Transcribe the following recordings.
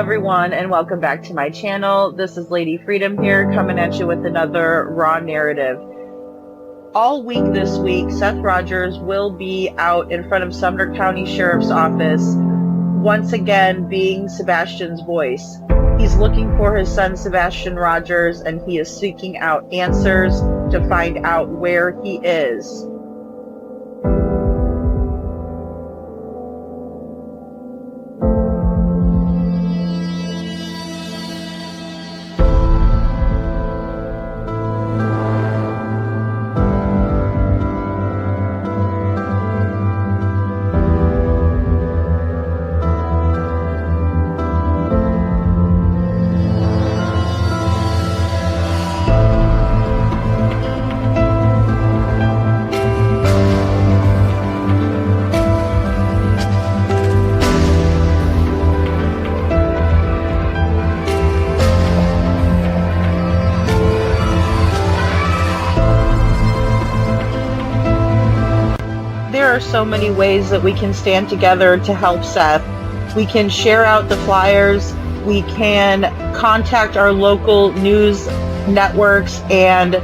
everyone, and welcome back to my channel. This is Lady Freedom here, coming at you with another raw narrative. All week this week, Seth Rogers will be out in front of Sumner County Sheriff's Office, once again being Sebastian's voice. He's looking for his son Sebastian Rogers, and he is seeking out answers to find out where he is. There are so many ways that we can stand together to help Seth. We can share out the flyers, we can contact our local news networks and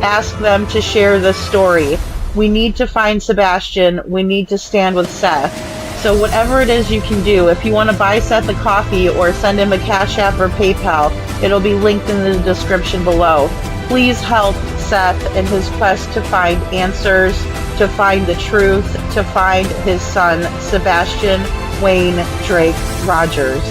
ask them to share the story. We need to find Sebastian, we need to stand with Seth. So whatever it is you can do, if you want to buy Seth a coffee or send him a Cash App or PayPal, it'll be linked in the description below. Please help Seth in his quest to find answers, to find the truth, to find his son, Sebastian Wayne Drake Rogers.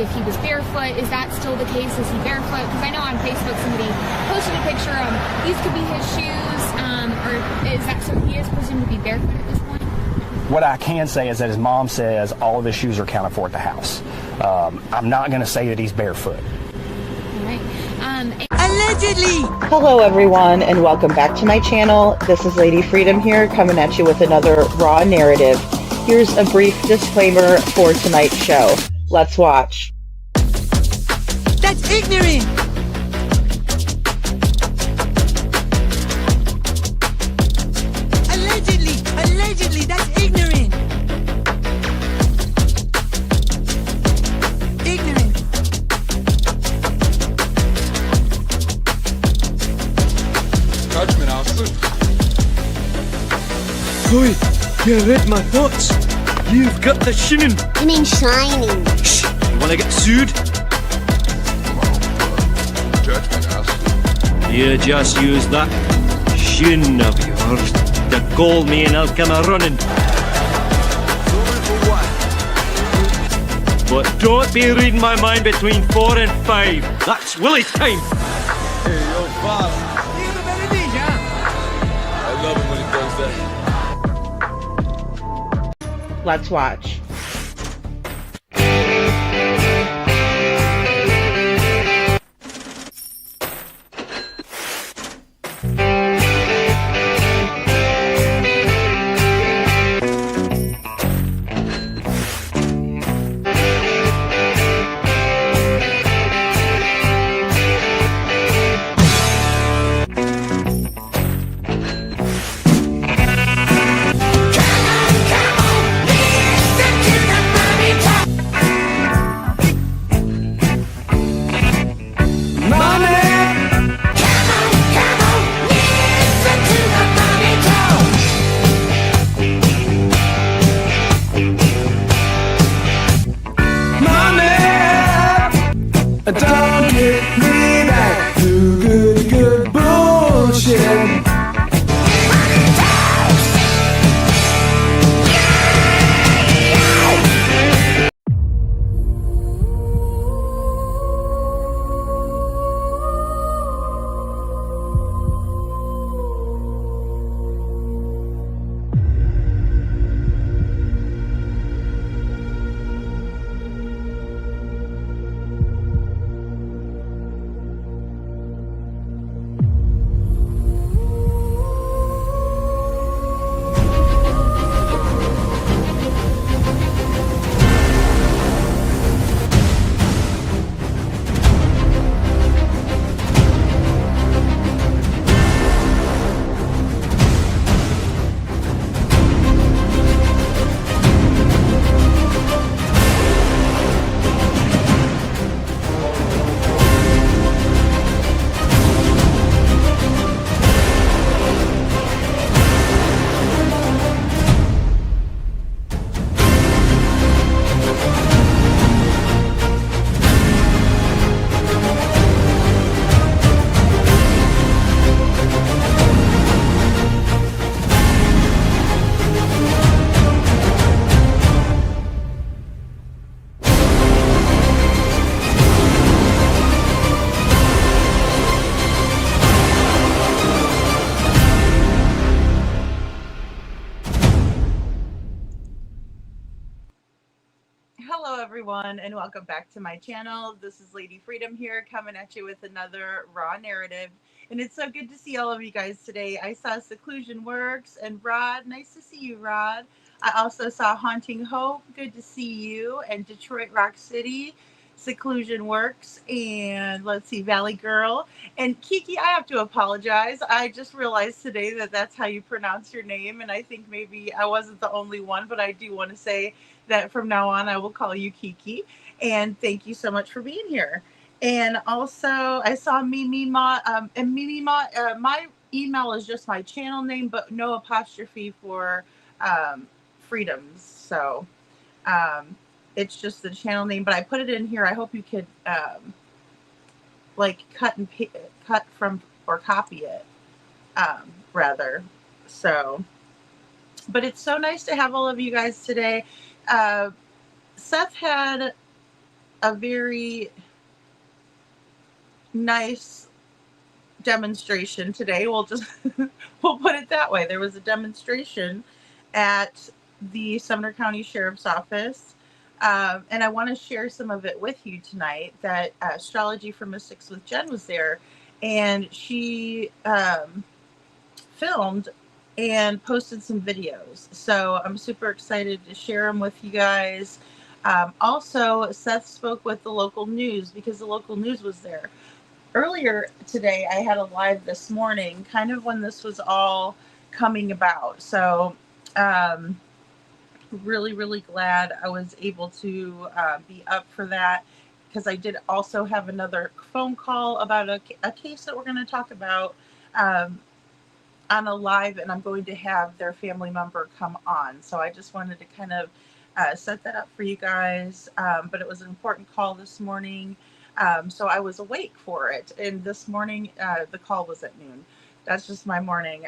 if he was barefoot. Is that still the case? Is he barefoot? Because I know on Facebook somebody posted a picture of these could be his shoes, or is that so he is presumed to be barefoot at this point? What I can say is that his mom says all of his shoes are accounted for at the house. I'm not going to say that he's barefoot. All right. Allegedly! Hello everyone and welcome back to my channel. This is Lady Freedom here coming at you with another raw narrative. Here's a brief disclaimer for tonight's show. Let's watch. That's ignorant! Allegedly, that's ignorant! Ignorant. Judgment, Alston. Oi, you read my thoughts. You've got the shinning. You mean shining? Shh, you wanna get sued? Judgment, Alston. You just use that shin of yours to call me and I'll come a running. But don't be reading my mind between 4 and 5. That's Willie's time. Hey, yo, boss. I love it when he does that. Let's watch. Don't get me back to good bullshit. Hello everyone and welcome back to my channel. This is Lady Freedom here coming at you with another raw narrative, and it's so good to see all of you guys today. I saw Seclusion Works and Rod. Nice to see you, Rod. I also saw Haunting Hope. Good to see you. And Detroit Rock City, Seclusion Works, and let's see, Valley Girl. And Kiki, I have to apologize. I just realized today that that's how you pronounce your name, and I think maybe I wasn't the only one, but I do want to say that from now on I will call you Kiki. And thank you so much for being here. And also I saw Mimima, and Mimima, my email is just my channel name, but no apostrophe for freedoms. So it's just the channel name, but I put it in here. I hope you could like cut from or copy it rather. So, but it's so nice to have all of you guys today. Seth had a very nice demonstration today. We'll just we'll put it that way. There was a demonstration at the Sumner County Sheriff's Office. And I want to share some of it with you tonight. That Astrology for Mystics with Jen was there, and she filmed and posted some videos. So I'm super excited to share them with you guys. Also, Seth spoke with the local news because the local news was there. Earlier today, I had a live this morning, kind of when this was all coming about. So, really, really glad I was able to be up for that, because I did also have another phone call about a case that we're going to talk about on a live, and I'm going to have their family member come on. So I just wanted to kind of set that up for you guys. But it was an important call this morning. So I was awake for it. And this morning, the call was at noon. That's just my morning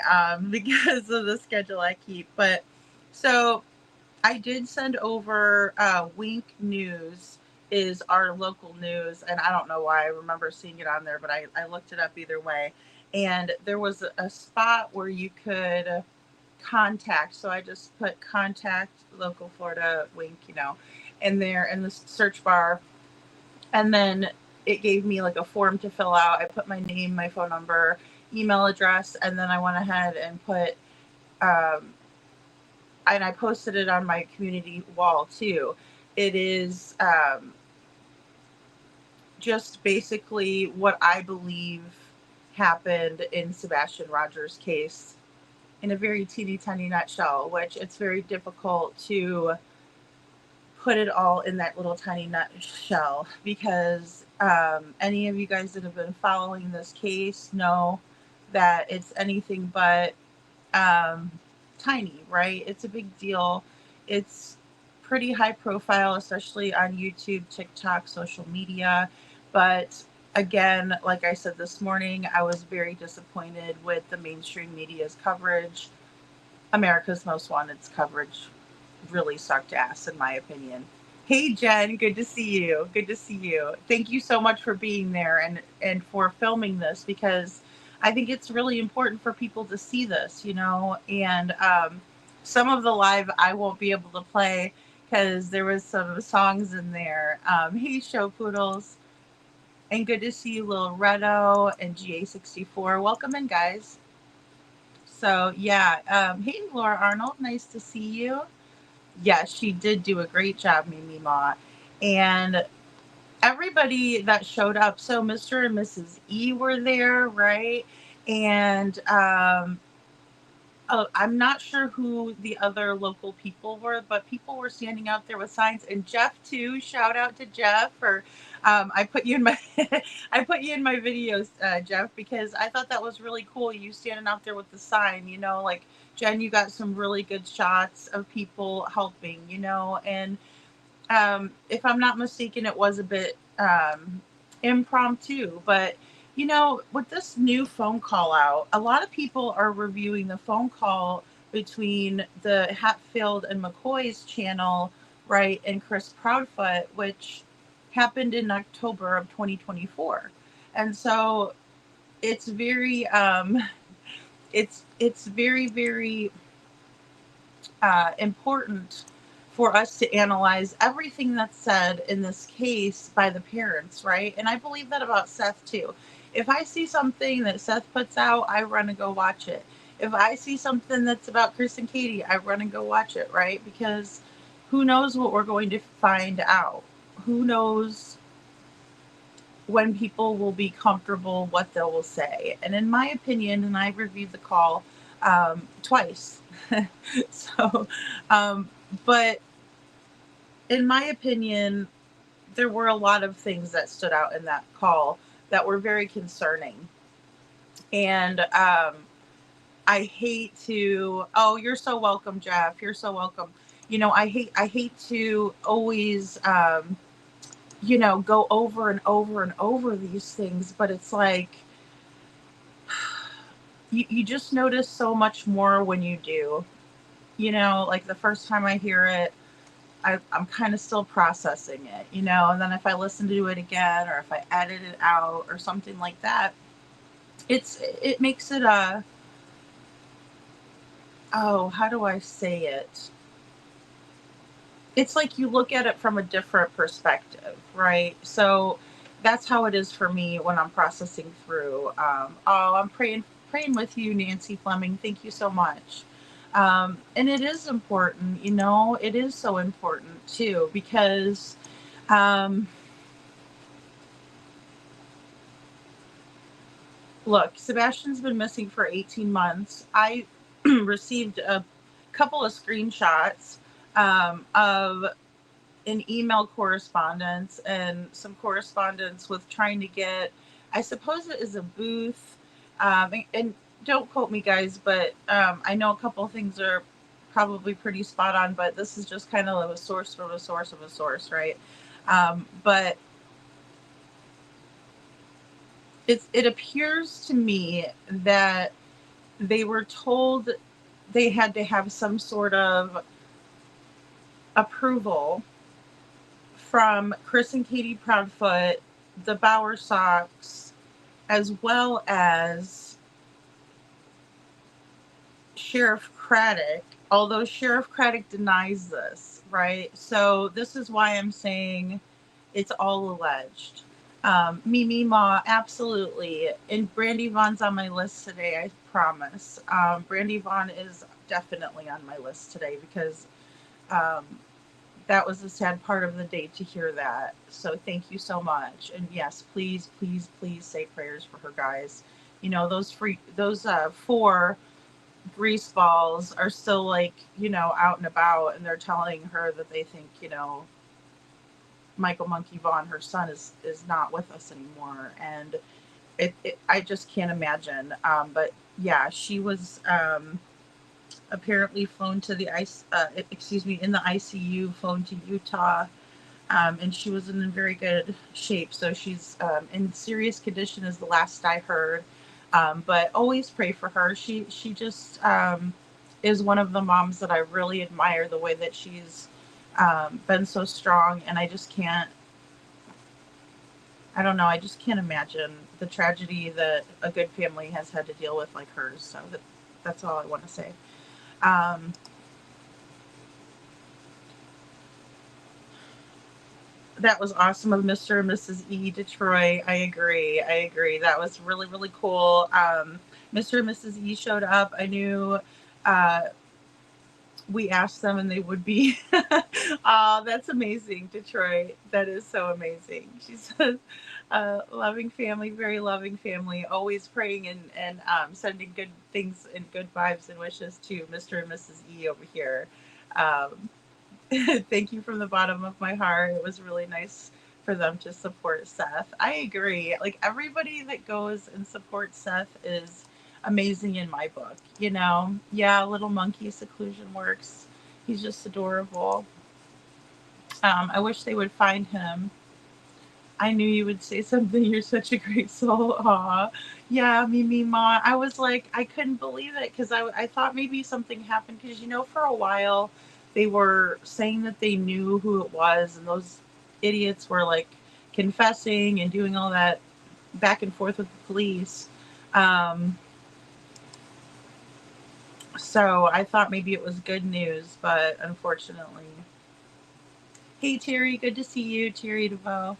because of the schedule I keep. But so I did send over Wink News is our local news. And I don't know why I remember seeing it on there, but I looked it up either way. And there was a spot where you could contact. So I just put contact local Florida Wink, in there in the search bar. And then it gave me like a form to fill out. I put my name, my phone number, email address, and then I went ahead and put, and I posted it on my community wall too. It is just basically what I believe happened in Sebastian Rogers' case in a very teeny tiny nutshell, which it's very difficult to put it all in that little tiny nutshell, because any of you guys that have been following this case know that it's anything but tiny, right? It's a big deal. It's pretty high profile, especially on YouTube, TikTok, social media. But again, like I said this morning, I was very disappointed with the mainstream media's coverage. America's Most Wanted's coverage really sucked ass, in my opinion. Hey, Jen, good to see you. Good to see you. Thank you so much for being there and for filming this, because I think it's really important for people to see this, and some of the live I won't be able to play because there was some songs in there. Hey, Show Poodles. And good to see you, Lil Redo and GA64. Welcome in, guys. So, yeah. Hey, Laura Arnold. Nice to see you. Yeah, she did do a great job, Mimi Ma. And everybody that showed up, so Mr. and Mrs. E were there, right? And I'm not sure who the other local people were, but people were standing out there with signs. And Jeff too. Shout out to Jeff for I put you in my I put you in my videos, Jeff, because I thought that was really cool. You standing out there with the sign, like Jen, you got some really good shots of people helping, and if I'm not mistaken, it was a bit impromptu, but with this new phone call out, a lot of people are reviewing the phone call between the Hatfield and McCoy's channel, right, and Chris Proudfoot, which happened in October of 2024. And so it's very it's very, very important for us to analyze everything that's said in this case by the parents, right? And I believe that about Seth too. If I see something that Seth puts out, I run and go watch it. If I see something that's about Chris and Katie, I run and go watch it, right? Because who knows what we're going to find out? Who knows when people will be comfortable, what they will say? And in my opinion, and I reviewed the call twice. So, but in my opinion, there were a lot of things that stood out in that call that were very concerning. And I hate to, oh, you're so welcome, Jeff. You're so welcome. I hate to always, go over and over and over these things, but it's like, you just notice so much more when you do. Like the first time I hear it, I'm kind of still processing it, and then if I listen to it again, or if I edit it out or something like that, it makes it how do I say it? it's like you look at it from a different perspective, right? So that's how it is for me when I'm processing through. I'm praying with you, Nancy Fleming. Thank you so much. And it is important, it is so important too, because um, look, Sebastian's been missing for 18 months. I received a couple of screenshots of an email correspondence and some correspondence with trying to get, I suppose it is a booth. And don't quote me, guys, but I know a couple of things are probably pretty spot on, but this is just kind of a source from a source of a source, right? But it appears to me that they were told they had to have some sort of approval from Chris and Katie Proudfoot, the Bauer Sox, as well as Sheriff Craddock, although Sheriff Craddock denies this, right? So this is why I'm saying it's all alleged. Mimi Ma, absolutely. And Brandy Vaughn's on my list today, I promise. Brandy Vaughn is definitely on my list today because that was a sad part of the day to hear that. So thank you so much. And yes, please, please, please say prayers for her, guys. Those 4 grease balls are still out and about, and they're telling her that they think, Michael Monkey Vaughn, her son, is not with us anymore. And I just can't imagine. But yeah, she was apparently flown to the in the ICU, flown to Utah, and she was in very good shape. So she's in serious condition, is the last I heard. But always pray for her. She just is one of the moms that I really admire, the way that she's been so strong, and I just can't imagine the tragedy that a good family has had to deal with like hers. So that's all I want to say. That was awesome of Mr. and Mrs. E. Detroit. I agree. That was really, really cool. Mr. and Mrs. E showed up. I knew we asked them and they would be. Oh, that's amazing, Detroit. That is so amazing. She says, loving family, very loving family, always praying and sending good things and good vibes and wishes to Mr. and Mrs. E over here. Thank you from the bottom of my heart. It was really nice for them to support Seth. I agree. Like, everybody that goes and supports Seth is amazing in my book. Yeah, little monkey seclusion works. He's just adorable. I wish they would find him. I knew you would say something. You're such a great soul. Aw. Yeah, Mimi Ma. I was like, I couldn't believe it because I thought maybe something happened because, for a while they were saying that they knew who it was, and those idiots were like confessing and doing all that back and forth with the police. So I thought maybe it was good news, but unfortunately. Hey, Terry, good to see you, Terry DeVoe.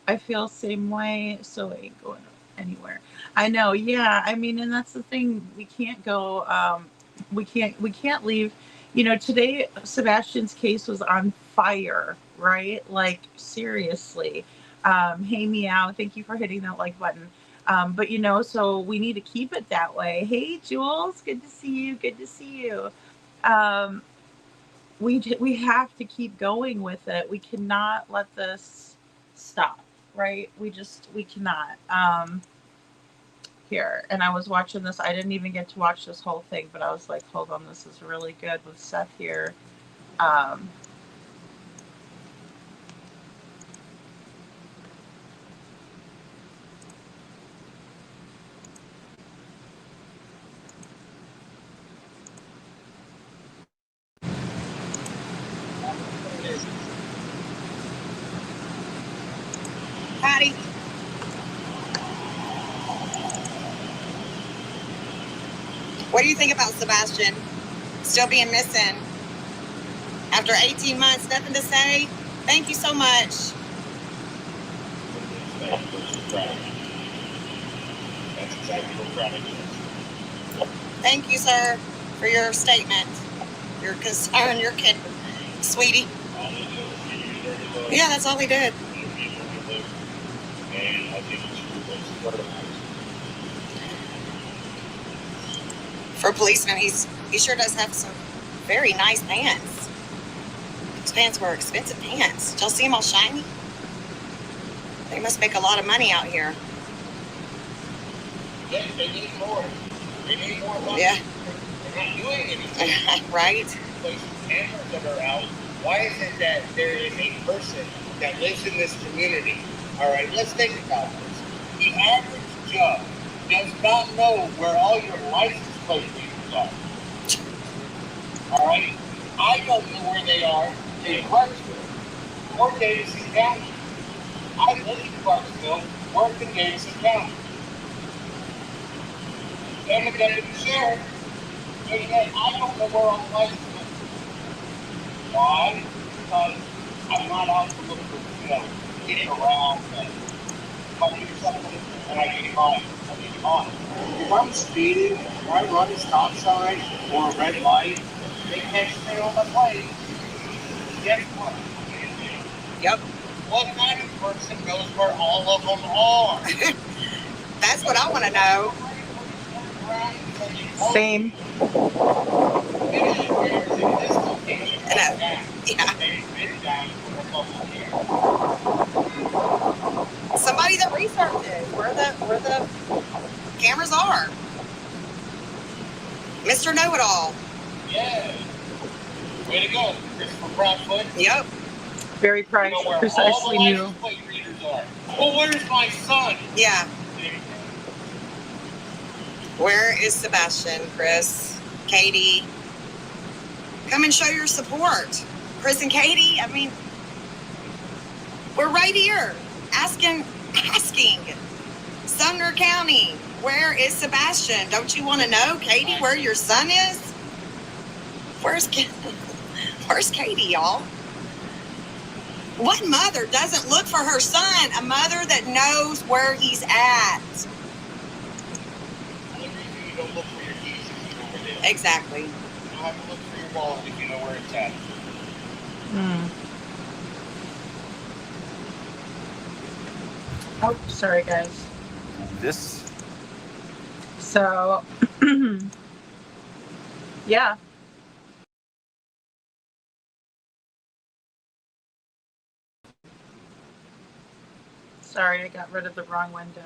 I feel same way, so I ain't going anywhere. I know, yeah. I mean, and that's the thing. We can't go. We can't leave. Today Sebastian's case was on fire, right? Like, seriously. Hey, Meow, thank you for hitting that like button. But so we need to keep it that way. Hey, Jules, good to see you. Good to see you. We have to keep going with it. We cannot let this stop, right? We cannot. Here, and I was watching this. I didn't even get to watch this whole thing, but I was like, hold on, this is really good with Seth here. Patty. What do you think about Sebastian still being missing? After 18 months, nothing to say. Thank you so much. That's exactly what crowding is. Thank you, sir, for your statement, your concern, your kid, sweetie. Yeah, that's all he did. And I think it's For a policeman, he sure does have some very nice pants. Those pants were expensive pants. Did y'all see them all shiny? They must make a lot of money out here. Yeah, they need more. They need more money. Yeah. They're not doing anything. Right? Places, cameras that are out. Why is it that there is a person that lives in this community? All right, let's think about this. The average Joe does not know where all your license plate readers are. All right? I don't know where they are in Clarksville or Davidson County. I live in Clarksville, work in Davidson County. I'm a deputy sheriff, and yet I don't know where all the license is. Why? Because I'm not out to look for, getting around and fighting something, and I get caught. If I'm speeding, or I run a stop sign or a red light, they can't stay on my plate. Guess what? Yep. What kind of person knows where all of them are? That's what I want to know. Same. Yeah. Somebody that researches where the cameras are. Mr. Know-It-All. Yeah. Way to go, Christopher Broadfoot. Yep. Very You know where all precisely the new. license plate readers are. Well, where's my son? Yeah. Where is Sebastian, Chris, Katie? Come and show your support. Chris and Katie, I mean, we're right here asking. Sumner County, where is Sebastian? Don't you want to know, Katie, where your son is? Where's Katie, y'all? What mother doesn't look for her son? A mother that knows where he's at. The only reason you don't look for your keys is you know where they are. Exactly. You don't have to look for your wallet if you know where it's at. Oh, sorry, guys. This So, yeah. Sorry, I got rid of the wrong window.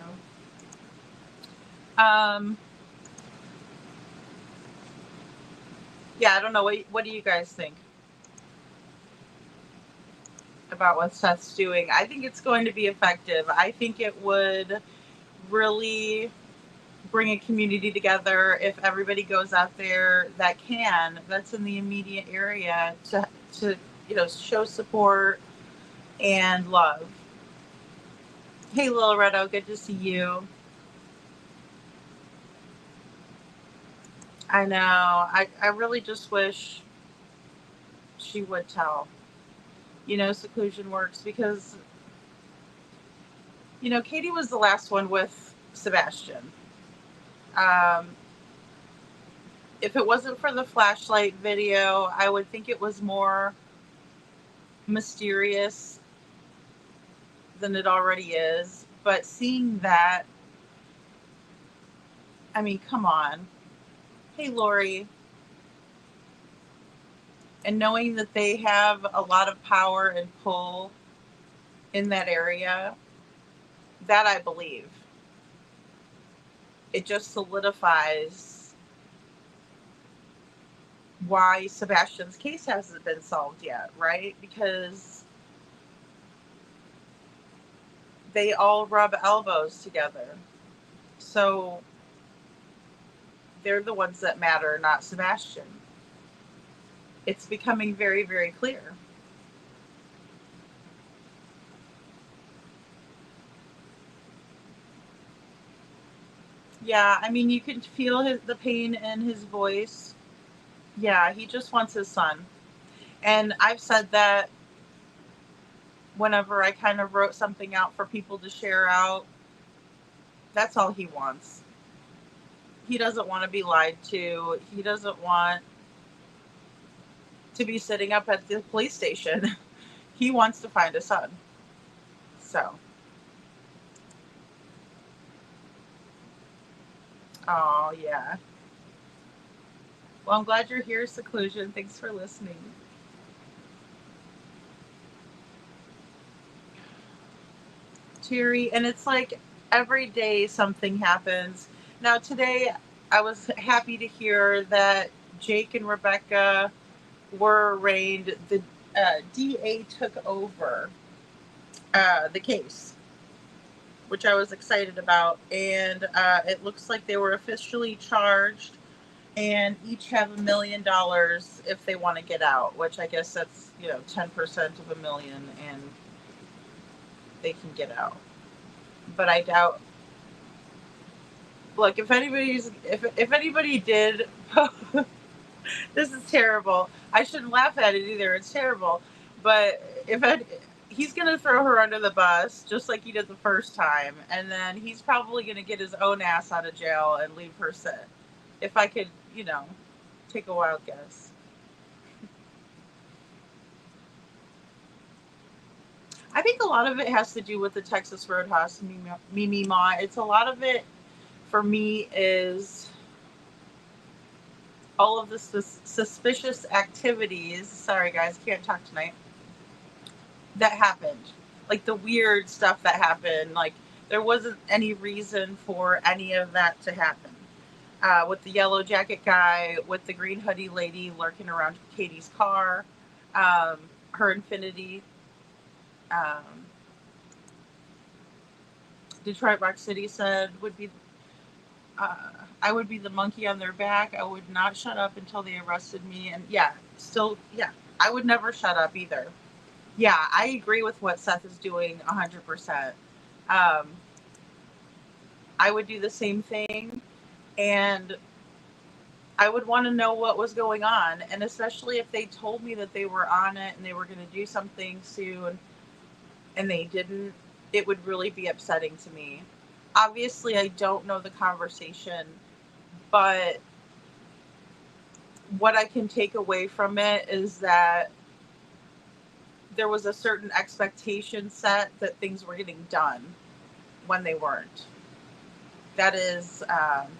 Yeah, I don't know. What do you guys think about what Seth's doing? I think it's going to be effective. I think it would really bring a community together if everybody goes out there that's in the immediate area to show support and love. Hey, Lil Redo, good to see you. I know. I really just wish she would tell. Seclusion works because, Katie was the last one with Sebastian. If it wasn't for the flashlight video, I would think it was more mysterious than it already is. But seeing that, I mean, come on. Hey, Lori. And knowing that they have a lot of power and pull in that area, that I believe. It just solidifies why Sebastian's case hasn't been solved yet, right? Because they all rub elbows together. So they're the ones that matter, not Sebastian. It's becoming very, very clear. Yeah, I mean, you can feel the pain in his voice. Yeah, he just wants his son. And I've said that whenever I kind of wrote something out for people to share out, that's all he wants. He doesn't want to be lied to. He doesn't want to be sitting up at the police station. He wants to find his son. So. Oh, yeah. Well, I'm glad you're here, Seclusion. Thanks for listening. Terry, and it's like every day something happens. Now, today I was happy to hear that Jake and Rebecca were arraigned. The DA took over the case, which I was excited about. And it looks like they were officially charged and each have $1 million if they want to get out, which I guess that's, 10% of $1 million and they can get out. But I doubt. Look, if anybody did, this is terrible. I shouldn't laugh at it either. It's terrible. But he's going to throw her under the bus just like he did the first time. And then he's probably going to get his own ass out of jail and leave her sit. If I could, take a wild guess. I think a lot of it has to do with the Texas Roadhouse Mimi Ma. It's a lot of it for me is all of the suspicious activities. Sorry guys, can't talk tonight. That happened. Like the weird stuff that happened. Like there wasn't any reason for any of that to happen. With the yellow jacket guy, with the green hoodie lady lurking around Katie's car, her Infiniti. Detroit Rock City said I would be the monkey on their back. I would not shut up until they arrested me. And I would never shut up either. Yeah, I agree with what Seth is doing 100%. I would do the same thing. And I would want to know what was going on. And especially if they told me that they were on it and they were going to do something soon and they didn't, it would really be upsetting to me. Obviously, I don't know the conversation, but what I can take away from it is that there was a certain expectation set that things were getting done when they weren't. That is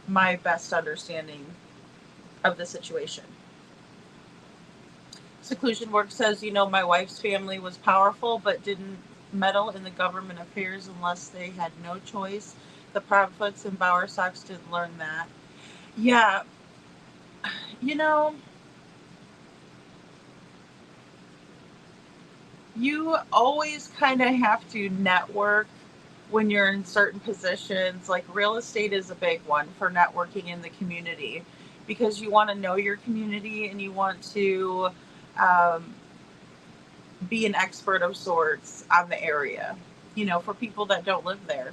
my best understanding of the situation. Seclusion Work says, my wife's family was powerful but didn't meddle in the government affairs unless they had no choice. The Proudfoots and Bowersocks didn't learn that. Yeah. You always kind of have to network when you're in certain positions. Like real estate is a big one for networking in the community because you want to know your community and you want to be an expert of sorts on the area, for people that don't live there.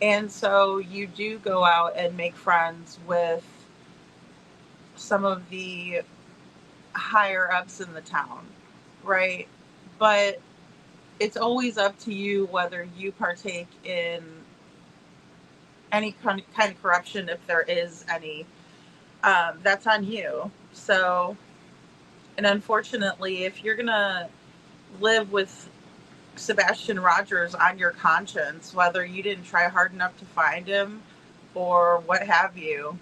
And so you do go out and make friends with some of the higher ups in the town, right? But it's always up to you whether you partake in any kind of corruption, if there is any. That's on you. So, and unfortunately, if you're going to live with Sebastian Rogers on your conscience, whether you didn't try hard enough to find him or what have you,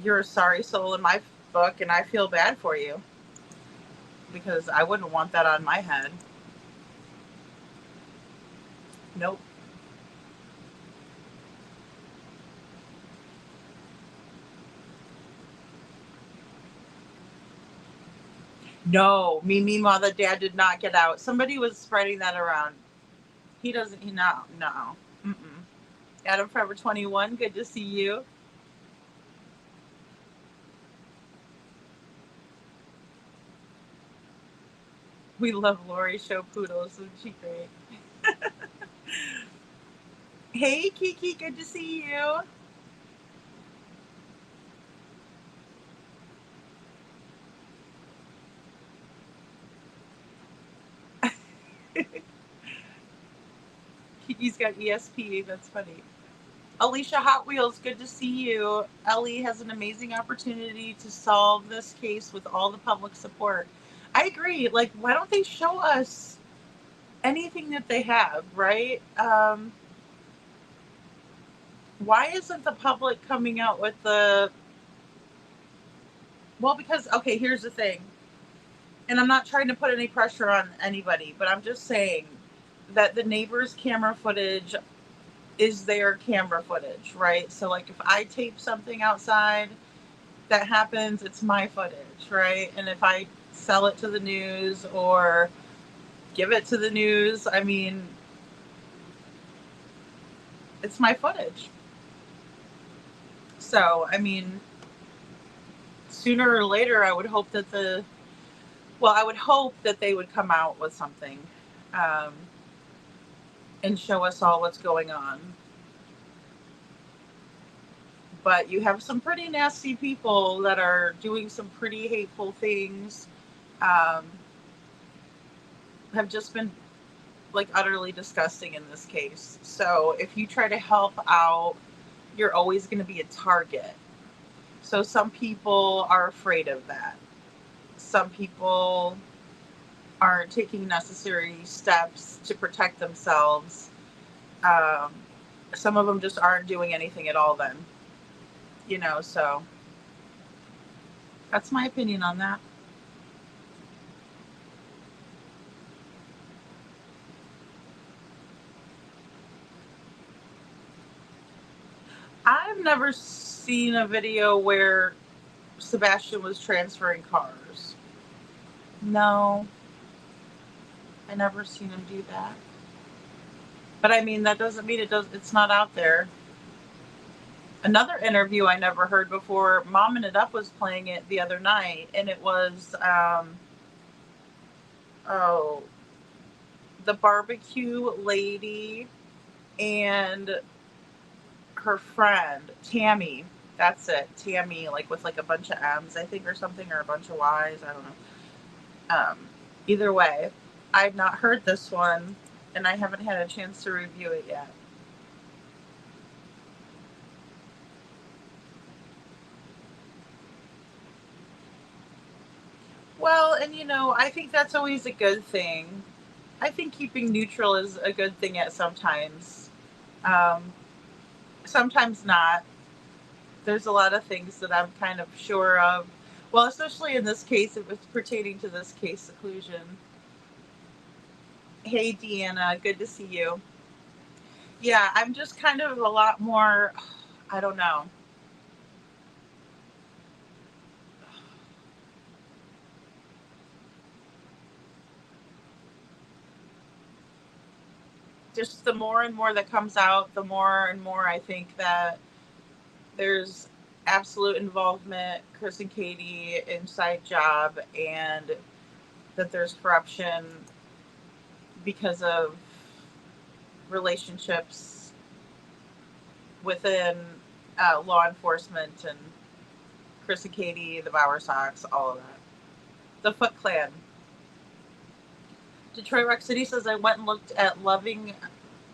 you're a sorry soul in my book, and I feel bad for you because I wouldn't want that on my head. Nope. No, Mimi Ma, the dad did not get out. Somebody was spreading that around. He doesn't, no. Mm-mm. Adam Forever 21, good to see you. We love Lori Show Poodles, isn't she great? Hey, Kiki, good to see you. He's got ESP. That's funny. Alicia Hot Wheels, good to see you. Ellie has an amazing opportunity to solve this case with all the public support. I agree. Like, why don't they show us anything that they have, right? Why isn't the public coming out with well, because, okay, here's the thing. And I'm not trying to put any pressure on anybody, but I'm just saying that the neighbor's camera footage is their camera footage, right? So, like, if I tape something outside that happens, it's my footage, right? And if I sell it to the news or give it to the news, I mean, it's my footage. So, I mean, sooner or later, I would hope that I would hope that they would come out with something and show us all what's going on. But you have some pretty nasty people that are doing some pretty hateful things, have just been like utterly disgusting in this case. So if you try to help out, you're always going to be a target. So some people are afraid of that. Some people aren't taking necessary steps to protect themselves. Some of them just aren't doing anything at all then. You know, so that's my opinion on that. I've never seen a video where Sebastian was transferring cars. No, I never seen him do that. But I mean, that doesn't mean it's not out there. Another interview I never heard before, Momming It Up was playing it the other night, and it was, the barbecue lady and her friend, Tammy. That's it. Tammy, like with like a bunch of M's, I think, or something, or a bunch of Y's. I don't know. Either way, I've not heard this one, and I haven't had a chance to review it yet. Well, and you know, I think that's always a good thing. I think keeping neutral is a good thing at sometimes. Sometimes not. There's a lot of things that I'm kind of sure of. Well, especially in this case, it was pertaining to this case, seclusion. Hey, Deanna, good to see you. Yeah, I'm just kind of a lot more, I don't know. Just the more and more that comes out, the more and more I think that there's absolute involvement, Chris and Katie, inside job, and that there's corruption because of relationships within law enforcement and Chris and Katie, the Bower Sox, all of that. The Foot Clan. Detroit Rock City says, I went and looked at Loving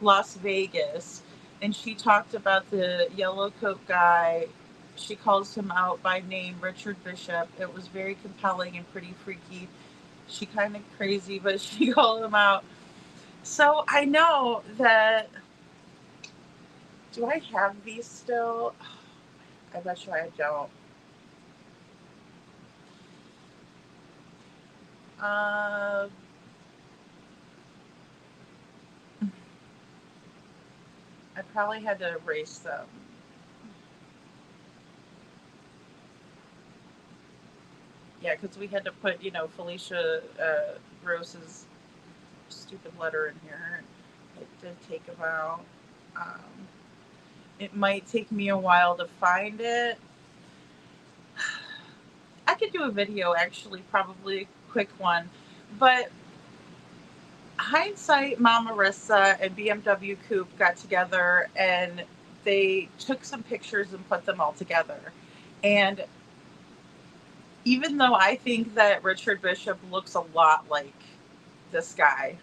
Las Vegas, and she talked about the yellow coat guy. She calls him out by name, Richard Bishop. It was very compelling and pretty freaky. She kind of crazy, but she called him out. So I know that. Do I have these still? I bet you I don't. I probably had to erase them. Yeah, because we had to put, Felicia Rose's stupid letter in here. It did take a while. It might take me a while to find it. I could do a video, actually, probably a quick one. But Hindsight, Mom Marissa, and BMW Coupe got together and they took some pictures and put them all together. And even though I think that Richard Bishop looks a lot like this guy,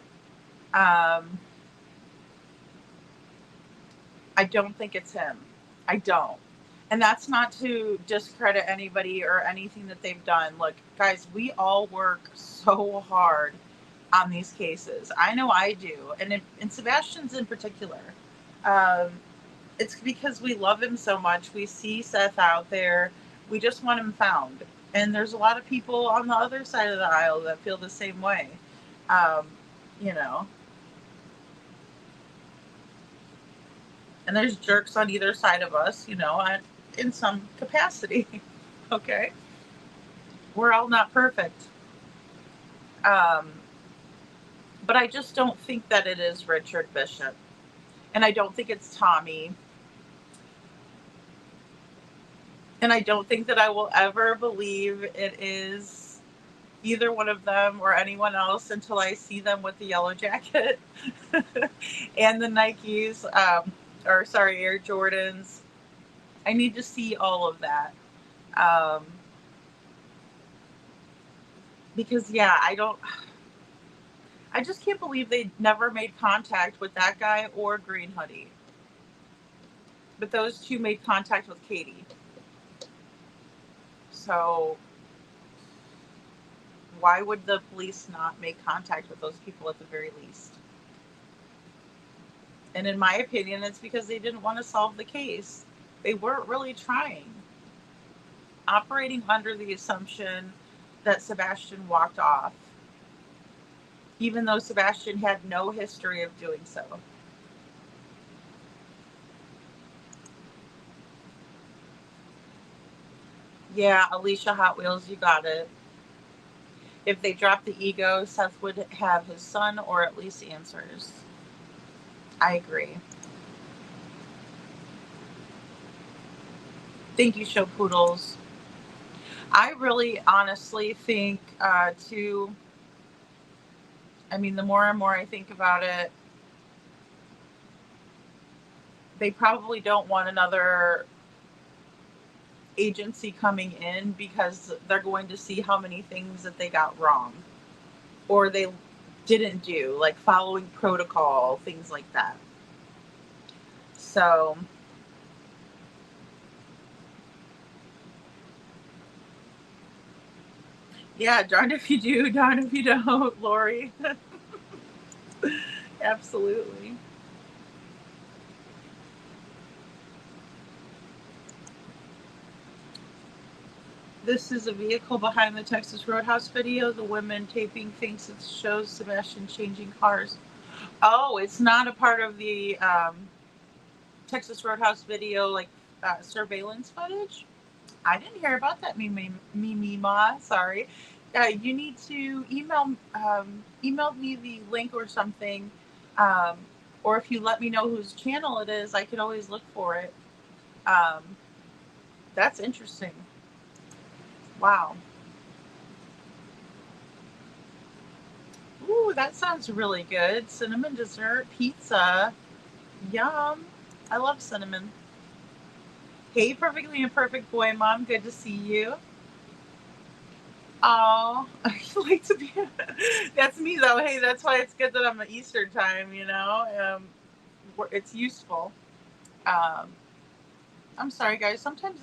I don't think it's him. I don't. And that's not to discredit anybody or anything that they've done. Look, guys, we all work so hard on these cases. I know I do. And Sebastian's in particular. Um, it's because we love him so much. We see Seth out there. We just want him found. And there's a lot of people on the other side of the aisle that feel the same way. Um, you know, and there's jerks on either side of us, in some capacity. Okay. We're all not perfect. Um, but I just don't think that it is Richard Bishop. And I don't think it's Tommy. And I don't think that I will ever believe it is either one of them or anyone else until I see them with the yellow jacket and the Nikes, Air Jordans. I need to see all of that. Because, yeah, I just can't believe they never made contact with that guy or Green Hoodie. But those two made contact with Katie. So why would the police not make contact with those people at the very least? And in my opinion, it's because they didn't want to solve the case. They weren't really trying. Operating under the assumption that Sebastian walked off, even though Sebastian had no history of doing so. Yeah, Alicia Hot Wheels, you got it. If they dropped the ego, Seth would have his son or at least answers. I agree. Thank you, Show Poodles. I really honestly think, the more and more I think about it, they probably don't want another agency coming in because they're going to see how many things that they got wrong or they didn't do, like following protocol, things like that. So yeah, darn if you do, darn if you don't, Lori. Absolutely. This is a vehicle behind the Texas Roadhouse video. The woman taping thinks it shows Sebastian changing cars. Oh, it's not a part of the Texas Roadhouse video, like surveillance footage? I didn't hear about that, Ma. Sorry. You need to email me the link or something. Or if you let me know whose channel it is, I can always look for it. That's interesting. Wow. Ooh, that sounds really good. Cinnamon dessert pizza. Yum. I love cinnamon. Hey, Perfectly Imperfect Boy Mom. Good to see you. Oh, I like to be. That's me though. Hey, that's why it's good that I'm at Eastern time. It's useful. I'm sorry, guys. Sometimes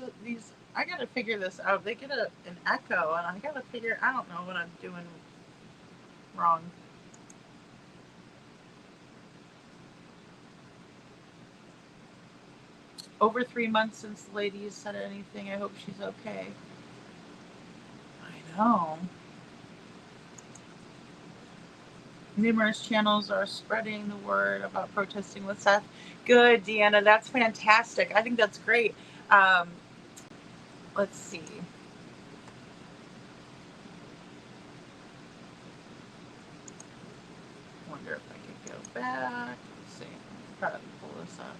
I gotta figure this out. They get an echo, and I gotta figure. I don't know what I'm doing wrong. Over 3 months since the lady has said anything. I hope she's okay. I know. Numerous channels are spreading the word about protesting with Seth. Good, Deanna. That's fantastic. I think that's great. Let's see. Wonder if I could go back. Let's see. Probably pull this up.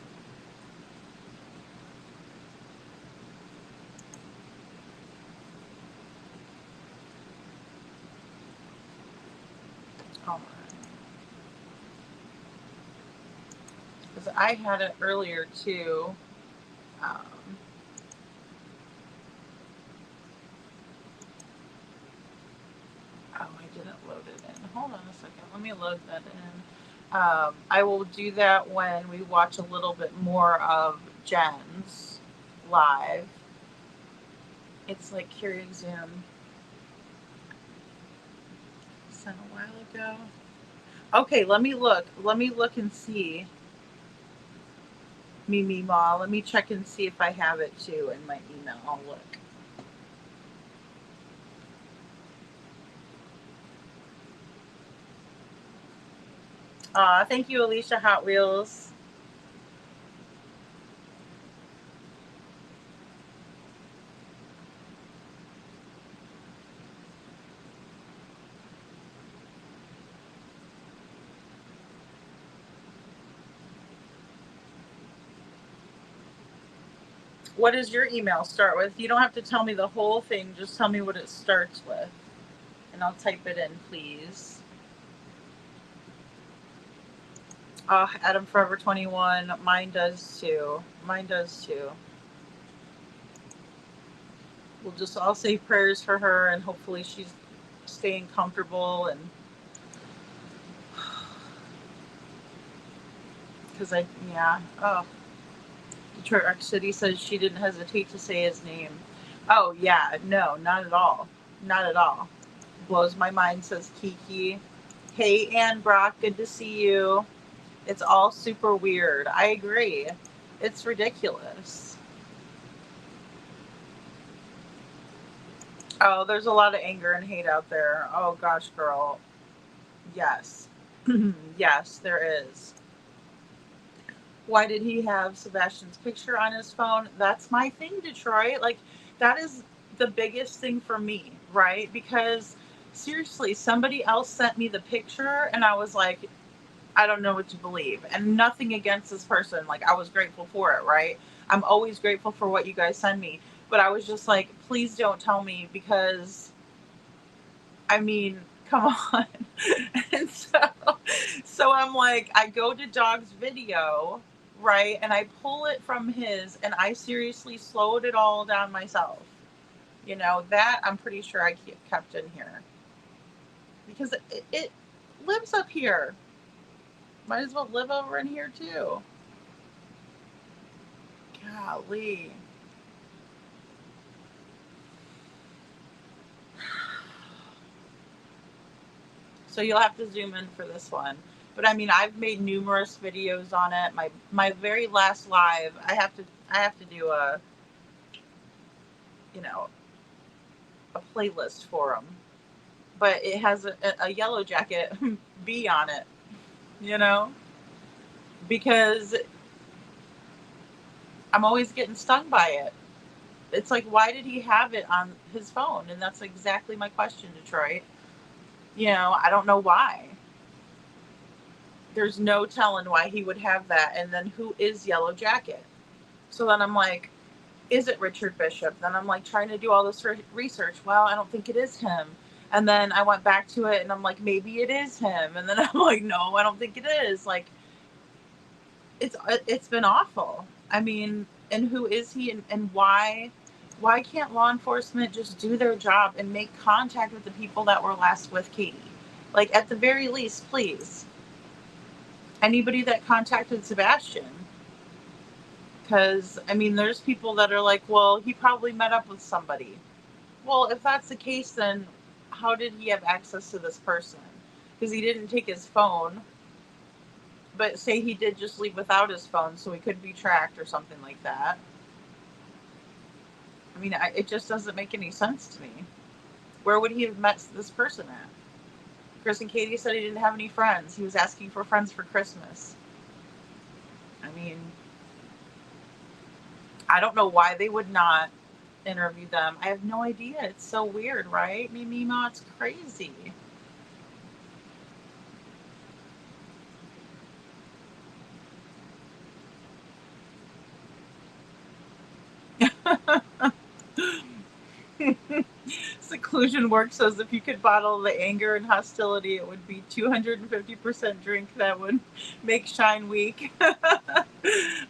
All right. Because I had it earlier too. Oh, I didn't load it in. Hold on a second. Let me load that in. I will do that when we watch a little bit more of Jen's live. It's like Keurig Zoom. Sent a while ago. Okay, let me look. Let me look and see. Mimi Ma. Let me check and see if I have it too in my email. I'll look. Thank you, Alicia Hot Wheels. What does your email start with? You don't have to tell me the whole thing. Just tell me what it starts with. And I'll type it in, please. Adam Forever 21. Mine does too. Mine does too. We'll just all say prayers for her, and hopefully she's staying comfortable. And because Detroit Rock City says she didn't hesitate to say his name. Oh yeah, no, not at all. Not at all. Blows my mind, says Kiki. Hey, Ann Brock, good to see you. It's all super weird. I agree. It's ridiculous. Oh, there's a lot of anger and hate out there. Oh gosh, girl. Yes. Yes, there is. Why did he have Sebastian's picture on his phone? That's my thing, Detroit. Like, that is the biggest thing for me, right? Because seriously, somebody else sent me the picture and I was like, I don't know what to believe. And nothing against this person. Like, I was grateful for it, right? I'm always grateful for what you guys send me. But I was just like, please don't tell me, because, I mean, come on. And so I'm like, I go to Dog's video, right? And I pull it from his, and I seriously slowed it all down myself. You know, that I'm pretty sure I kept in here. Because it lives up here. Might as well live over in here too. Golly. So you'll have to zoom in for this one. But I mean, I've made numerous videos on it. My very last live, I have to do a playlist for them. But it has a Yellow Jacket bee on it, because I'm always getting stung by it. It's like, why did he have it on his phone? And that's exactly my question, Detroit. I don't know why. There's no telling why he would have that. And then who is Yellow Jacket? So then I'm like, is it Richard Bishop? Then I'm like trying to do all this research. Well, I don't think it is him. And then I went back to it and I'm like, maybe it is him. And then I'm like, no, I don't think it is. Like, it's been awful. I mean, and who is he, and why can't law enforcement just do their job and make contact with the people that were last with Katie? Like, at the very least, please. Anybody that contacted Sebastian. Because, I mean, there's people that are like, well, he probably met up with somebody. Well, if that's the case, then how did he have access to this person? Because he didn't take his phone. But say he did just leave without his phone, so he could be tracked or something like that. I mean, it just doesn't make any sense to me. Where would he have met this person at? Chris and Katie said he didn't have any friends. He was asking for friends for Christmas. I mean, I don't know why they would not interview them. I have no idea. It's so weird, right? Mima, it's crazy. Seclusion work says if you could bottle the anger and hostility, it would be 250% drink that would make Shine weak.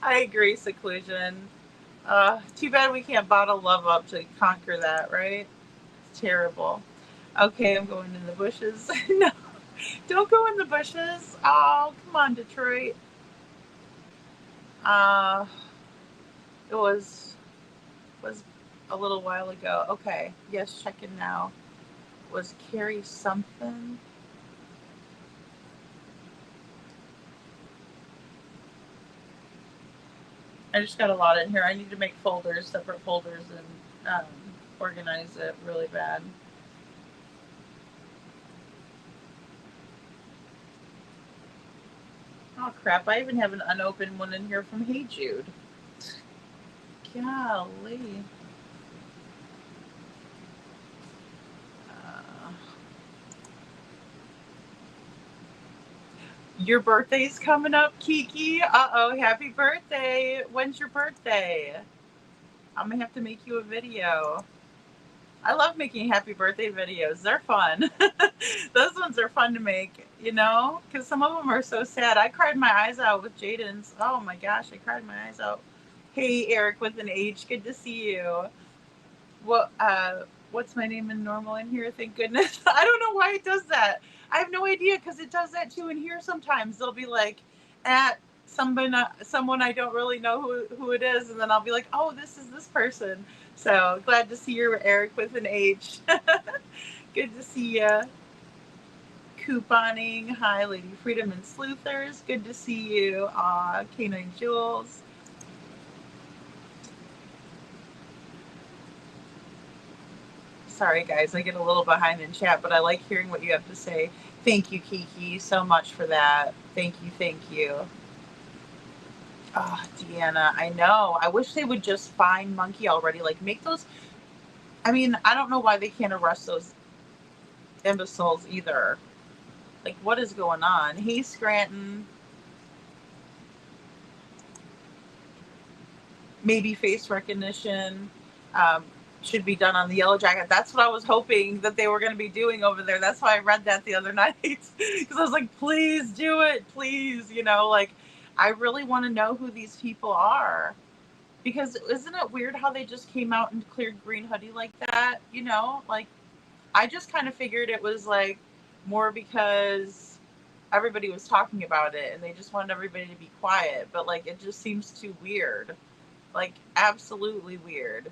I agree, Seclusion. Too bad we can't bottle love up to conquer that, right? It's terrible. Okay, I'm going in the bushes. No, Don't go in the bushes. Oh, come on, Detroit. It was a little while ago. Okay. Yes, check in now. Was Carrie something? I just got a lot in here. I need to make folders, separate folders, and organize it really bad. Oh crap, I even have an unopened one in here from Hey Jude. Golly. Your birthday's coming up, Kiki. Uh-oh, happy birthday. When's your birthday? I'm gonna have to make you a video. I love making happy birthday videos. They're fun. Those ones are fun to make, you know, because some of them are so sad. I cried my eyes out with Jaden's. Oh my gosh, I cried my eyes out. Hey, Eric with an H. Good to see you. What's my name in normal in here? Thank goodness. I don't know why it does that. I have no idea because it does that too in here sometimes. They'll be like at someone I don't really know who it is, and then I'll be like, oh, this is this person. So glad to see you, Eric with an H. Good to see you. Couponing. Hi, Lady Freedom and Sleuthers. Good to see you. Canine Jules. Sorry, guys, I get a little behind in chat, but I like hearing what you have to say. Thank you, Kiki, so much for that. Thank you, thank you. Oh, Deanna, I know. I wish they would just find Monkey already. Like, make those... I mean, I don't know why they can't arrest those imbeciles either. Like, what is going on? Hey, Scranton. Maybe face recognition. Should be done on the Yellow Jacket. That's what I was hoping that they were going to be doing over there. That's why I read that the other night, because I was like, please do it, please. You know, like, I really want to know who these people are, because isn't it weird how they just came out and cleared Green Hoodie like that? You know, like, I just kind of figured it was like more because everybody was talking about it and they just wanted everybody to be quiet, but like, it just seems too weird, like absolutely weird.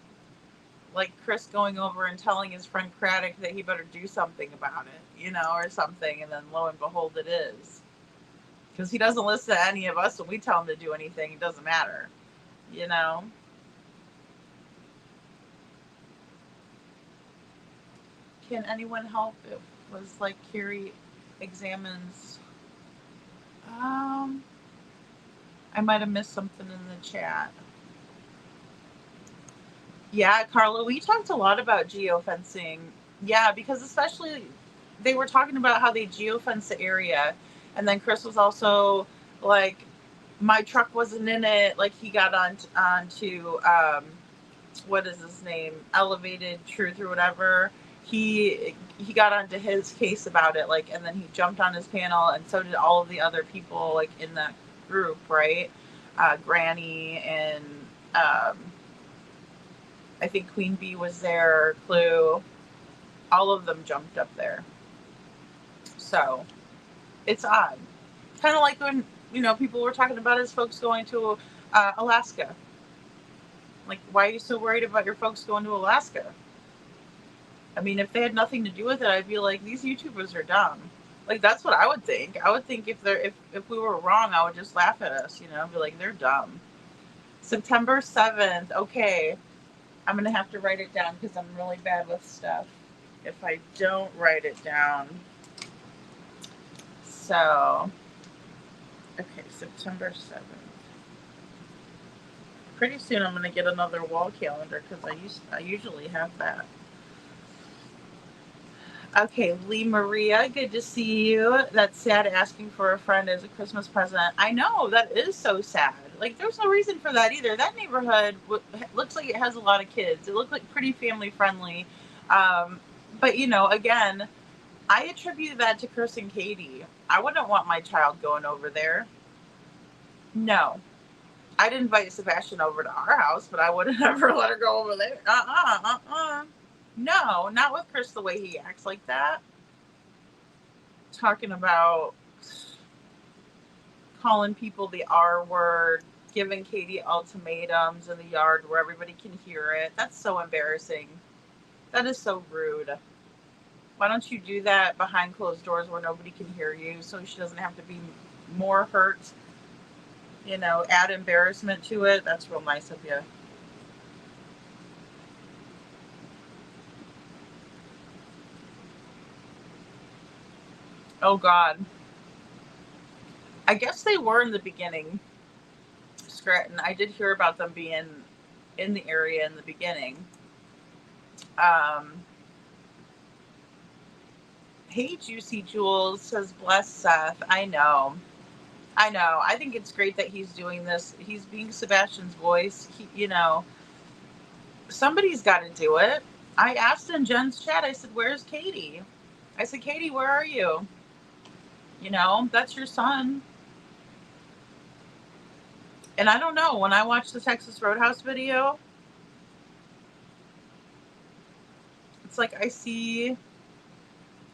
Like Chris going over and telling his friend Craddock that he better do something about it, you know, or something, and then lo and behold it is. Because he doesn't listen to any of us when we tell him to do anything. It doesn't matter, you know. Can anyone help? It was like Carrie examines. I might have missed something in the chat. Yeah, Carla, we talked a lot about geofencing. Yeah, because especially they were talking about how they geofence the area. And then Chris was also like, my truck wasn't in it. Like he got onto what is his name? Elevated Truth or whatever. He got onto his case about it, like, and then he jumped on his panel, and so did all of the other people like in that group, right? Granny and I think Queen Bee was there, Clue. All of them jumped up there. So it's odd. Kind of like when, you know, people were talking about his folks going to Alaska. Like, why are you so worried about your folks going to Alaska? I mean, if they had nothing to do with it, I'd be like, these YouTubers are dumb. Like, that's what I would think. I would think if we were wrong, I would just laugh at us, you know, be like, they're dumb. September 7th. Okay. I'm going to have to write it down because I'm really bad with stuff if I don't write it down. So, okay, September 7th. Pretty soon I'm going to get another wall calendar because I usually have that. Okay, Lee Maria, good to see you. That's sad asking for a friend as a Christmas present. I know, that is so sad. Like, there's no reason for that either. That neighborhood looks like it has a lot of kids. It looks like pretty family friendly. But, you know, again, I attribute that to Chris and Katie. I wouldn't want my child going over there. No. I'd invite Sebastian over to our house, but I wouldn't ever let her go over there. No, not with Chris the way he acts like that. talking about calling people the R word, giving Katie ultimatums in the yard where everybody can hear it. That's so embarrassing. That is so rude. Why don't you do that behind closed doors where nobody can hear you so she doesn't have to be more hurt? You know, add embarrassment to it. That's real nice of you. Oh, God. I guess they were in the beginning, Scranton. I did hear about them being in the area in the beginning. Hey, Juicy Jules says, bless Seth. I know. I think it's great that he's doing this. He's being Sebastian's voice. Somebody's got to do it. I asked in Jen's chat, I said, where's Katie? I said, Katie, where are you? That's your son. And I don't know, when I watched the Texas Roadhouse video, it's like I see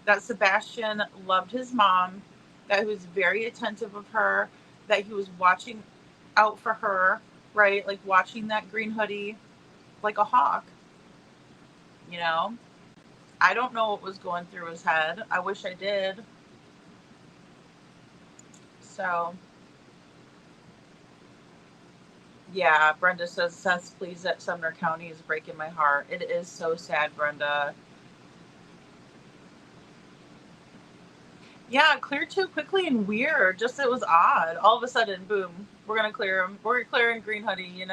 that Sebastian loved his mom, that he was very attentive of her, that he was watching out for her, right? Like watching that green hoodie like a hawk. I don't know what was going through his head. I wish I did. So, yeah, Brenda says, Seth's pleas at Sumner County is breaking my heart. It is so sad, Brenda. Yeah, cleared too quickly and weird. Just it was odd. All of a sudden, boom, we're going to clear him. We're clearing Green Hoodie,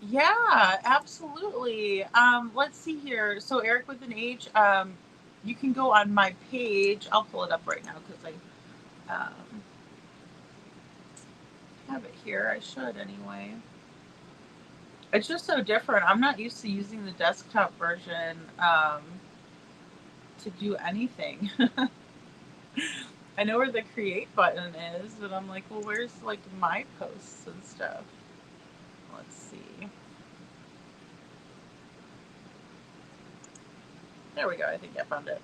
Yeah, absolutely. Let's see here. So Eric with an H, you can go on my page. I'll pull it up right now because I have it here. I should anyway. It's just so different. I'm not used to using the desktop version to do anything. I know where the create button is, but I'm like, well, where's like my posts and stuff? Let's see. There we go. I think I found it.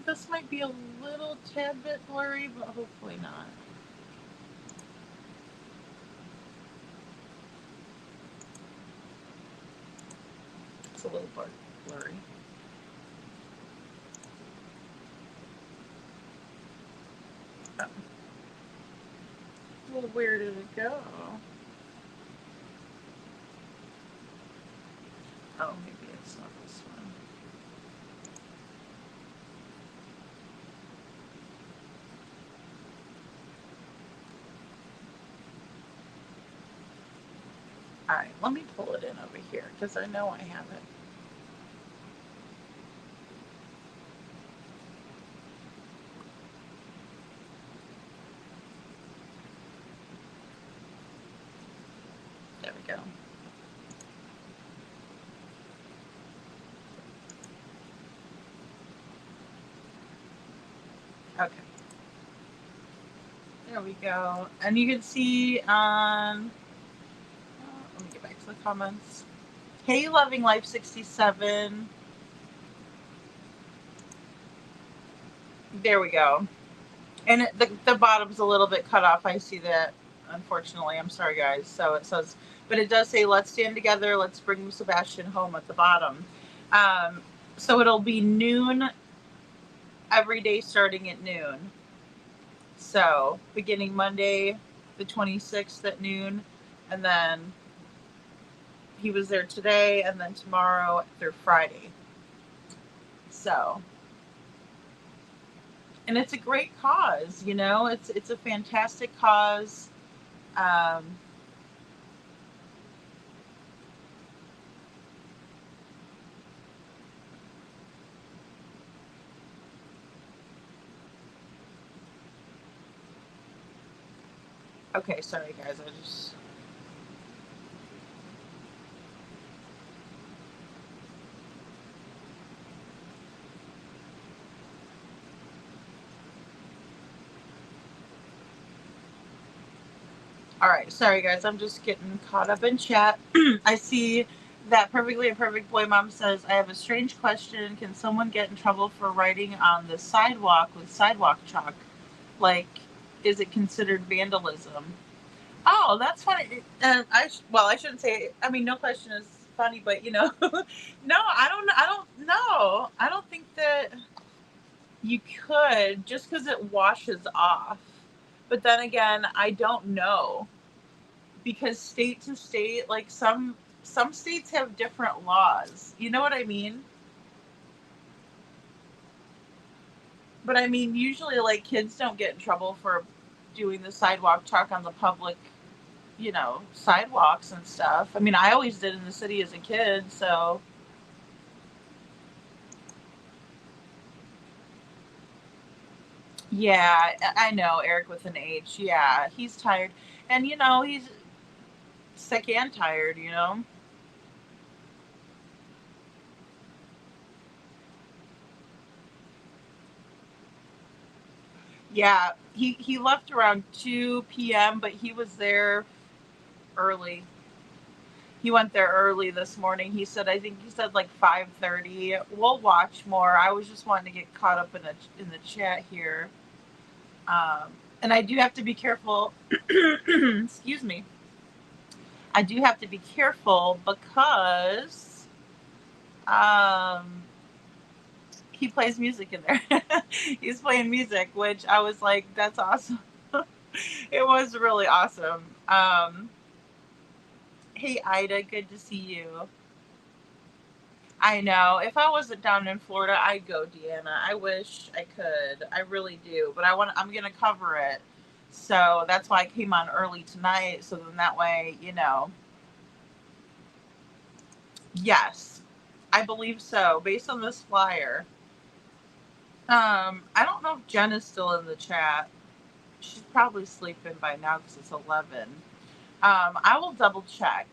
This might be a little tad bit blurry, but hopefully not. It's a little blurry. Oh. Well, where did it go? Oh, maybe it's not this one. All right, let me pull it in over here because I know I have it. There we go. Okay. There we go. And you can see on, let me get back to the comments. Hey, Loving Life 67. There we go. And the bottom's a little bit cut off. I see that, unfortunately. I'm sorry, guys. So it says, but it does say, let's stand together. Let's bring Sebastian home at the bottom. So it'll be noon every day starting at noon. So beginning Monday, the 26th at noon. And then he was there today and then tomorrow through Friday. So, and it's a great cause, it's a fantastic cause. Okay, sorry guys, All right, sorry guys, I'm just getting caught up in chat. I see that Perfectly Imperfect Boy Mom says, I have a strange question. Can someone get in trouble for writing on the sidewalk with sidewalk chalk? Like, is it considered vandalism? Oh, that's funny. I shouldn't say. I mean, no question is funny, but no, I don't. I don't know. I don't think that you could just because it washes off. But then again, I don't know because state to state, like some states have different laws. You know what I mean? But I mean, usually, like kids don't get in trouble for doing the sidewalk chalk on the public sidewalks and stuff. I mean, I always did in the city as a kid, so. Yeah, I know Eric with an H. Yeah, he's tired. And, he's sick and tired. Yeah, he left around 2 p.m., but he was there early. He went there early this morning. I think he said like 5:30. We'll watch more. I was just wanting to get caught up in the chat here. And I do have to be careful. Excuse me. I do have to be careful because he plays music in there. He's playing music, which I was like, that's awesome. It was really awesome. Hey, Ida, good to see you. I know. If I wasn't down in Florida, I'd go, Deanna. I wish I could. I really do. But I'm going to cover it. So that's why I came on early tonight. So then that way, Yes, I believe so. Based on this flyer. I don't know if Jen is still in the chat. She's probably sleeping by now because it's 11. I will double check.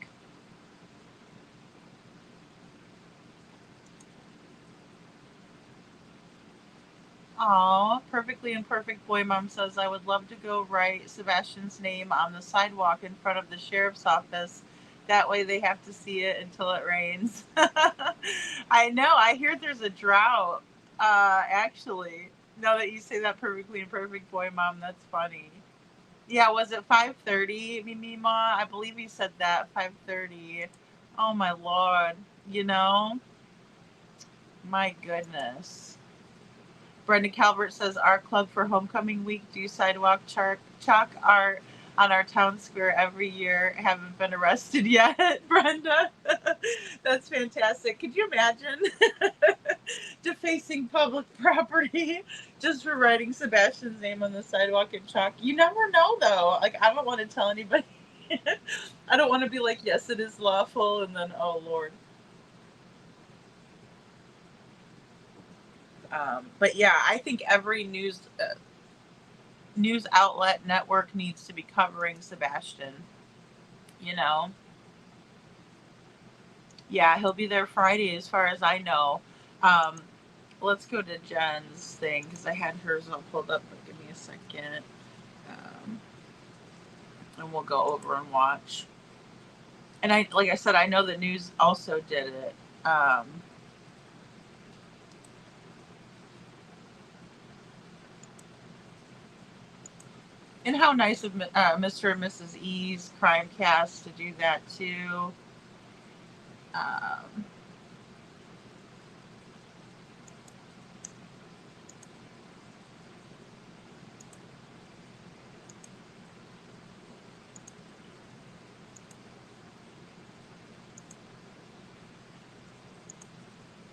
Aw, Perfectly Imperfect Boy Mom says, I would love to go write Sebastian's name on the sidewalk in front of the sheriff's office. That way they have to see it until it rains. I know. I hear there's a drought, actually. Now that you say that, Perfectly Imperfect Boy Mom, that's funny. Yeah, was it 5:30, Mimima? I believe he said that, 5:30. Oh, my Lord. My goodness. Brenda Calvert says, our club for homecoming week do sidewalk chalk art on our town square every year. Haven't been arrested yet, Brenda. That's fantastic. Could you imagine defacing public property just for writing Sebastian's name on the sidewalk in chalk? You never know, though. Like, I don't want to tell anybody. I don't want to be like, yes, it is lawful, and then, oh, Lord. But yeah, I think every news outlet network needs to be covering Sebastian. Yeah, he'll be there Friday, as far as I know. Let's go to Jen's thing because I had hers all pulled up. But give me a second, and we'll go over and watch. And like I said, I know the news also did it. And how nice of Mr. and Mrs. E's crime cast to do that too.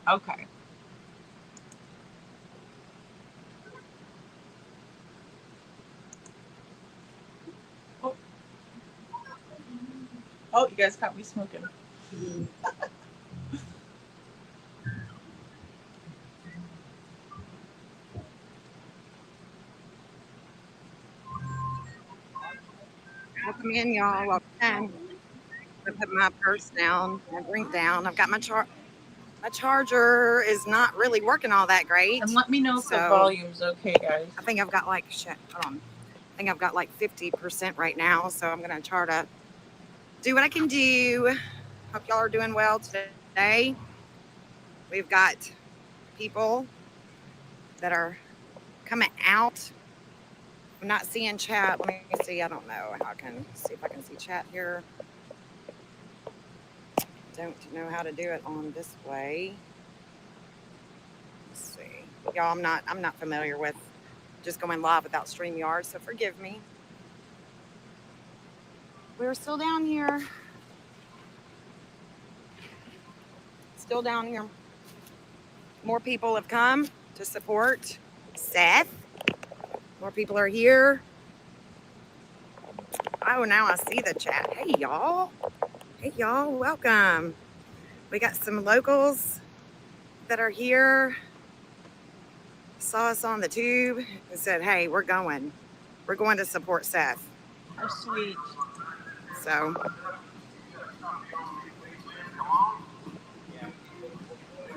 Okay. Oh, you guys caught me smoking. Welcome in, y'all. Welcome in. I put my purse down, my drink down. I've got my charger is not really working all that great. And let me know if the So, volume's okay, guys. I think I've got like shit. Hold on. I think I've got like 50% right now, so I'm going to try to do what I can do. Hope y'all are doing well today. We've got people that are coming out. I'm not seeing chat. Let me see. I don't know how I can see if I can see chat here. Don't know how to do it on this way. Let's see. Y'all, I'm not familiar with just going live without StreamYard, so forgive me. We're still down here. Still down here. More people have come to support Seth. More people are here. Oh, now I see the chat. Hey, y'all. Hey, y'all. Welcome. We got some locals that are here. Saw us on the tube and said, hey, we're going. We're going to support Seth. Oh, sweet. So,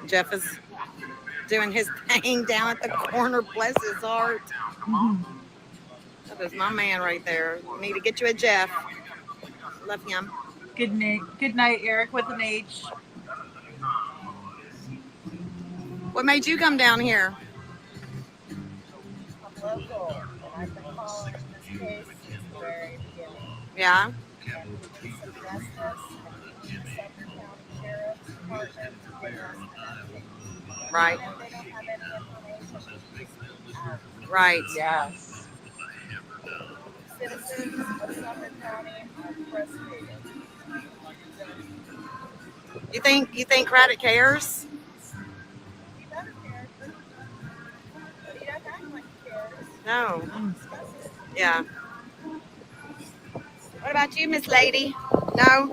Jeff is doing his thing down at the corner. Bless his heart. That is my man right there. Need to get you a Jeff. Love him. Good night, Eric with an H. What made you come down here? I'm local, and I've been following this case since the very beginning. Yeah. And we need some justice, and we need the Suffolk County Sheriff's Department to give us an update. Right. And if they don't have any information, we need to speak out. Right. Yes. Citizens of Suffolk County are frustrated. You think Craddock cares? He better care, but he doesn't act like he cares. No. Discuss it. Yeah. What about you, Miss Lady? No?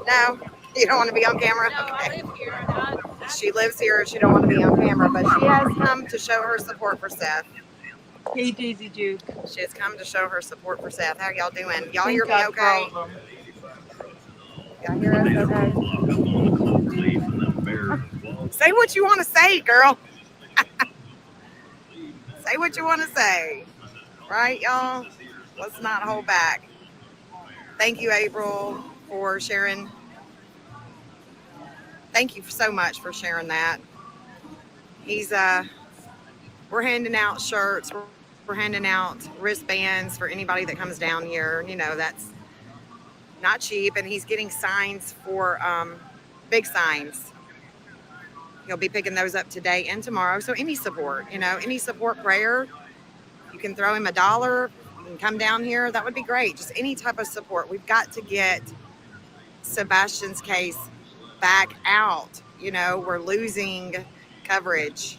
No? You don't want to be on camera? No, Okay. I live here. She lives here. She don't want to be on camera, but she has come to show her support for Seth. Hey, Daisy Duke. She has come to show her support for Seth. How y'all doing? Y'all Thank hear God me for all okay? of them. Y'all hear us okay? Say what you want to say, girl. Say what you want to say. Right, y'all? Let's not hold back. Thank you, April, for sharing. Thank you so much for sharing that. We're handing out shirts. We're handing out wristbands for anybody that comes down here. You know, that's not cheap. And he's getting signs for big signs. He'll be picking those up today and tomorrow. So any support, any support prayer, you can throw him $1. You can come down here. That would be great. Just any type of support. We've got to get Sebastian's case back out. We're losing coverage.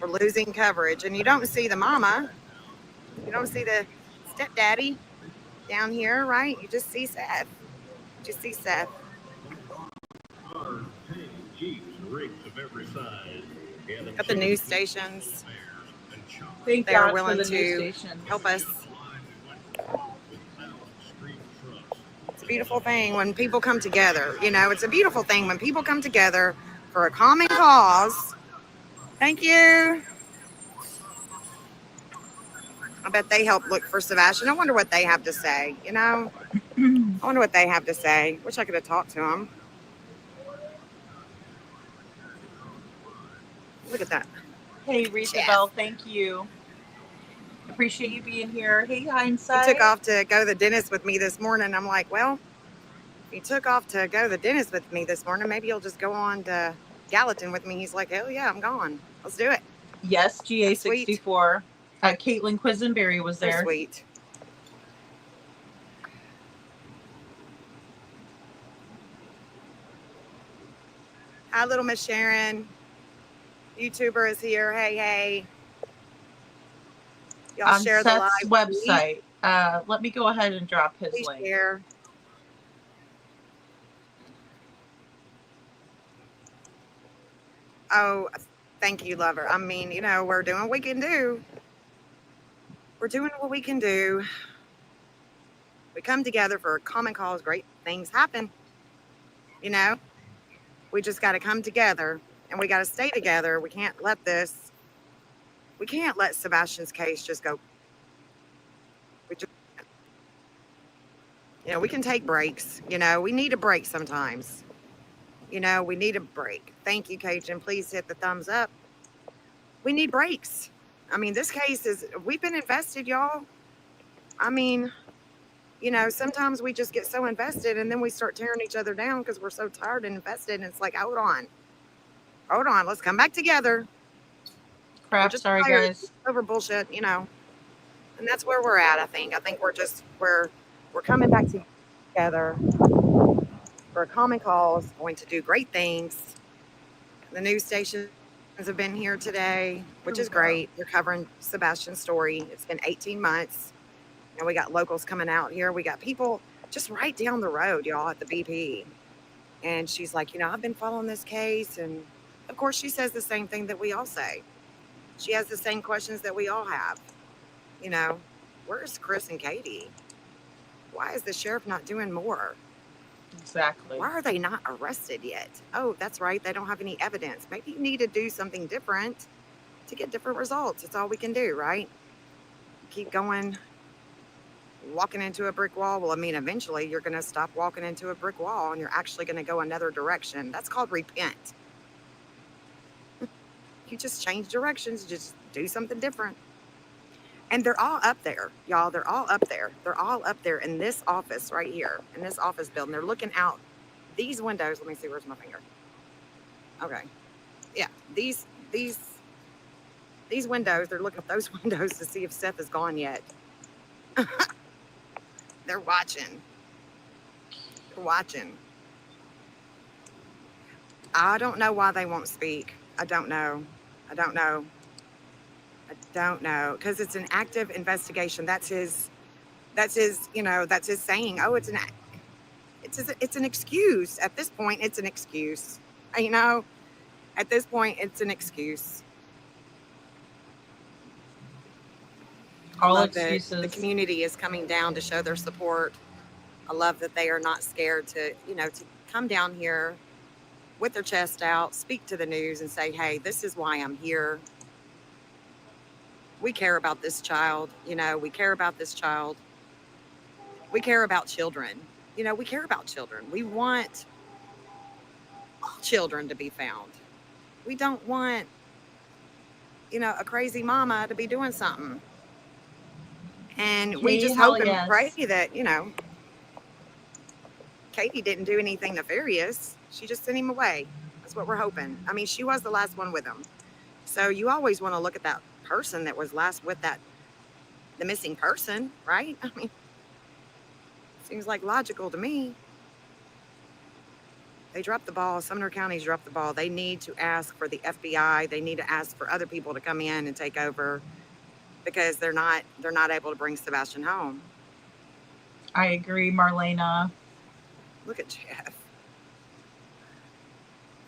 We're losing coverage. And you don't see the mama. You don't see the stepdaddy down here, right? You just see Seth. Got the news stations. Thank They're God willing for the news to stations. help us. It's a beautiful thing when people come together. It's a beautiful thing when people come together for a common cause. Thank you. I bet they help look for Sebastian. I wonder what they have to say. I wonder what they have to say. Wish I could have talked to them. Look at that. Hey, Isabel, thank you. Appreciate you being here. Hey, Hindsight. He took off to go to the dentist with me this morning. I'm like, well, if he took off to go to the dentist with me this morning, maybe he'll just go on to Gallatin with me. He's like, hell yeah, I'm gone. Let's do it. Yes, GA64. Caitlin Quisenberry was there. So sweet. Hi, little Miss Sharon. YouTuber is here. Hey. Y'all on share Seth's the live website. Let me go ahead and drop his link. Share. Oh, thank you, lover. I mean, we're doing what we can do. We're doing what we can do. We come together for a common cause. Great things happen. We just got to come together and we got to stay together. We can't let Sebastian's case just go. We just, we can take breaks. We need a break sometimes. We need a break. Thank you, Cajun. Please hit the thumbs up. We need breaks. I mean, this case we've been invested, y'all. I mean, sometimes we just get so invested and then we start tearing each other down because we're so tired and invested. And it's like, hold on, let's come back together. Crap, sorry guys. Over bullshit, and that's where we're at. I think we're coming back together for a common cause, going to do great things. The news stations have been here today, which is great. They're covering Sebastian's story. It's been 18 months. And we got locals coming out here. We got people just right down the road, y'all, at the BP. And she's like, I've been following this case. And of course, she says the same thing that we all say. She has the same questions that we all have. Where's Chris and Katie? Why is the sheriff not doing more? Exactly. Why are they not arrested yet? Oh, that's right. They don't have any evidence. Maybe you need to do something different to get different results. It's all we can do, right? Keep going, walking into a brick wall. Well, I mean, eventually you're going to stop walking into a brick wall and you're actually going to go another direction. That's called repent. You just change directions, just do something different. And they're all up there, y'all. They're all up there. They're all up there in this office right here, in this office building. They're looking out these windows. Let me see, where's my finger? Okay. Yeah, these windows, they're looking at those windows to see if Seth is gone yet. They're watching. They're watching. I don't know why they won't speak. I don't know. Because it's an active investigation. That's his saying. Oh, it's an excuse. At this point, it's an excuse. At this point, it's an excuse. All excuses. The community is coming down to show their support. I love that they are not scared to come down here with their chest out, speak to the news and say, hey, this is why I'm here. We care about this child. We care about this child. We care about children. We care about children. We want all children to be found. We don't want, a crazy mama to be doing something. And we just hope and pray that, Katie didn't do anything nefarious. She just sent him away. That's what we're hoping. I mean, she was the last one with him. So you always want to look at that person that was last with the missing person, right? I mean, seems like logical to me. They dropped the ball. Sumner County's dropped the ball. They need to ask for the FBI. They need to ask for other people to come in and take over because they're not able to bring Sebastian home. I agree, Marlena. Look at Jeff.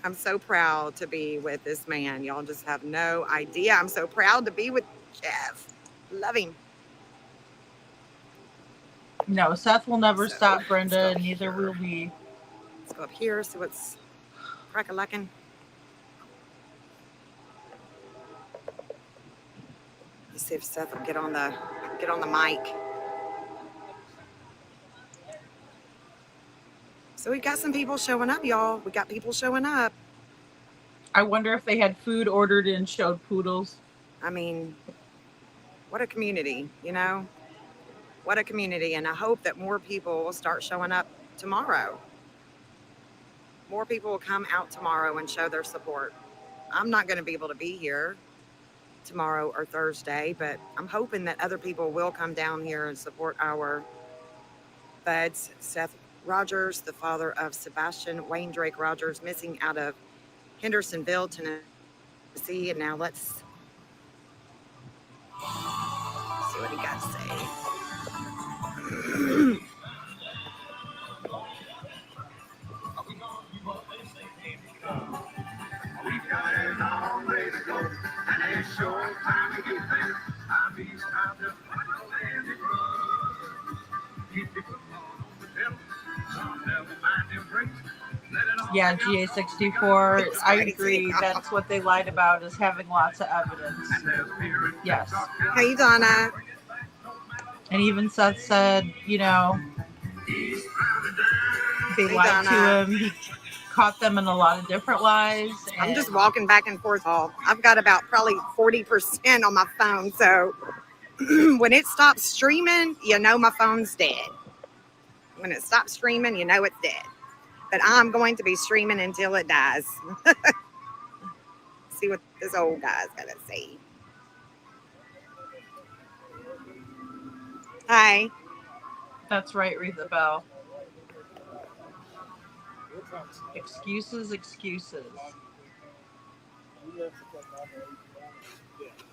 I'm so proud to be with this man. Y'all just have no idea. I'm so proud to be with Jeff. Love him. No, Seth will never stop, Brenda, and neither will we. Let's go up here, see what's crack-a-lackin'. Let's see if Seth will get on the mic. So we got some people showing up, y'all. We got people showing up. I wonder if they had food ordered and showed poodles. I mean, what a community, What a community. And I hope that more people will start showing up tomorrow. More people will come out tomorrow and show their support. I'm not going to be able to be here tomorrow or Thursday, but I'm hoping that other people will come down here and support our buds. Seth Rogers, the father of Sebastian Wayne Drake Rogers, missing out of Hendersonville, Tennessee. And now let's see what he got to say. Yeah, GA64. I agree. That's what they lied about, is having lots of evidence. Yes. Hey, Donna. And even Seth said, you know, they Hey, lied to Donna. him. He caught them in a lot of different lies. I'm just walking back and forth. All I've got about probably 40% on my phone. So when it stops streaming, you know my phone's dead. When it stops streaming, you know it's dead. But I'm going to be streaming until it dies. See what this old guy's got to say. Hi. That's right, Rita Bell. Excuses.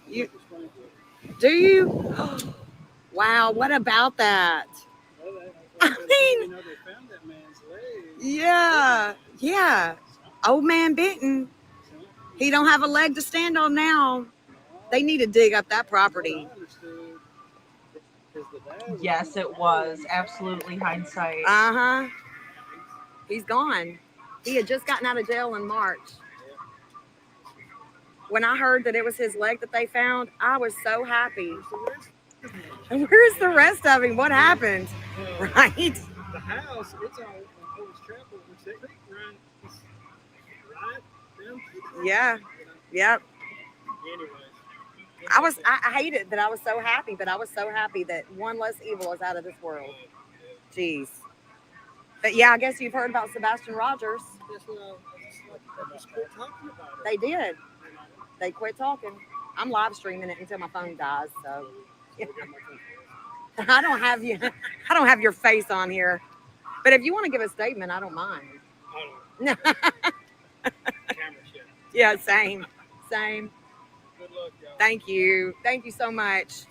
You do you? Wow, what about that? I mean, yeah. Old man Benton. He don't have a leg to stand on now. They need to dig up that property. Yes, it was. Absolutely hindsight. Uh-huh. He's gone. He had just gotten out of jail in March. When I heard that it was his leg that they found, I was so happy. And where's the rest of him? What happened? Right? The house, it's on Old Chapel, which that creek runs right down to the Yeah. Yep. Anyways. I hated that I was so happy, but I was so happy that one less evil is out of this world. Jeez. But yeah, I guess you've heard about Sebastian Rogers. They just quit talking about it. They did. They quit talking. I'm live streaming it until my phone dies. So yeah. I don't have your face on here. But if you want to give a statement, I don't mind. Camera shit. Yeah, same. Good luck, y'all. Thank you so much.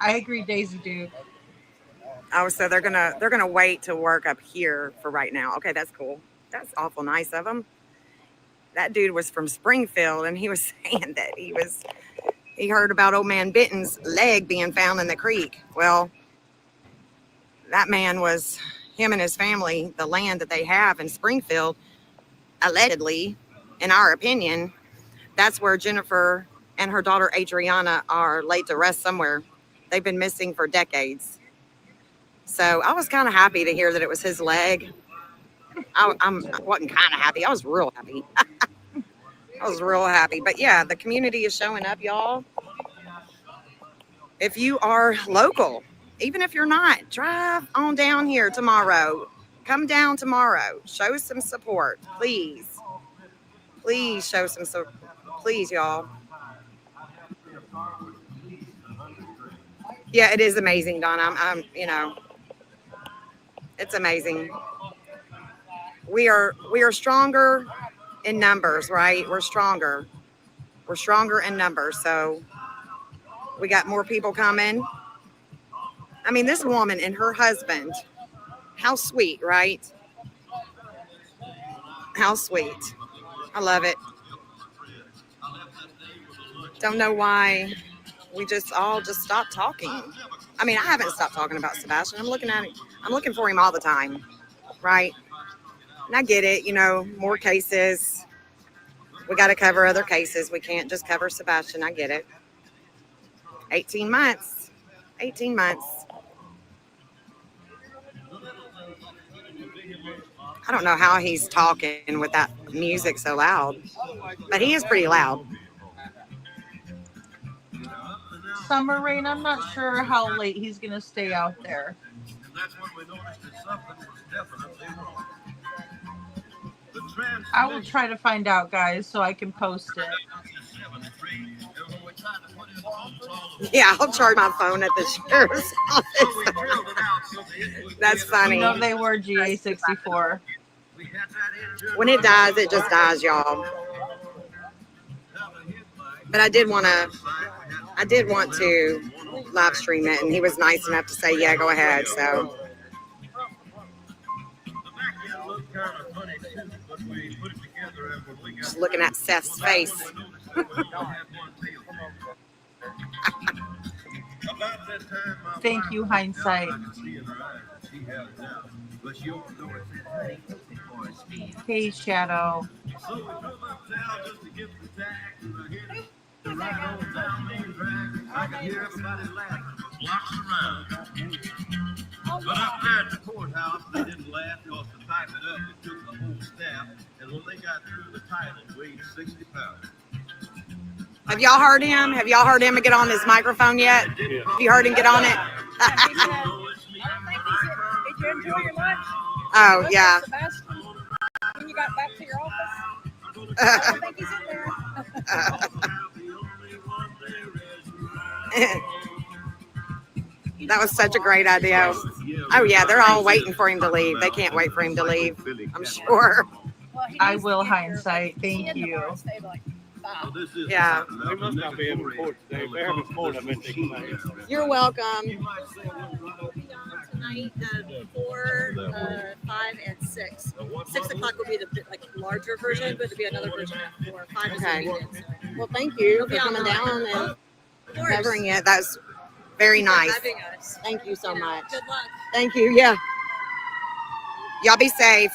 I agree, Daisy Duke. Oh, so they're gonna wait to work up here for right now. Okay, that's cool. That's awful nice of them. That dude was from Springfield, and he was saying that he heard about old man Benton's leg being found in the creek. Well, that man was him and his family. The land that they have in Springfield, allegedly, in our opinion, that's where Jennifer and her daughter Adriana are laid to rest somewhere. They've been missing for decades. So I was kind of happy to hear that it was his leg. I wasn't kind of happy. I was real happy. I was real happy. But yeah, the community is showing up, y'all. If you are local, even if you're not, drive on down here tomorrow. Come down tomorrow. Show some support, please. Please show some support. Please, y'all. Yeah, it is amazing, Donna. I'm it's amazing. We are stronger in numbers, right? We're stronger in numbers. So we got more people coming. I mean, this woman and her husband, how sweet, right? How sweet. I love it. Don't know why we all just stopped talking. I mean, I haven't stopped talking about Sebastian. I'm looking for him all the time, right? And I get it, more cases. We got to cover other cases. We can't just cover Sebastian. I get it. 18 months. I don't know how he's talking with that music so loud, but he is pretty loud. Summer Rain, I'm not sure how late he's going to stay out there. I will try to find out, guys, so I can post it. Yeah, I'll charge my phone at the sheriff's office. That's funny. They were GA64. When it dies, it just dies, y'all. But I did want to live stream it, and he was nice enough to say, yeah, go ahead. So just looking at Seth's face. Thank you, hindsight. Hey, Shadow. I can hear everybody laughing for blocks around. But up there at the courthouse, they didn't laugh because to type it up, it took the whole staff. And when they got through, the title weighed 60 pounds. Have y'all heard him? Have y'all heard him get on his microphone yet? Yeah. Have you heard him get on it? He said, I don't think he said, did you enjoy your lunch? Oh, Okay, yeah. Sebastian, when you got back to your office? I don't think he's in there. That was such a great idea. Oh, yeah, they're all waiting for him to leave. They can't wait for him to leave, I'm sure. Well, he I needs to will get here, hindsight. but Thank he you. and stayed like 5. Yeah. They must not be able to report today. If they're having sport, I bet they can make it. You're welcome. We'll be on tonight, 4, 5, and 6. 6 o'clock will be the larger version, but there'll be another version at 4. 5 is Okay. the weekend. Well, thank you for Be coming online. down and Of course. covering it. That's very Thank you for nice. having us. Thank you so much. Good luck. Thank you. Yeah. Y'all be safe.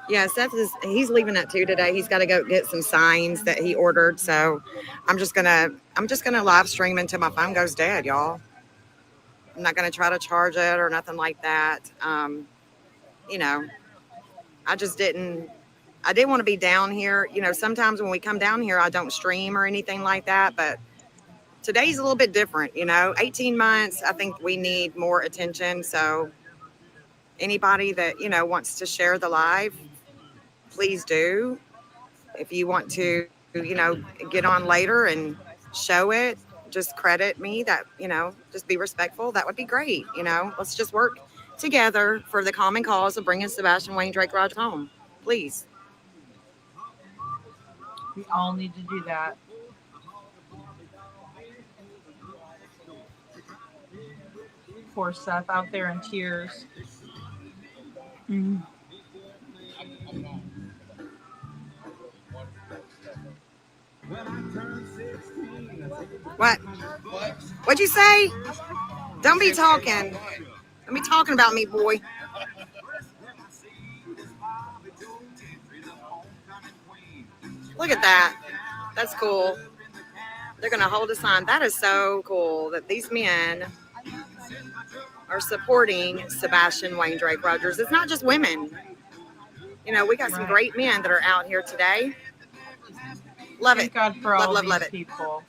Yeah, he's leaving at 2 today. He's got to go get some signs that he ordered. So I'm just gonna live stream until my phone goes dead, y'all. I'm not gonna try to charge it or nothing like that. You know, I didn't want to be down here. You know, sometimes when we come down here, I don't stream or anything like that, but today's a little bit different, you know. 18 months, I think we need more attention. So anybody that, you know, wants to share the live, please do. If you want to, you know, get on later and show it, just credit me that, you know, just be respectful. That would be great. You know, let's just work together for the common cause of bringing Sebastian Wayne Drake Rogers home. Please. We all need to do that. Poor Seth out there in tears. What? What'd you say? Don't be talking. Don't be talking about me, boy. Look at that. That's cool. They're going to hold a sign. That is so cool that these men are supporting Sebastian Wayne Drake Rogers. It's not just women. You know, we got some great men that are out here today. Love Thank it. God for all love these it. people.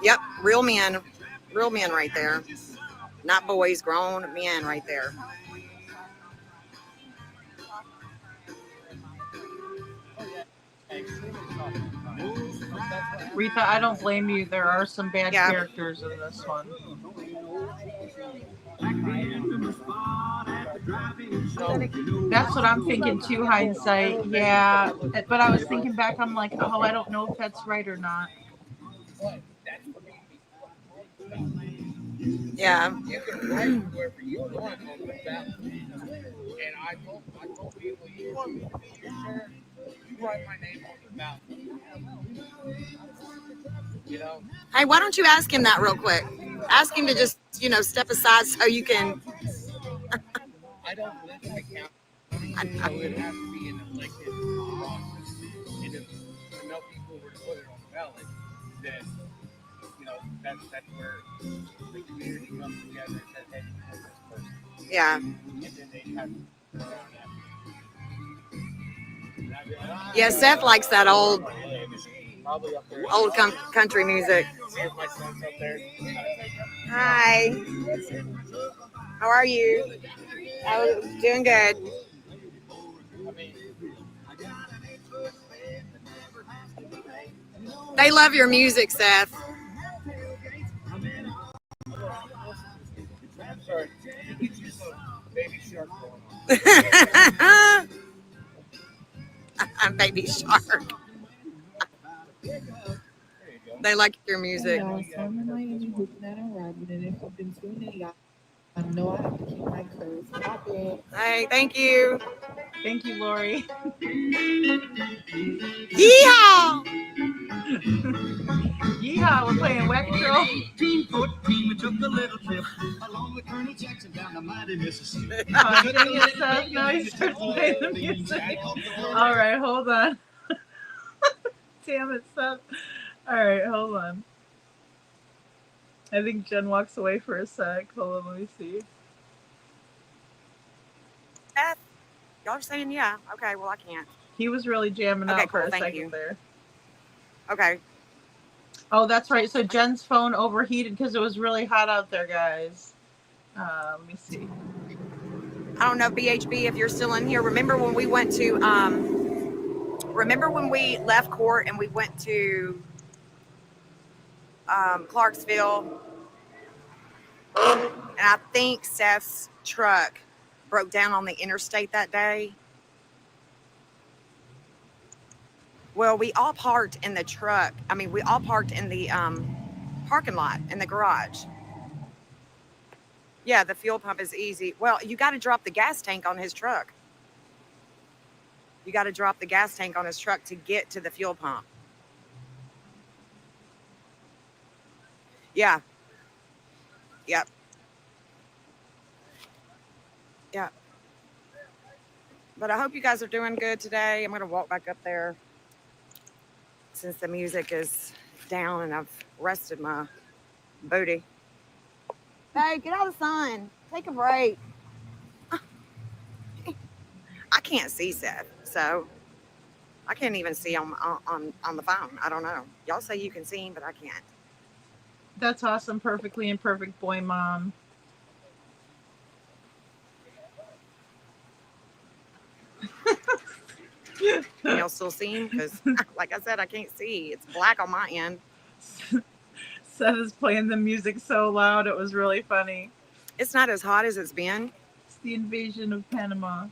Yep, real men right there. Not boys, grown men right there. Retha, I don't blame you. There are some bad characters in this one. That's what I'm thinking too, hindsight. Yeah, but I was thinking back, I'm like, oh, I don't know if that's right or not. Yeah. You can write whoever you want on the ballot. And I told people, you want me to be your sheriff, you write my name on the ballot. You know? Hey, why don't you ask him that real quick? Ask him to just, you know, step aside so you can. I don't live in the county, so it has to be an elected office. And if enough people were to put it on the ballot, then, you know, that's where the community comes together and says, hey, you know this person. Yeah. And then they have to go around that. Yeah, Seth likes that old country music. My son's up there. Hi. How are you? Oh, doing good. They love your music, Seth. I'm sorry. Baby Shark going on. I'm Baby Shark. They like your music. I know I have to keep my curves. Hey, thank you. Thank you, Lori. Yeehaw! Yeehaw, we're playing Whack Patrol. 1814, we took a little trip along with Colonel Jackson down the mighty Mississippi. Oh, dang it, Seth. Now he starts playing the music. All right, hold on. Damn it, Seth. All right, hold on. I think Jen walks away for a sec. Hold on, let me see. Seth, y'all are saying yeah. Okay, well, I can't. He was really jamming Okay, out for cool, a thank second you. there. Okay. Oh, that's right. So Jen's phone overheated because it was really hot out there, guys. Let me see. I don't know, BHB, if you're still in here. Remember when we went to, remember when we left court and we went to Clarksville? And I think Seth's truck broke down on the interstate that day. Well, we all parked in the truck. I mean, we all parked in the parking lot, in the garage. Yeah, the fuel pump is easy. Well, you got to drop the gas tank on his truck. You got to drop the gas tank on his truck to get to the fuel pump. Yeah. Yep. Yep. But I hope you guys are doing good today. I'm going to walk back up there since the music is down and I've rested my booty. Hey, get out of the sun. Take a break. I can't see Seth, so I can't even see on the phone. I don't know. Y'all say you can see him, but I can't. That's awesome. Perfectly imperfect boy mom. Can y'all still see him? Because, like I said, I can't see. It's black on my end. Seth is playing the music so loud. It was really funny. It's not as hot as it's been. It's the invasion of Panama.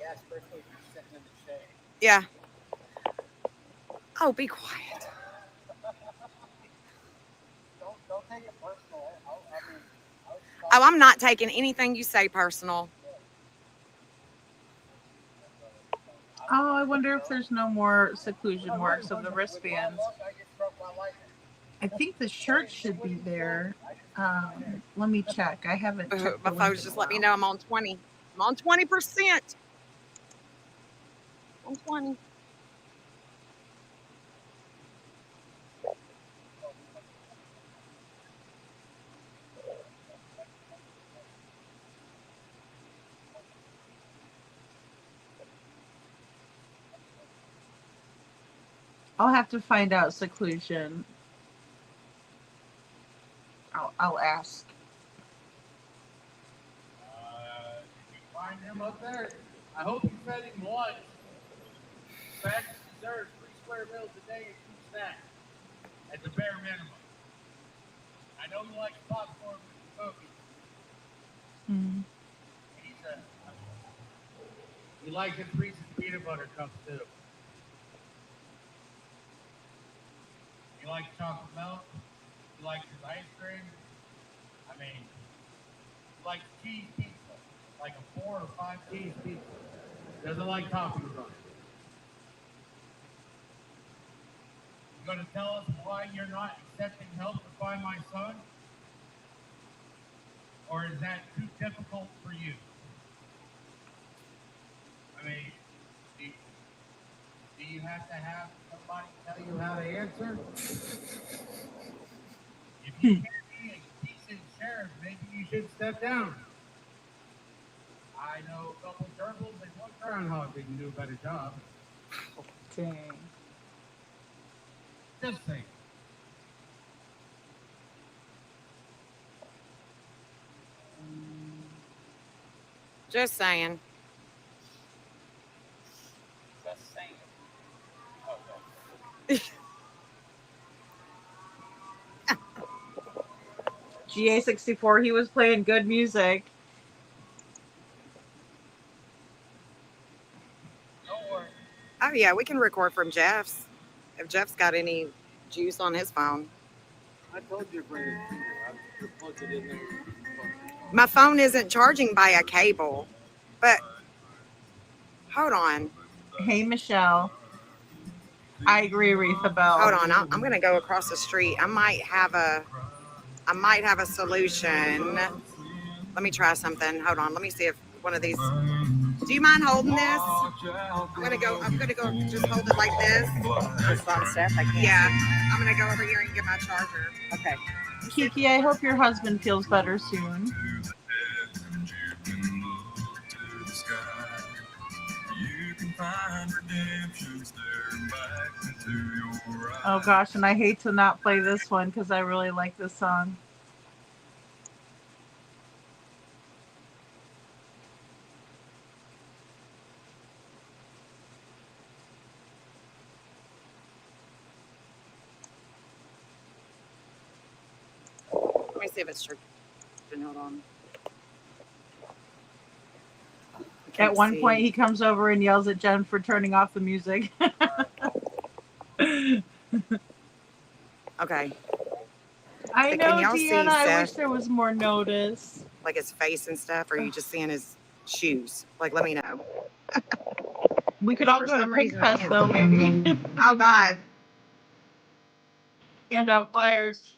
Yeah, especially if you're sitting in the shade. Yeah. Oh, be quiet. Don't take it personal. Oh, I'm not taking anything you say personal. Oh, I wonder if there's no more seclusion marks of the wristbands. I think the shirt should be there. Let me check. I haven't checked. My phone's just let me know I'm on 20. I'm on 20%. On 20. I'll have to find out seclusion. I'll ask. If you find him up there, I hope you fed him lunch. Sebastian deserves 3 square meals a day and 2 snacks at the bare minimum. I know he likes popcorn with cookies. He likes his Reese's peanut butter cups too. He likes chocolate milk. He likes his ice cream. I mean, he likes cheese pizza, like a 4 or 5 cheese pizza. Doesn't like toppings on it. You gonna tell us why you're not accepting help to find my son? Or is that too difficult for you? I mean, do you have to have somebody tell you how to answer? If you can't be a decent sheriff, maybe you should step down. I know a couple gerbils and one groundhog that can do a better job. Dang. Just saying. Just saying. Just saying. GA64, he was playing good music. Oh, yeah, we can record from Jeff's. If Jeff's got any juice on his phone. I told you to bring it here. I plugged it in there. My phone isn't charging by a cable, but hold on. Hey, Michelle. I agree, Aretha Bell. Hold on, I'm gonna go across the street. I might have a solution. Let me try something. Hold on. Let me see if one of these. Do you mind holding this? I'm gonna go. Just hold it like this. It's on Seth. I can't. Yeah. I'm gonna go over here and get my charger. Okay. Kiki, I hope your husband feels better soon. Oh gosh, and I hate to not play this one because I really like this song. Let me see if it's true. Hold on. At one point, he comes over and yells at Jen for turning off the music. Okay. I Can know, y'all see Deanna. I wish Seth? there was more notice. Like his face and stuff, or are you just seeing his shoes? Like, let me know. We could all For go to some Pink reason, Fest, though, maybe. Oh God. Hand out flyers.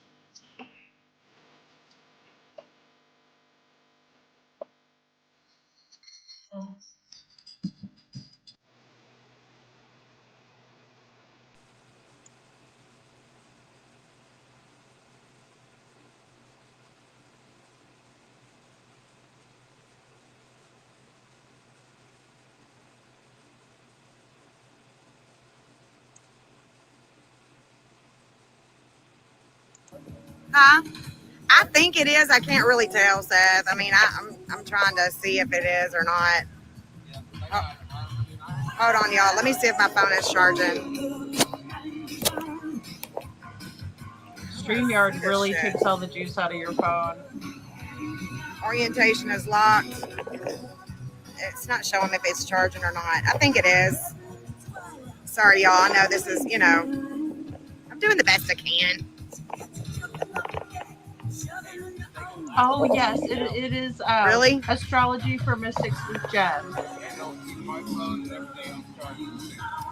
Huh? I think it is. I can't really tell, Seth. I mean, I'm trying to see if it is or not. Oh, hold on, y'all. Let me see if my phone is charging. StreamYard really takes all the juice out of your phone. Orientation is locked. It's not showing if it's charging or not. I think it is. Sorry, y'all. I know this is, I'm doing the best I can. Oh, yes. It is Really? Astrology for Mystics with Jen.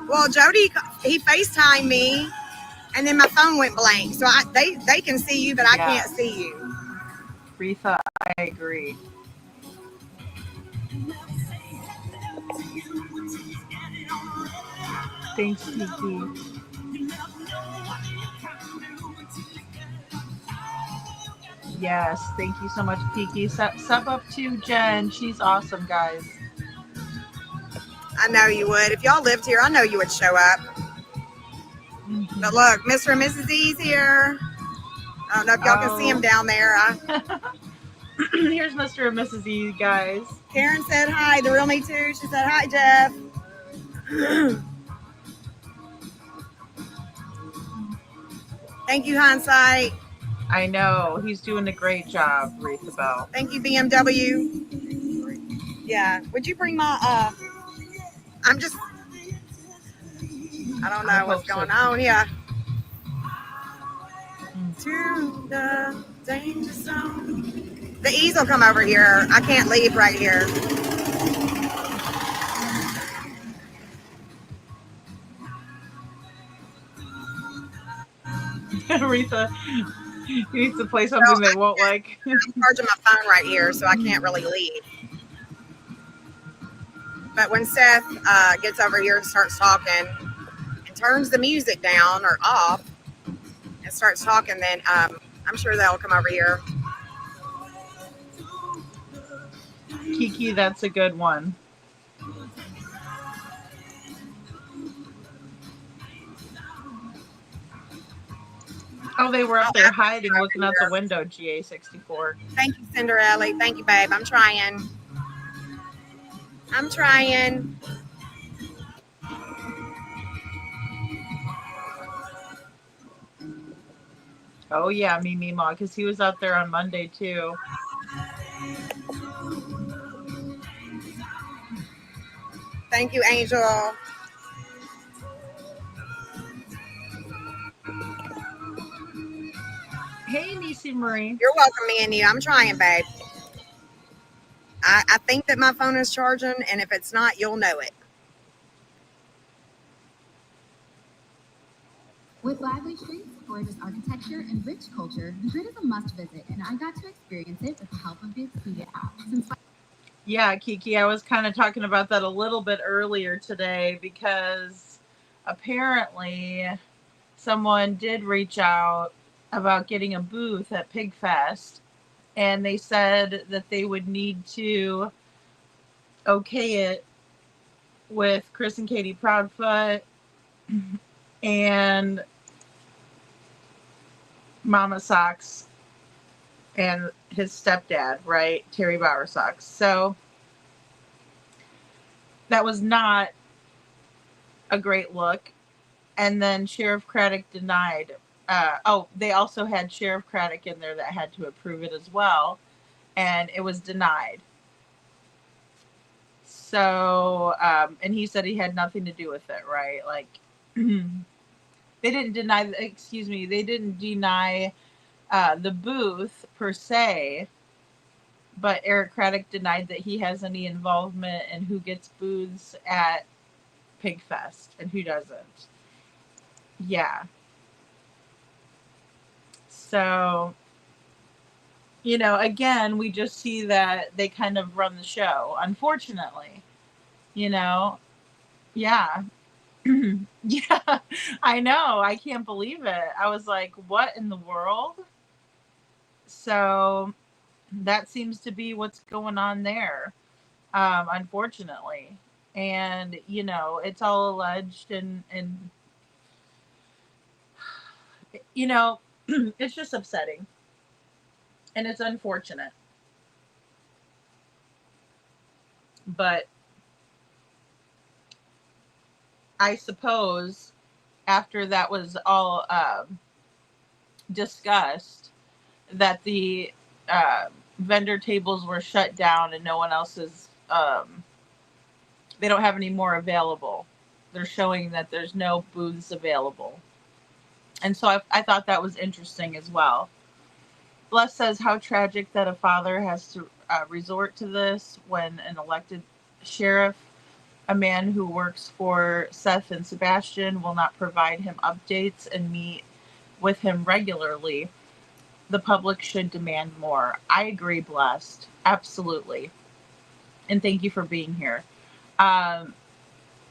Well, Jody, he FaceTimed me, and then my phone went blank. So they can see you, but I can't see you. Retha, I agree. Thanks, Kiki. Yes, thank you so much, Kiki. Sub up to Jen. She's awesome, guys. I know you would. If y'all lived here, I know you would show up. But look, Mr. and Mrs. E's here. I don't know if y'all can see him down there. Here's Mr. and Mrs. E, guys. Karen said hi. The real me too. She said hi, Jeff. Thank you, Hindsight. I know. He's doing a great job, Retha Bell. Thank you, BMW. Yeah. Would you bring my I don't know what's going on here. To the danger zone. The E's will come over here. I can't leave right here. Retha, he needs to play something they won't like. I'm charging my phone right here, so I can't really leave. But when Seth gets over here and starts talking and turns the music down or off and starts talking, then I'm sure they'll come over here. Kiki, that's a good one. Oh, they were up there hiding, looking out the window, GA64. Thank you, Cinderella. Thank you, babe. I'm trying. Oh, yeah, Mimi Ma, because he was out there on Monday, too. Thank you, Angel. Hey, Niecy Marie. You're welcome, me and you. I'm trying, babe. I think that my phone is charging, and if it's not, you'll know it. With lively streets, gorgeous architecture, and rich culture, the grid is a must visit, and I got to experience it with the help of the Expedia app. Yeah, Kiki, I was kind of talking about that a little bit earlier today because apparently someone did reach out about getting a booth at Pigfest, and they said that they would need to okay it with Chris and Katie Proudfoot and Mama Socks and his stepdad, right? Terry Bauer Socks. So that was not a great look. And then Sheriff Craddock denied. They also had Sheriff Craddock in there that had to approve it as well. And it was denied. So, and he said he had nothing to do with it, right? Like, they didn't deny, they didn't deny the booth per se, but Eric Craddock denied that he has any involvement in who gets booths at Pigfest and who doesn't. Yeah. So, again, we just see that they kind of run the show, unfortunately. Yeah. Yeah, I know. I can't believe it. I was like, what in the world? So that seems to be what's going on there, unfortunately. And, it's all alleged and it's just upsetting. And it's unfortunate. But I suppose after that was all discussed, that the vendor tables were shut down and no one else is, they don't have any more available. They're showing that there's no booths available. And so I thought that was interesting as well. Bless says, how tragic that a father has to resort to this when an elected sheriff, a man who works for Seth and Sebastian, will not provide him updates and meet with him regularly. The public should demand more. I agree, Blessed. Absolutely. And thank you for being here.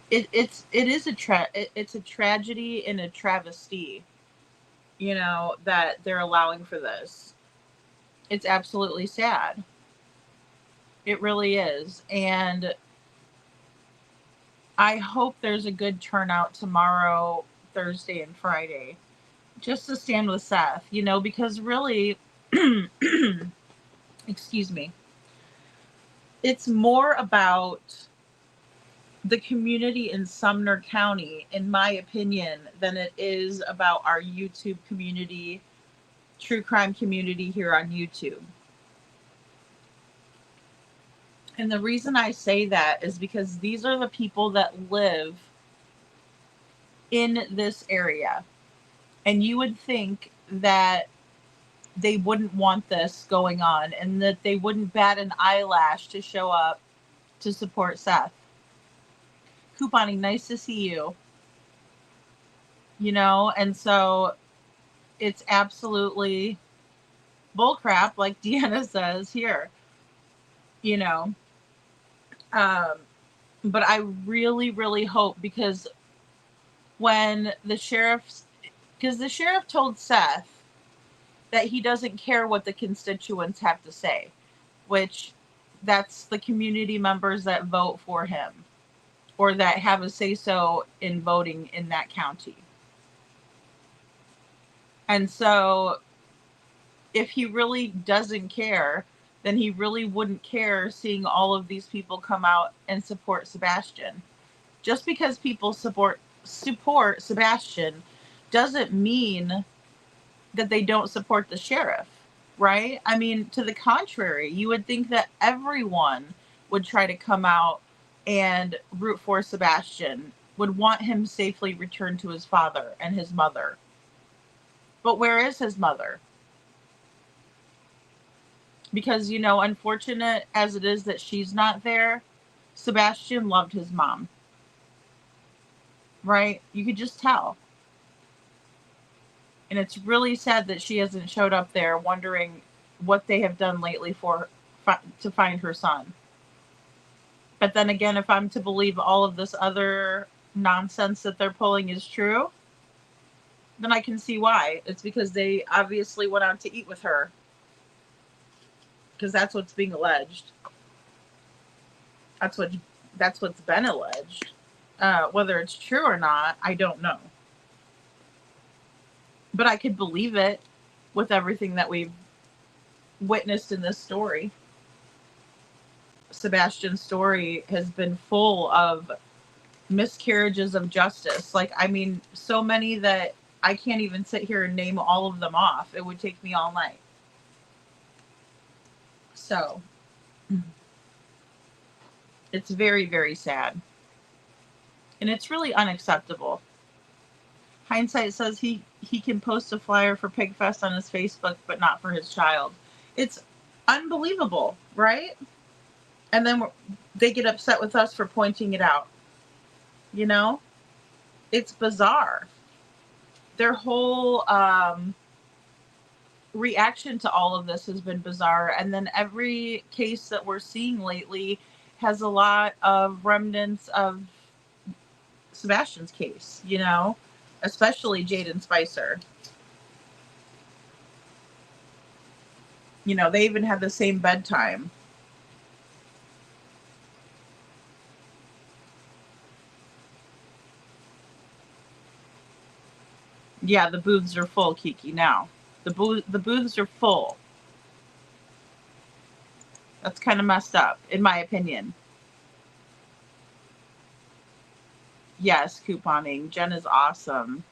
It's a tragedy and a travesty, that they're allowing for this. It's absolutely sad. It really is. And I hope there's a good turnout tomorrow, Thursday, and Friday, just to stand with Seth, because really, excuse me, it's more about the community in Sumner County, in my opinion, than it is about our YouTube community, true crime community here on YouTube. And the reason I say that is because these are the people that live in this area. And you would think that they wouldn't want this going on and that they wouldn't bat an eyelash to show up to support Seth. Couponing, nice to see you. And so it's absolutely bullcrap, like Deanna says here. But I really, really hope, because when the sheriff told Seth that he doesn't care what the constituents have to say, which that's the community members that vote for him or that have a say-so in voting in that county. And so if he really doesn't care, then he really wouldn't care seeing all of these people come out and support Sebastian. Just because people support Sebastian doesn't mean that they don't support the sheriff, right? I mean, to the contrary, you would think that everyone would try to come out and root for Sebastian, would want him safely returned to his father and his mother. But where is his mother? Because, unfortunate as it is that she's not there, Sebastian loved his mom. Right? You could just tell. And it's really sad that she hasn't showed up there wondering what they have done lately to find her son. But then again, if I'm to believe all of this other nonsense that they're pulling is true, then I can see why. It's because they obviously went out to eat with her. Because that's what's being alleged. That's what's been alleged. Whether it's true or not, I don't know. But I could believe it with everything that we've witnessed in this story. Sebastian's story has been full of miscarriages of justice. Like, I mean, so many that I can't even sit here and name all of them off. It would take me all night. So, it's very, very sad. And it's really unacceptable. Hindsight says he can post a flyer for Pigfest on his Facebook, but not for his child. It's unbelievable, right? And then they get upset with us for pointing it out. You know? It's bizarre. Their whole reaction to all of this has been bizarre. And then every case that we're seeing lately has a lot of remnants of Sebastian's case, you know? Especially Jaden Spicer. You know, they even had the same bedtime. Yeah, the booths are full, Kiki, now. The booths are full. That's kind of messed up, in my opinion. Yes, couponing. Jen is awesome.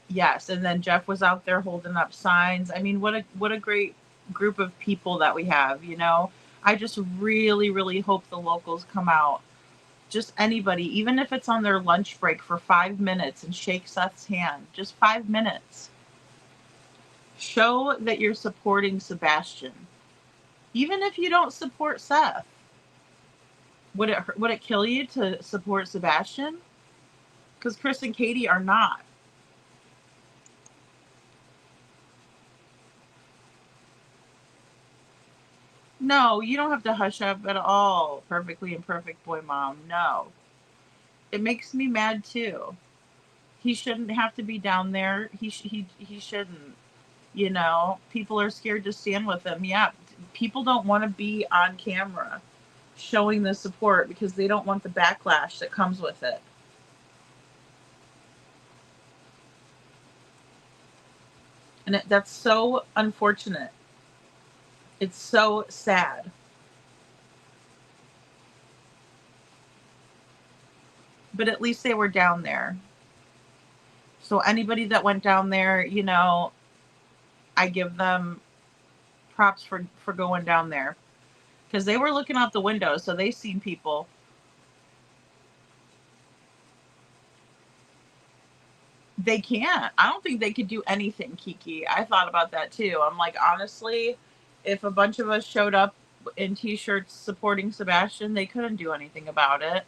Yes, and then Jeff was out there holding up signs. I mean, what a great group of people that we have, you know? I just really, really hope the locals come out. Just anybody, even if it's on their lunch break for 5 minutes and shake Seth's hand. Just 5 minutes. Show that you're supporting Sebastian. Even if you don't support Seth. Would it kill you to support Sebastian? Because Chris and Katie are not. No, you don't have to hush up at all, Perfectly Imperfect Boy Mom. No. It makes me mad too. He shouldn't have to be down there. He shouldn't. You know, people are scared to stand with him. Yeah, people don't want to be on camera showing the support because they don't want the backlash that comes with it. And that's so unfortunate. It's so sad. But at least they were down there. So anybody that went down there, you know, I give them props for going down there. Because they were looking out the window, so they seen people. They can't. I don't think they could do anything, Kiki. I thought about that too. I'm like, honestly, if a bunch of us showed up in t-shirts supporting Sebastian, they couldn't do anything about it.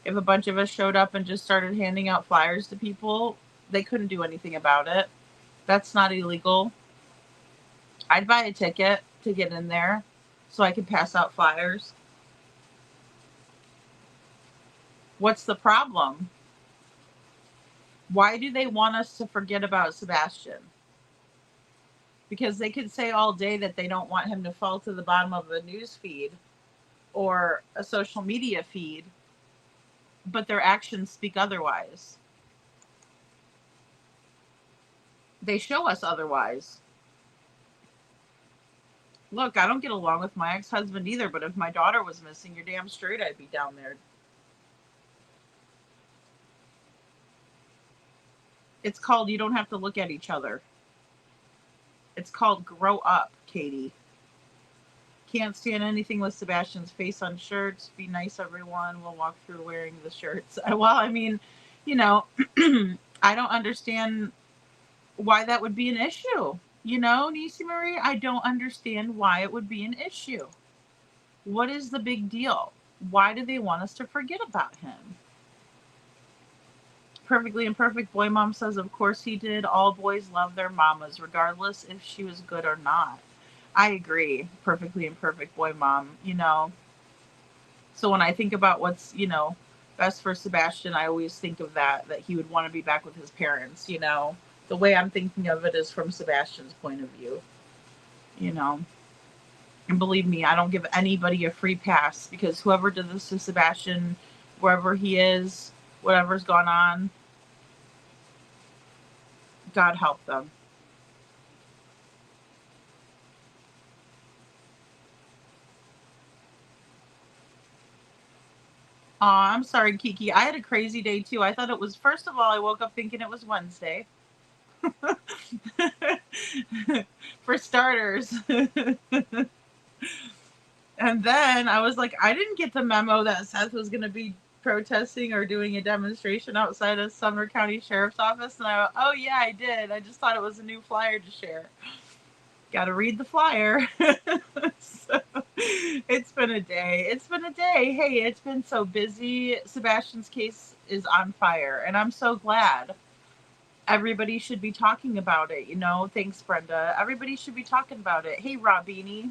If a bunch of us showed up and just started handing out flyers to people, they couldn't do anything about it. That's not illegal. I'd buy a ticket to get in there so I could pass out flyers. What's the problem? Why do they want us to forget about Sebastian? Because they could say all day that they don't want him to fall to the bottom of a news feed or a social media feed, but their actions speak otherwise. They show us otherwise. Look, I don't get along with my ex-husband either, but if my daughter was missing, you're damn straight I'd be down there. It's called you don't have to look at each other. It's called grow up, Katie. Can't stand anything with Sebastian's face on shirts. Be nice, everyone. We'll walk through wearing the shirts. Well, I mean, you know, I don't understand why that would be an issue. You know, Nisi Marie, I don't understand why it would be an issue. What is the big deal? Why do they want us to forget about him? Perfectly Imperfect Boy Mom says, of course he did. All boys love their mamas, regardless if she was good or not. I agree. Perfectly Imperfect Boy Mom, you know. So when I think about what's, you know, best for Sebastian, I always think of that he would want to be back with his parents, you know. The way I'm thinking of it is from Sebastian's point of view, you know. And believe me, I don't give anybody a free pass, because whoever did this to Sebastian, wherever he is, whatever's gone on, God help them. Aw, I'm sorry, Kiki. I had a crazy day too. I thought it was, first of all, I woke up thinking it was Wednesday. For starters. And then I was like, I didn't get the memo that Seth was going to be protesting or doing a demonstration outside of Sumner County Sheriff's Office. And I, oh yeah, I did. I just thought it was a new flyer to share. Got to read the flyer. So, it's been a day. It's been a day. Hey, it's been so busy. Sebastian's case is on fire, and I'm so glad. Everybody should be talking about it, you know. Thanks, Brenda. Everybody should be talking about it. Hey, Robini.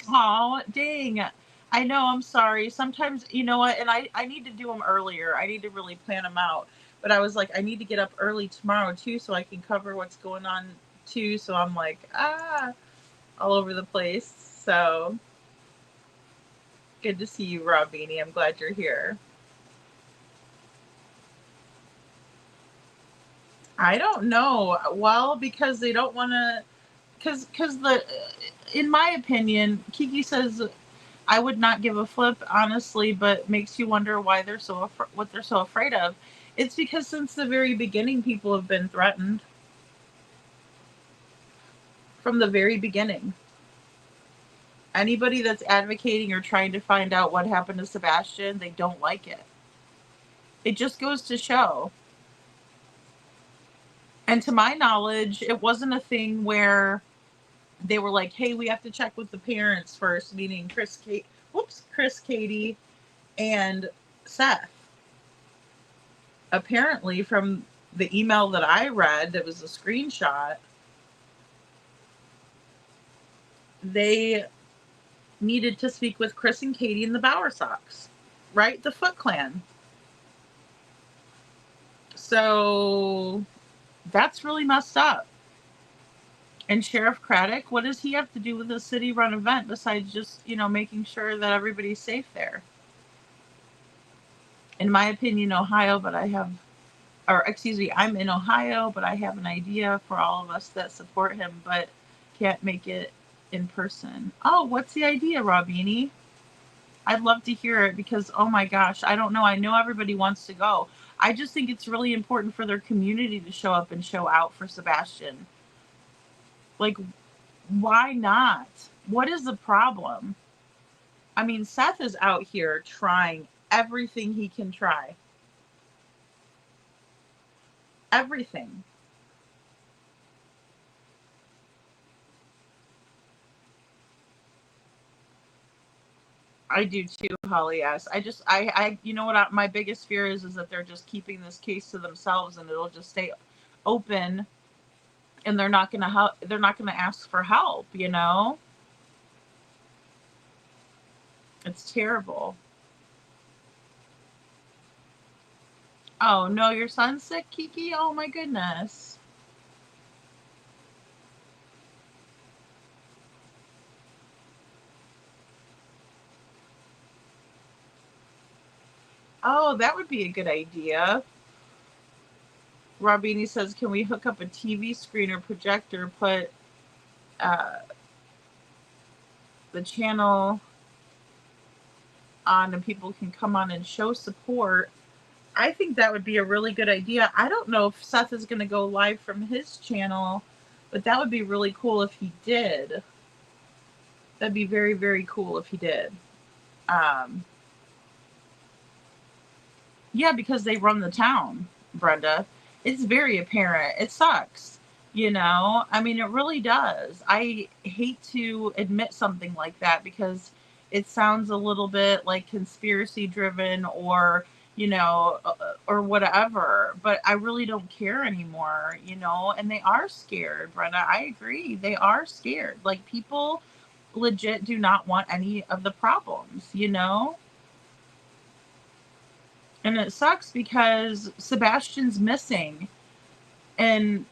Oh, dang. I know, I'm sorry. Sometimes, you know what, and I need to do them earlier. I need to really plan them out. But I was like, I need to get up early tomorrow, too, so I can cover what's going on, too. So I'm like, all over the place. So, good to see you, Robini. I'm glad you're here. I don't know. Well, because they don't want to, because in my opinion, Kiki says, I would not give a flip, honestly, but makes you wonder why they're so what they're so afraid of. It's because since the very beginning, people have been threatened. From the very beginning. Anybody that's advocating or trying to find out what happened to Sebastian, they don't like it. It just goes to show. And to my knowledge, it wasn't a thing where they were like, hey, we have to check with the parents first, meaning Chris, Katie, and Seth. Apparently, from the email that I read, that was a screenshot, they needed to speak with Chris and Katie and the Bowersocks, right? The Foot Clan. So that's really messed up. And Sheriff Craddock, what does he have to do with a city-run event besides just, you know, making sure that everybody's safe there? In my opinion, Ohio, but I'm in Ohio, but I have an idea for all of us that support him, but can't make it in person. Oh, what's the idea, Robini? I'd love to hear it because, oh my gosh, I don't know. I know everybody wants to go. I just think it's really important for their community to show up and show out for Sebastian. Like, why not? What is the problem? I mean, Seth is out here trying everything he can try. Everything. I do too, Holly. Yes, I you know what? My biggest fear is that they're just keeping this case to themselves, and it'll just stay open, and they're not gonna help. They're not gonna ask for help. You know, it's terrible. Oh no, your son's sick, Kiki. Oh my goodness. Oh, that would be a good idea. Robini says, can we hook up a TV screen or projector, put the channel on, and people can come on and show support? I think that would be a really good idea. I don't know if Seth is going to go live from his channel, but that would be really cool if he did. That'd be very, very cool if he did. Yeah, because they run the town, Brenda. It's very apparent. It sucks. You know, I mean, it really does. I hate to admit something like that because it sounds a little bit like conspiracy driven, or, or whatever. But I really don't care anymore, and they are scared, Brenda. I agree. They are scared. Like, people legit do not want any of the problems, And it sucks because Sebastian's missing. And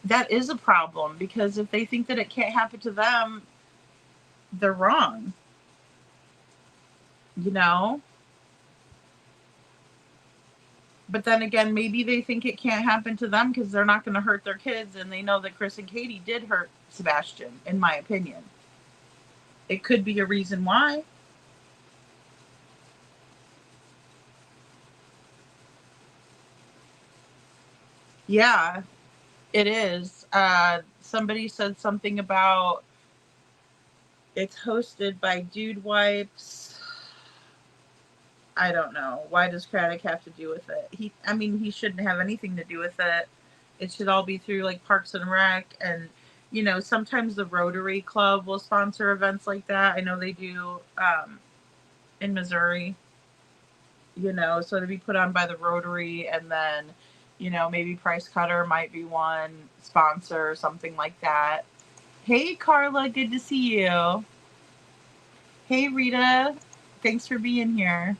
that is a problem, because if they think that it can't happen to them, they're wrong. But then again, maybe they think it can't happen to them because they're not going to hurt their kids, and they know that Chris and Katie did hurt Sebastian, in my opinion. It could be a reason why. Yeah, it is. Somebody said something about it's hosted by Dude Wipes. I don't know. Why does Craddock have to do with it? He shouldn't have anything to do with it. It should all be through like Parks and Rec, and sometimes the Rotary Club will sponsor events like that. I know they do in Missouri. So to be put on by the Rotary, and then maybe Price Cutter might be one sponsor or something like that. Hey Carla, good to see you. Hey Rita, thanks for being here.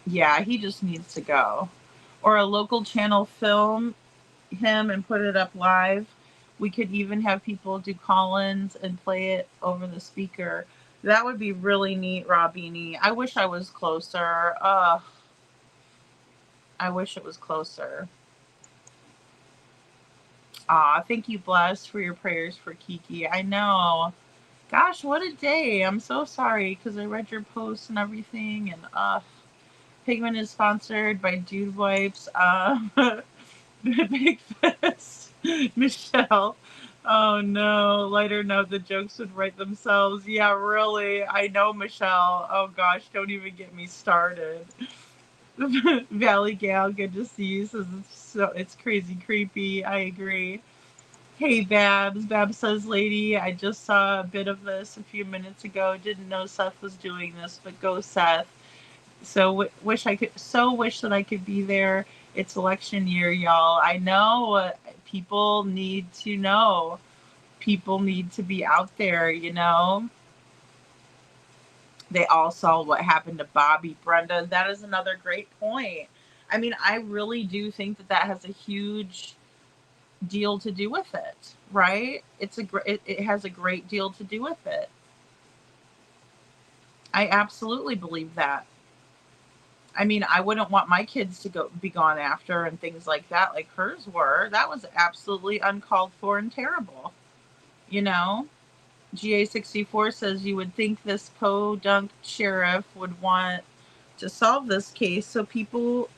Yeah, he just needs to go. Or a local channel film him and put it up live. We could even have people do call-ins and play it over the speaker. That would be really neat, Robini. I wish I was closer. I wish it was closer. Thank you, Bless, for your prayers for Kiki. I know. Gosh, what a day. I'm so sorry because I read your posts and everything. And Pigment is sponsored by Dude Wipes. Big Fist. Michelle. Oh no. Lighter note, the jokes would write themselves. Yeah, really. I know, Michelle. Oh gosh, don't even get me started. Valley Gal, good to see you. Says it's crazy creepy. I agree. Hey Babs. Babs says, lady, I just saw a bit of this a few minutes ago. Didn't know Seth was doing this, but go Seth. So wish that I could be there. It's election year, y'all. I know people need to know. People need to be out there, They all saw what happened to Bobby, Brenda. That is another great point. I really do think that has a huge deal to do with it, right? It has a great deal to do with it. I absolutely believe that. I wouldn't want my kids to be gone after and things like that, like hers were. That was absolutely uncalled for and terrible. GA64 says you would think this podunk sheriff would want to solve this case so people,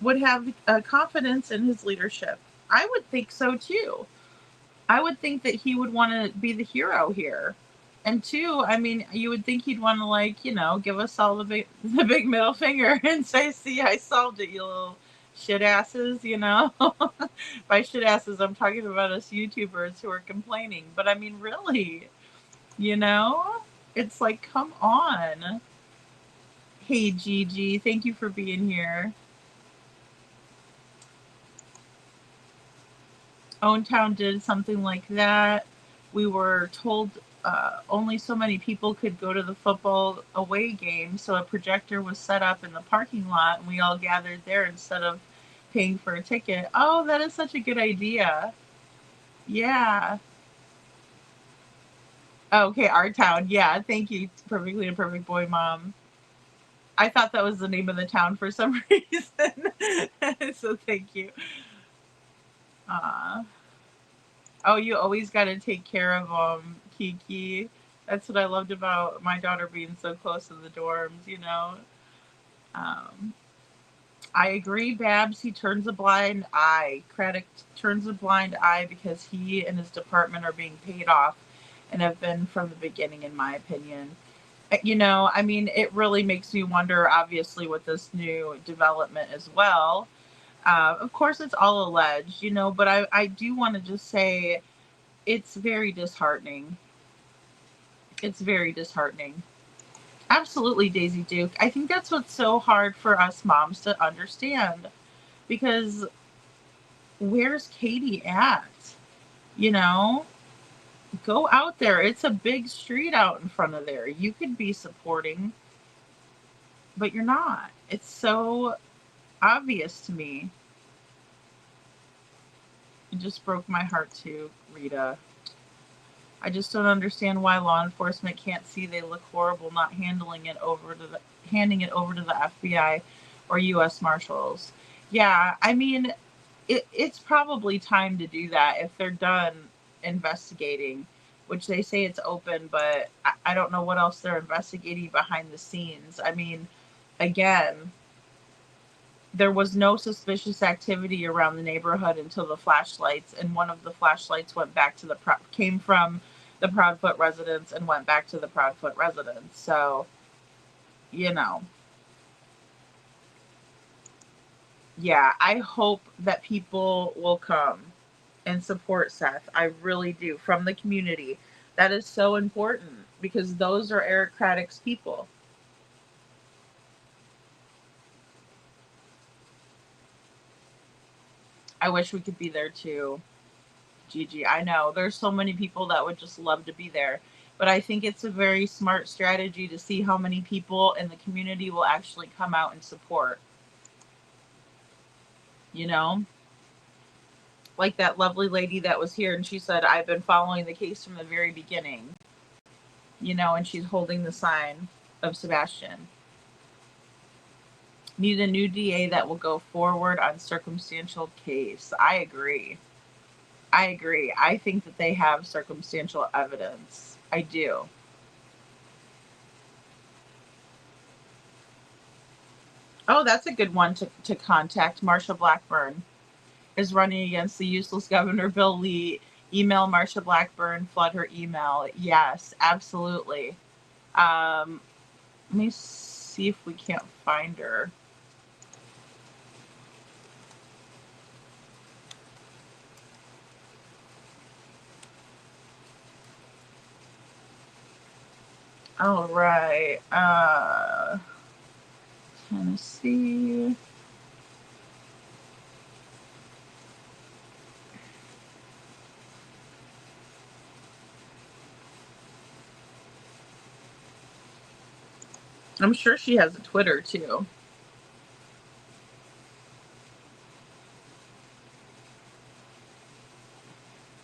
would have confidence in his leadership. I would think so too. I would think that he would want to be the hero here. And two, you would think he'd want to give us all the big middle finger and say, see, I solved it, you little shit asses, By shit asses, I'm talking about us YouTubers who are complaining. But really, it's like, come on. Hey, Gigi, thank you for being here. Own Town did something like that. We were told only so many people could go to the football away game, so a projector was set up in the parking lot, and we all gathered there instead of paying for a ticket. Oh, that is such a good idea. Yeah. Okay, Our Town. Yeah, thank you, Perfectly and Perfect Boy Mom. I thought that was the name of the town for some reason. So thank you. Oh, you always got to take care of them, Kiki. That's what I loved about my daughter being so close to the dorms, I agree, Babs. He turns a blind eye. Craddock turns a blind eye because he and his department are being paid off and have been from the beginning, in my opinion. It really makes me wonder, obviously, with this new development as well. Of course, it's all alleged, but I do want to just say it's very disheartening It's very disheartening. Absolutely, Daisy Duke. I think that's what's so hard for us moms to understand, because where's Katie at? You know, go out there. It's a big street out in front of there. You could be supporting, but you're not. It's so obvious to me. It just broke my heart too, Rita. I just don't understand why law enforcement can't see they look horrible not handing it over to the FBI or US Marshals. Yeah, I mean, it's probably time to do that if they're done investigating, which they say it's open, but I don't know what else they're investigating behind the scenes. I mean, again, there was no suspicious activity around the neighborhood until the flashlights, and one of the flashlights went back to came from the Proudfoot residence and went back to the Proudfoot residence. So, you know, yeah, I hope that people will come and support Seth. I really do, from the community. That is so important because those are Eric Craddock's people. I wish we could be there too, Gigi. I know there's so many people that would just love to be there, but I think it's a very smart strategy to see how many people in the community will actually come out and support. You know, like that lovely lady that was here and she said, I've been following the case from the very beginning, you know, and she's holding the sign of Sebastian. Need a new DA that will go forward on circumstantial case. I agree. I think that they have circumstantial evidence. I do. Oh, that's a good one to contact. Marsha Blackburn is running against the useless Governor Bill Lee. Email Marsha Blackburn, flood her email. Yes, absolutely. Let me see if we can't find her. All right. Tennessee. I'm sure she has a Twitter too.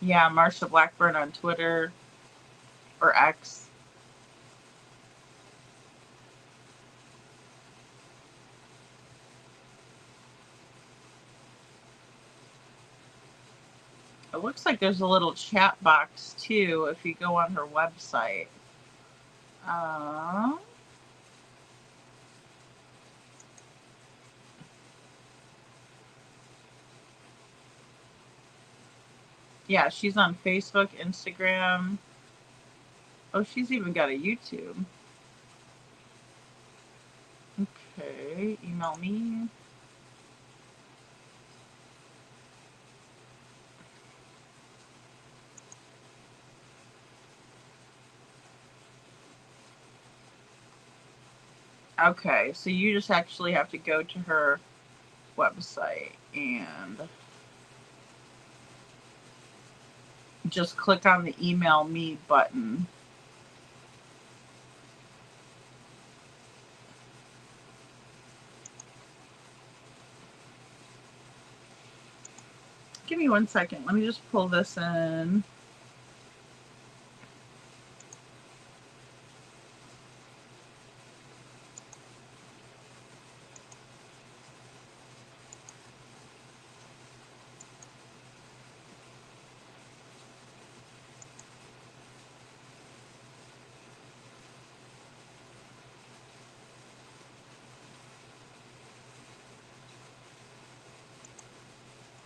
Yeah, Marsha Blackburn on Twitter or X. It looks like there's a little chat box too if you go on her website. Yeah, she's on Facebook, Instagram. Oh, she's even got a YouTube. Okay, email me. Okay, so you just actually have to go to her website and just click on the email me button. Give me 1 second. Let me just pull this in.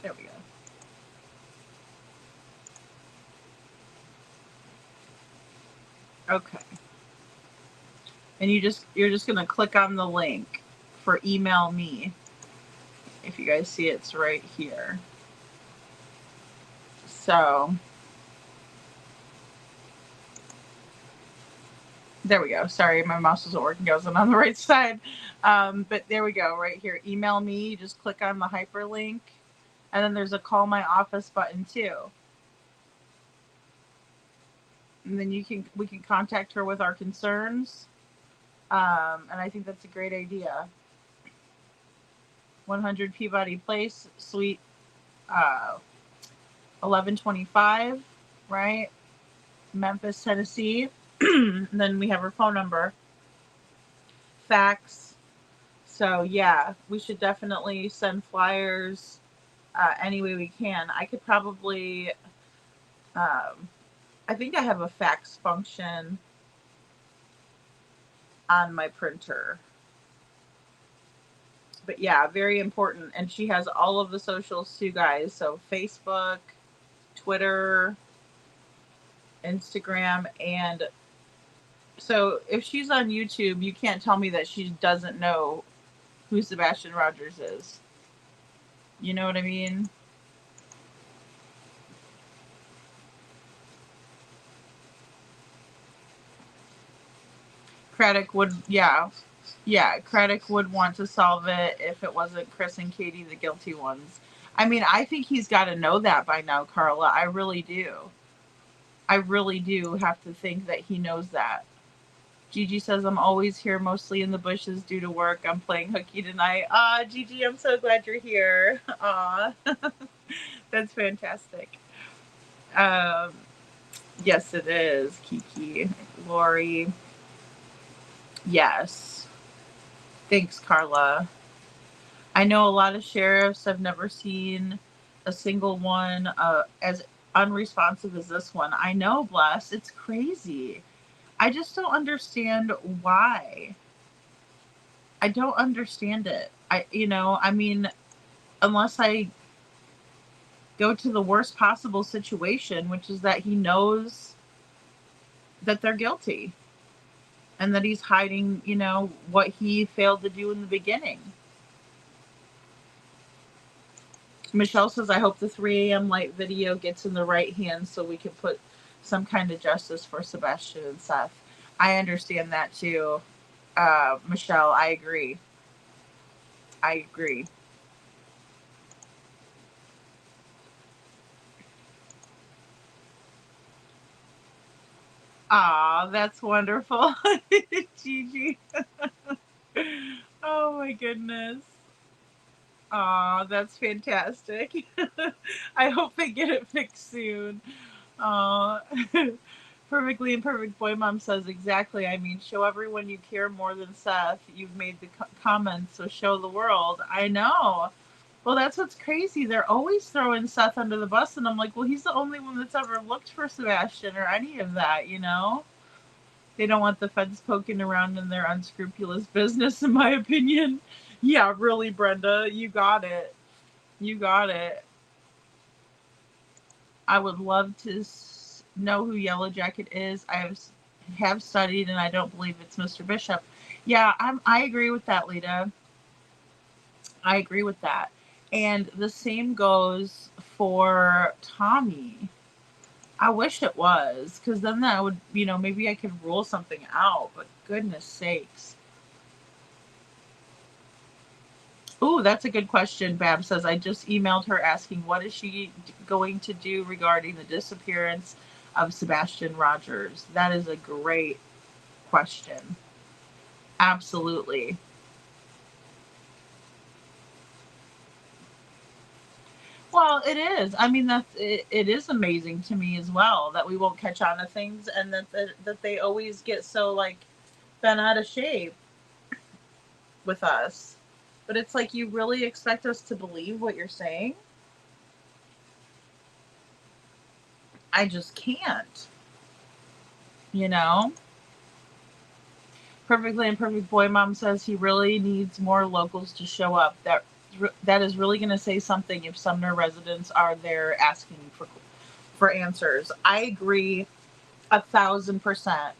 There we go. Okay. And you're just going to click on the link for email me. If you guys see it's right here. So There we go. Sorry, my mouse wasn't working. I wasn't on the right side. But there we go. Right here. Email me. You just click on the hyperlink. And then there's a call my office button too. And then we can contact her with our concerns. And I think that's a great idea. 100 Peabody Place, Suite 1125, right? Memphis, Tennessee. And then we have her phone number. Fax. So yeah, we should definitely send flyers any way we can. I could probably, I think I have a fax function on my printer. But yeah, very important. And she has all of the socials too, guys. So Facebook, Twitter, Instagram, and so if she's on YouTube, you can't tell me that she doesn't know who Sebastian Rogers is. You know what I mean? Craddock would, yeah, Craddock would want to solve it if it wasn't Chris and Katie, the guilty ones. I mean, I think he's got to know that by now, Carla. I really do. I really do have to think that he knows that. Gigi says, I'm always here, mostly in the bushes due to work. I'm playing hooky tonight. Gigi, I'm so glad you're here. That's fantastic. Yes, it is, Kiki. Lori. Yes. Thanks, Carla. I know a lot of sheriffs. I've never seen a single one as unresponsive as this one. I know, Bless. It's crazy. I just don't understand why. I don't understand it. I mean, unless I go to the worst possible situation, which is that he knows that they're guilty and that he's hiding, what he failed to do in the beginning. Michelle says, I hope the 3 a.m. light video gets in the right hands so we can put some kind of justice for Sebastian and Seth. I understand that too. Michelle, I agree. Aw, that's wonderful. Gigi. Oh my goodness. Aw, that's fantastic. I hope they get it fixed soon. Aw. Perfectly Imperfect Boy Mom says, exactly. I mean, show everyone you care more than Seth. You've made the comments, so show the world. I know. Well, that's what's crazy. They're always throwing Seth under the bus, and I'm like, well, he's the only one that's ever looked for Sebastian or any of that, They don't want the feds poking around in their unscrupulous business, in my opinion. Yeah, really, Brenda. You got it. I would love to know who Yellow Jacket is. I have studied, and I don't believe it's Mr. Bishop. Yeah, I agree with that, Lita. I agree with that. And the same goes for Tommy. I wish it was, because then that would, maybe I could rule something out, but goodness sakes. Ooh, that's a good question. Bab says, I just emailed her asking what is she going to do regarding the disappearance of Sebastian Rogers. That is a great question. Absolutely. Well, it is. I mean, it is amazing to me as well that we won't catch on to things, and that they always get so bent out of shape with us. But it's like, you really expect us to believe what you're saying? I just can't. Perfectly Imperfect Boy Mom says he really needs more locals to show up. That is really going to say something if Sumner residents are there asking for answers. I agree 1,000%.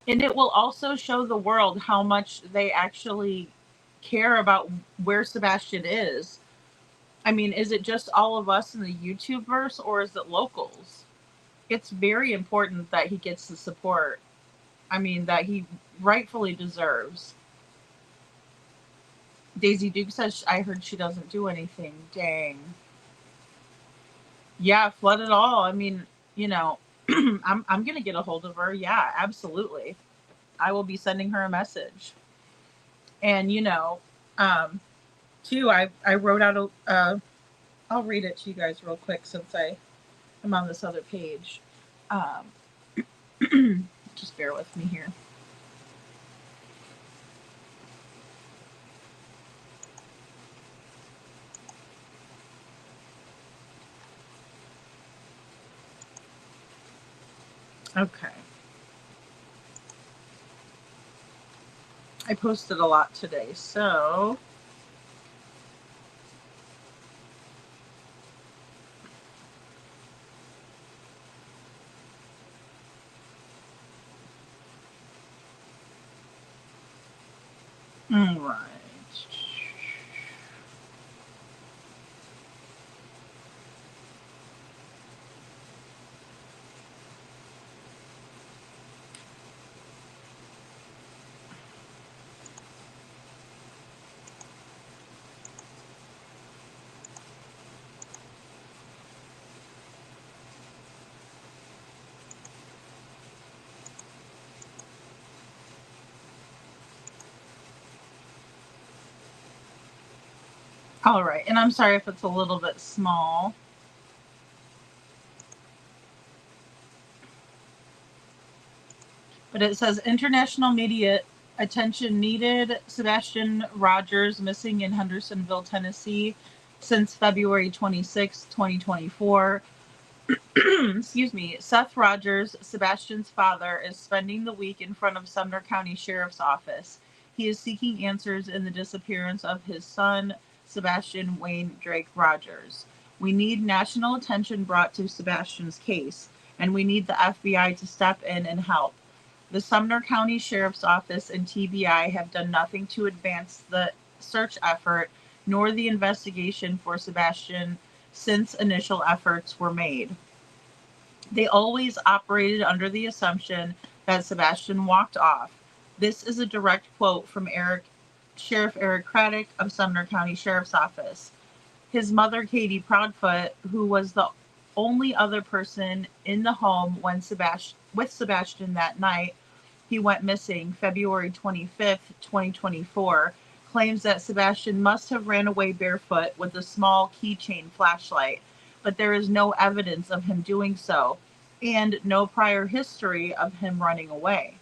And it will also show the world how much they actually care about where Sebastian is. I mean, is it just all of us in the YouTube verse, or is it locals? It's very important that he gets the support. I mean, that he rightfully deserves. Daisy Duke says, I heard she doesn't do anything. Dang. Yeah, flood it all. I mean, you know, I'm gonna get a hold of her. Yeah, absolutely. I will be sending her a message. And you know, too, I wrote out I'll read it to you guys real quick since I'm on this other page. Just bear with me here. Okay. I posted a lot today, so all right. All right, and I'm sorry if it's a little bit small. But it says international media attention needed. Sebastian Rogers missing in Hendersonville, Tennessee since February 26, 2024. Excuse me. Seth Rogers, Sebastian's father, is spending the week in front of Sumner County Sheriff's Office. He is seeking answers in the disappearance of his son, Sebastian Wayne Drake Rogers. We need national attention brought to Sebastian's case, and we need the FBI to step in and help. The Sumner County Sheriff's Office and TBI have done nothing to advance the search effort nor the investigation for Sebastian since initial efforts were made. They always operated under the assumption that Sebastian walked off. This is a direct quote from Sheriff Eric Craddock of Sumner County Sheriff's Office. His mother, Katie Proudfoot, who was the only other person in the home with Sebastian that night he went missing, February 25th, 2024, claims that Sebastian must have ran away barefoot with a small keychain flashlight, but there is no evidence of him doing so, and no prior history of him running away.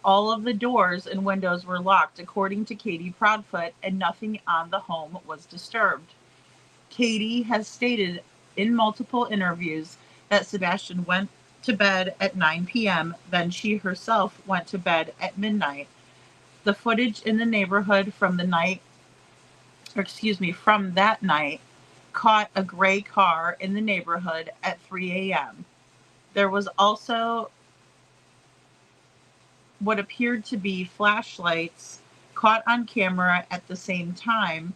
All of the doors and windows were locked, according to Katie Proudfoot, and nothing on the home was disturbed. Katie has stated in multiple interviews that Sebastian went to bed at 9 p.m., then she herself went to bed at midnight. The footage in the neighborhood from that night caught a gray car in the neighborhood at 3 a.m. There was also what appeared to be flashlights caught on camera at the same time,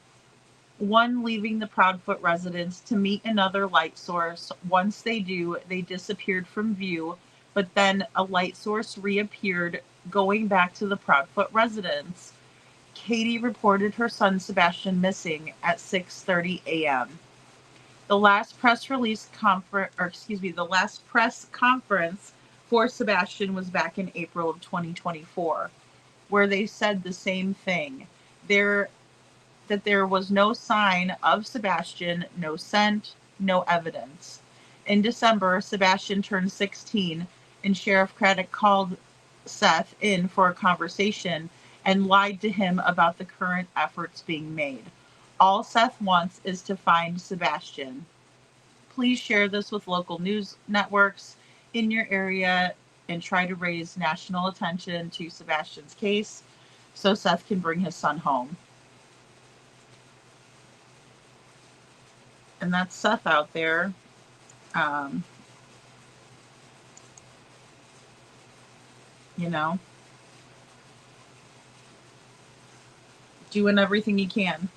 one leaving the Proudfoot residence to meet another light source. Once they do, they disappeared from view, but then a light source reappeared going back to the Proudfoot residence. Katie reported her son Sebastian missing at 6:30 a.m. The last press conference for Sebastian was back in April of 2024, where they said the same thing. That there was no sign of Sebastian, no scent, no evidence. In December, Sebastian turned 16, and Sheriff Craddock called Seth in for a conversation and lied to him about the current efforts being made. All Seth wants is to find Sebastian. Please share this with local news networks in your area and try to raise national attention to Sebastian's case so Seth can bring his son home. And that's Seth out there. Doing everything he can.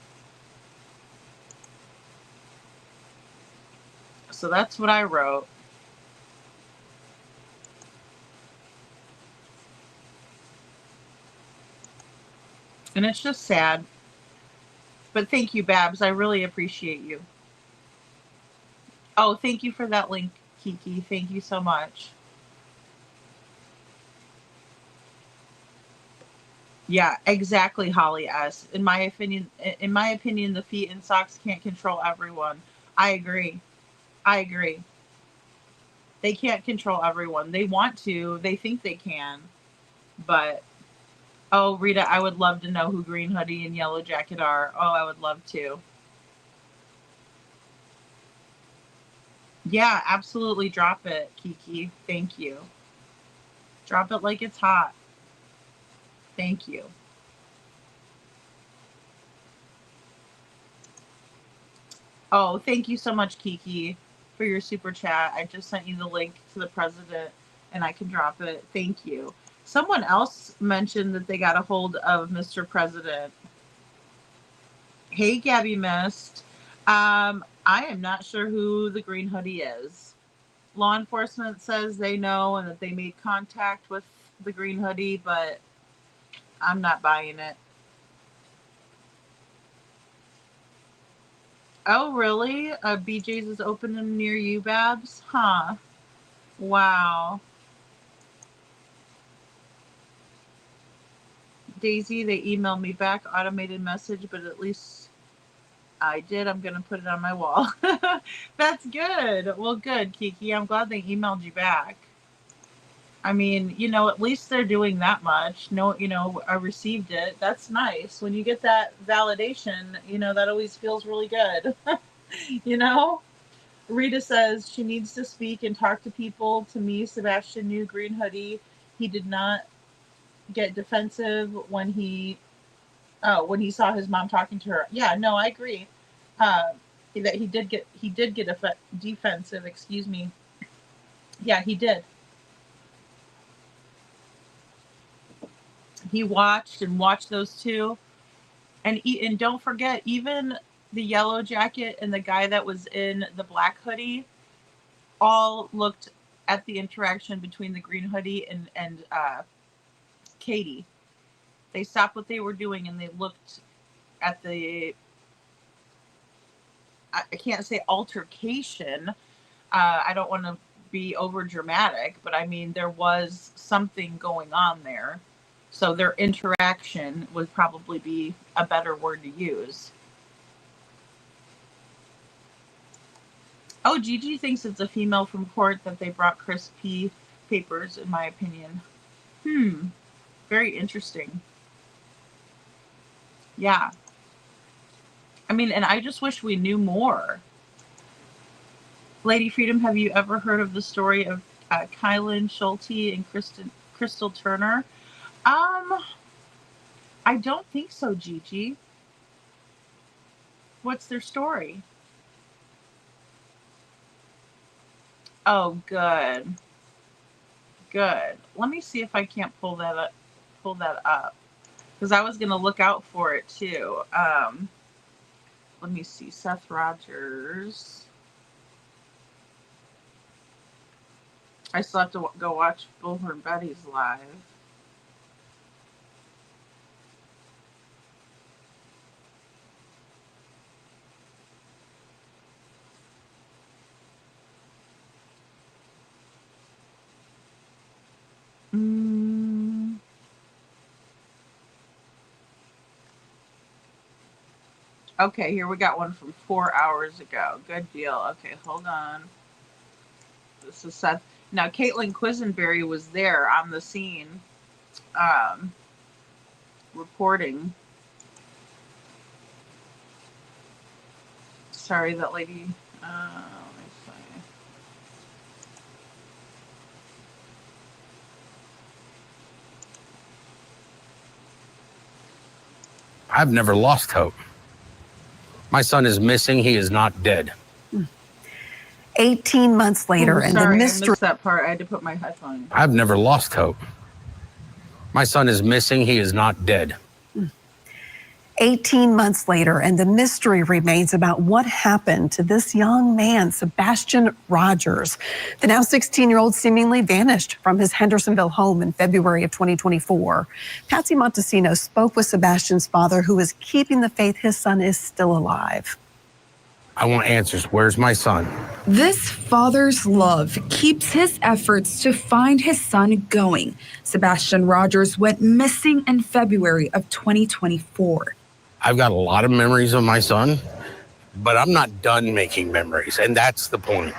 So that's what I wrote. And it's just sad. But thank you, Babs. I really appreciate you. Oh, thank you for that link, Kiki. Thank you so much. Yeah, exactly, Holly S. In my opinion, the feet in socks can't control everyone. I agree. I agree. They can't control everyone. They want to. They think they can. But oh, Rita, I would love to know who Green Hoodie and Yellow Jacket are. Oh, I would love to. Yeah, absolutely. Drop it, Kiki. Thank you. Drop it like it's hot. Thank you. Oh, thank you so much, Kiki, for your super chat. I just sent you the link to the president and I can drop it. Thank you. Someone else mentioned that they got a hold of Mr. President. Hey, Gabby Mist. I am not sure who the Green Hoodie is. Law enforcement says they know and that they made contact with the Green Hoodie, but I'm not buying it. Oh, really? BJ's is opening near you, Babs? Huh. Wow. Daisy, they emailed me back, automated message, but at least I did. I'm going to put it on my wall. That's good. Well, good, Kiki. I'm glad they emailed you back. I mean, at least they're doing that much. No, I received it. That's nice. When you get that validation, that always feels really good. Rita says she needs to speak and talk to people. To me, Sebastian knew Green Hoodie. He did not get defensive when he saw his mom talking to her. Yeah, no, I agree. That he did get defensive. Excuse me. Yeah, he did. He watched those two, and don't forget, even the Yellow Jacket and the guy that was in the Black Hoodie all looked at the interaction between the Green Hoodie and Katie. They stopped what they were doing and they looked at the, I can't say altercation. I don't want to be over dramatic, but I mean, there was something going on there. So their interaction would probably be a better word to use. Oh, Gigi thinks it's a female from court that they brought Chris P. papers, in my opinion. Very interesting. Yeah. I mean, and I just wish we knew more. Lady Freedom, have you ever heard of the story of Kylan Schulte and Crystal Turner? I don't think so, Gigi. What's their story? Oh, good. Good. Let me see if I can't pull that up. Because I was going to look out for it, too. Let me see. Seth Rogers. I still have to go watch Bullhorn Betty's live. Okay, here we got one from 4 hours ago. Good deal. Okay, hold on. This is Seth. Now, Caitlin Quisenberry was there on the scene, reporting. Sorry, that lady. Let me see. I've never lost hope. My son is missing. He is not dead. 18 months later, and sorry, the I mystery. missed that part. I had to put my headphones. I've never lost hope. My son is missing. He is not dead. 18 months later, and the mystery remains about what happened to this young man, Sebastian Rogers. The now 16-year-old seemingly vanished from his Hendersonville home in February of 2024. Patsy Montesino spoke with Sebastian's father, who is keeping the faith his son is still alive. I want answers. Where's my son? This father's love keeps his efforts to find his son going. Sebastian Rogers went missing in February of 2024. I've got a lot of memories of my son, but I'm not done making memories, and that's the point.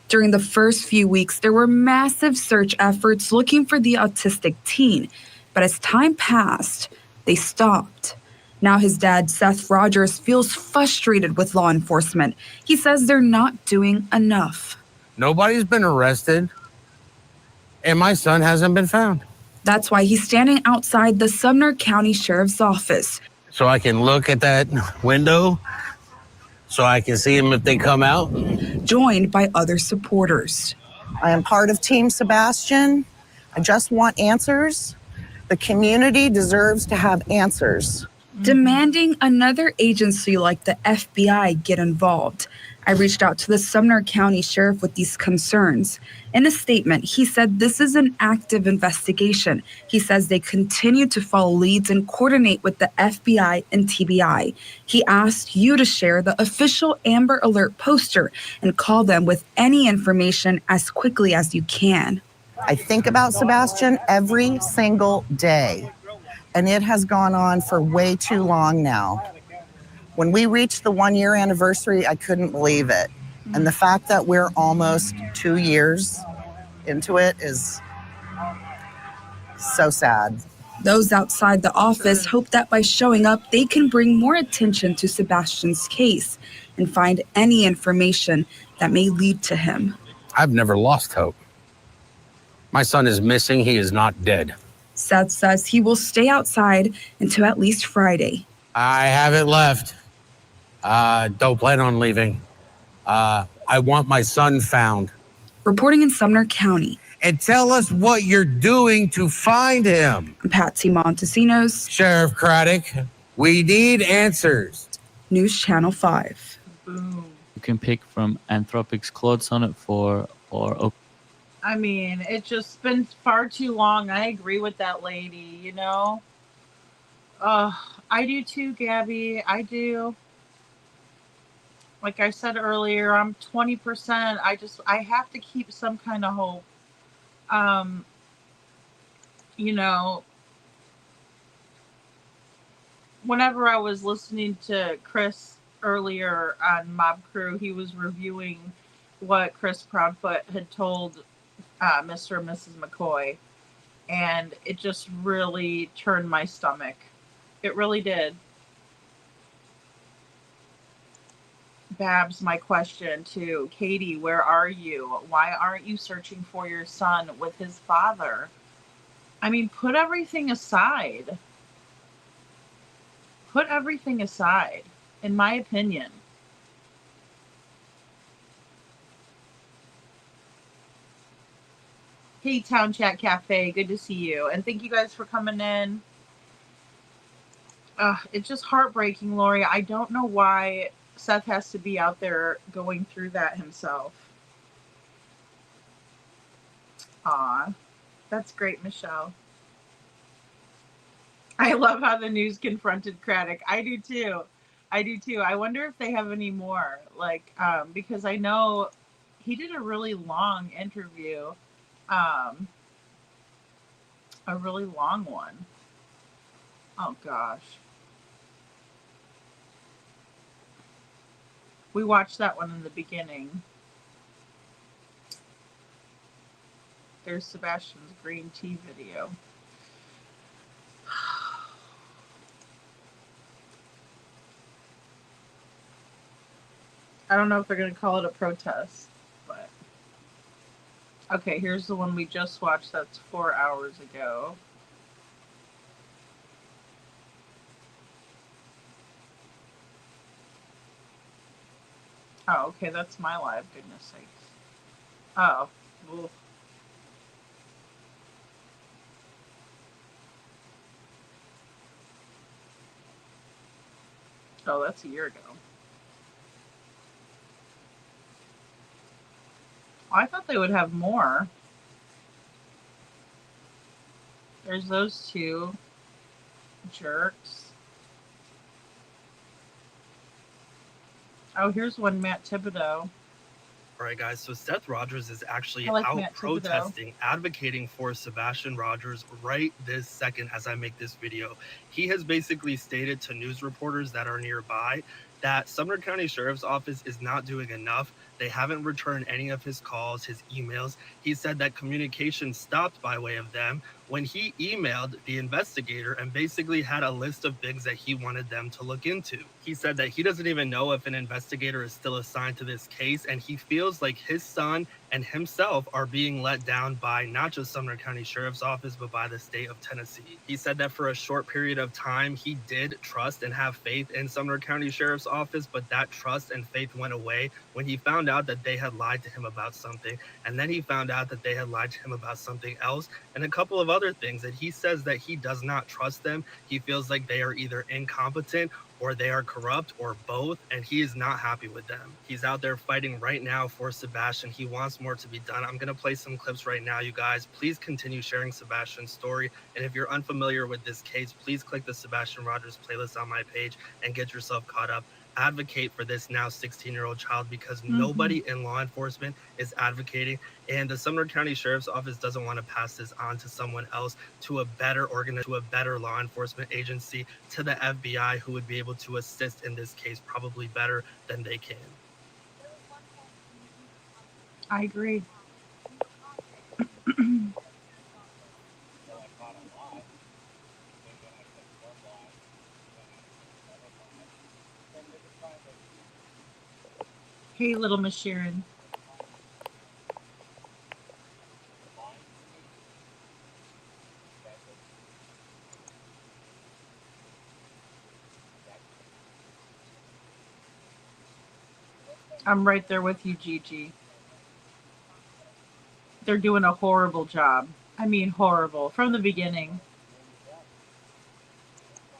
During the first few weeks, there were massive search efforts looking for the autistic teen. But as time passed, they stopped. Now his dad, Seth Rogers, feels frustrated with law enforcement. He says they're not doing enough. Nobody's been arrested, and my son hasn't been found. That's why he's standing outside the Sumner County Sheriff's Office. So I can look at that window, so I can see them if they come out. Joined by other supporters. I am part of Team Sebastian. I just want answers. The community deserves to have answers. Demanding another agency like the FBI get involved. I reached out to the Sumner County Sheriff with these concerns. In a statement, he said this is an active investigation. He says they continue to follow leads and coordinate with the FBI and TBI. He asked you to share the official Amber Alert poster and call them with any information as quickly as you can. I think about Sebastian every single day, and it has gone on for way too long now. When we reached the 1-year anniversary, I couldn't believe it. And the fact that we're almost 2 years into it is so sad. Those outside the office hope that by showing up, they can bring more attention to Sebastian's case and find any information that may lead to him. I've never lost hope. My son is missing. He is not dead. Seth says he will stay outside until at least Friday. I haven't left. Don't plan on leaving. I want my son found. Reporting in Sumner County. And tell us what you're doing to find him. Patsy Montesino's. Sheriff Craddock, we need answers. News Channel 5. You can pick from Anthropic's Clothes Sonnet or I mean, it's just been far too long. I agree with that lady, you know? I do too, Gabby. I do. Like I said earlier, I'm 20%. I have to keep some kind of hope. You know, whenever I was listening to Chris earlier on Mob Crew, he was reviewing what Chris Proudfoot had told Mr. and Mrs. McCoy, and it just really turned my stomach. It really did. Babs, my question to Katie, where are you? Why aren't you searching for your son with his father? I mean, put everything aside. Put everything aside, in my opinion. Hey, Town Chat Cafe, good to see you. And thank you guys for coming in. It's just heartbreaking, Lori. I don't know why Seth has to be out there going through that himself. Aw, that's great, Michelle. I love how the news confronted Craddock. I do too. I wonder if they have any more. Because I know he did a really long interview. A really long one. Oh gosh. We watched that one in the beginning. There's Sebastian's green tea video. I don't know if they're going to call it a protest, but... Okay, here's the one we just watched. That's 4 hours ago. Oh, okay, that's my live, goodness sakes. Oh, oof. Oh, that's a year ago. I thought they would have more. There's those two jerks. Oh, here's one, Matt Thibodeau. All right, guys. So Seth Rogers is actually I like out Matt Thibodeau. protesting, advocating for Sebastian Rogers right this second as I make this video. He has basically stated to news reporters that are nearby that Sumner County Sheriff's Office is not doing enough. They haven't returned any of his calls, his emails. He said that communication stopped by way of them when he emailed the investigator and basically had a list of things that he wanted them to look into. He said that he doesn't even know if an investigator is still assigned to this case, and he feels like his son and himself are being let down by not just Sumner County Sheriff's Office, but by the state of Tennessee. He said that for a short period of time, he did trust and have faith in Sumner County Sheriff's Office, but that trust and faith went away when he found out that they had lied to him about something. And then he found out that they had lied to him about something else and a couple of other things that he says that he does not trust them. He feels like they are either incompetent or they are corrupt or both, and he is not happy with them. He's out there fighting right now for Sebastian. He wants more to be done. I'm going to play some clips right now, you guys. Please continue sharing Sebastian's story. And if you're unfamiliar with this case, please click the Sebastian Rogers playlist on my page and get yourself caught up. Advocate for this now 16-year-old child because nobody in law enforcement is advocating, and the Sumner County Sheriff's Office doesn't want to pass this on to someone else, to a better to a better law enforcement agency, to the FBI, who would be able to assist in this case probably better than they can. I agree. Hey, little Miss Sharon. I'm right there with you, Gigi. They're doing a horrible job. I mean, horrible from the beginning.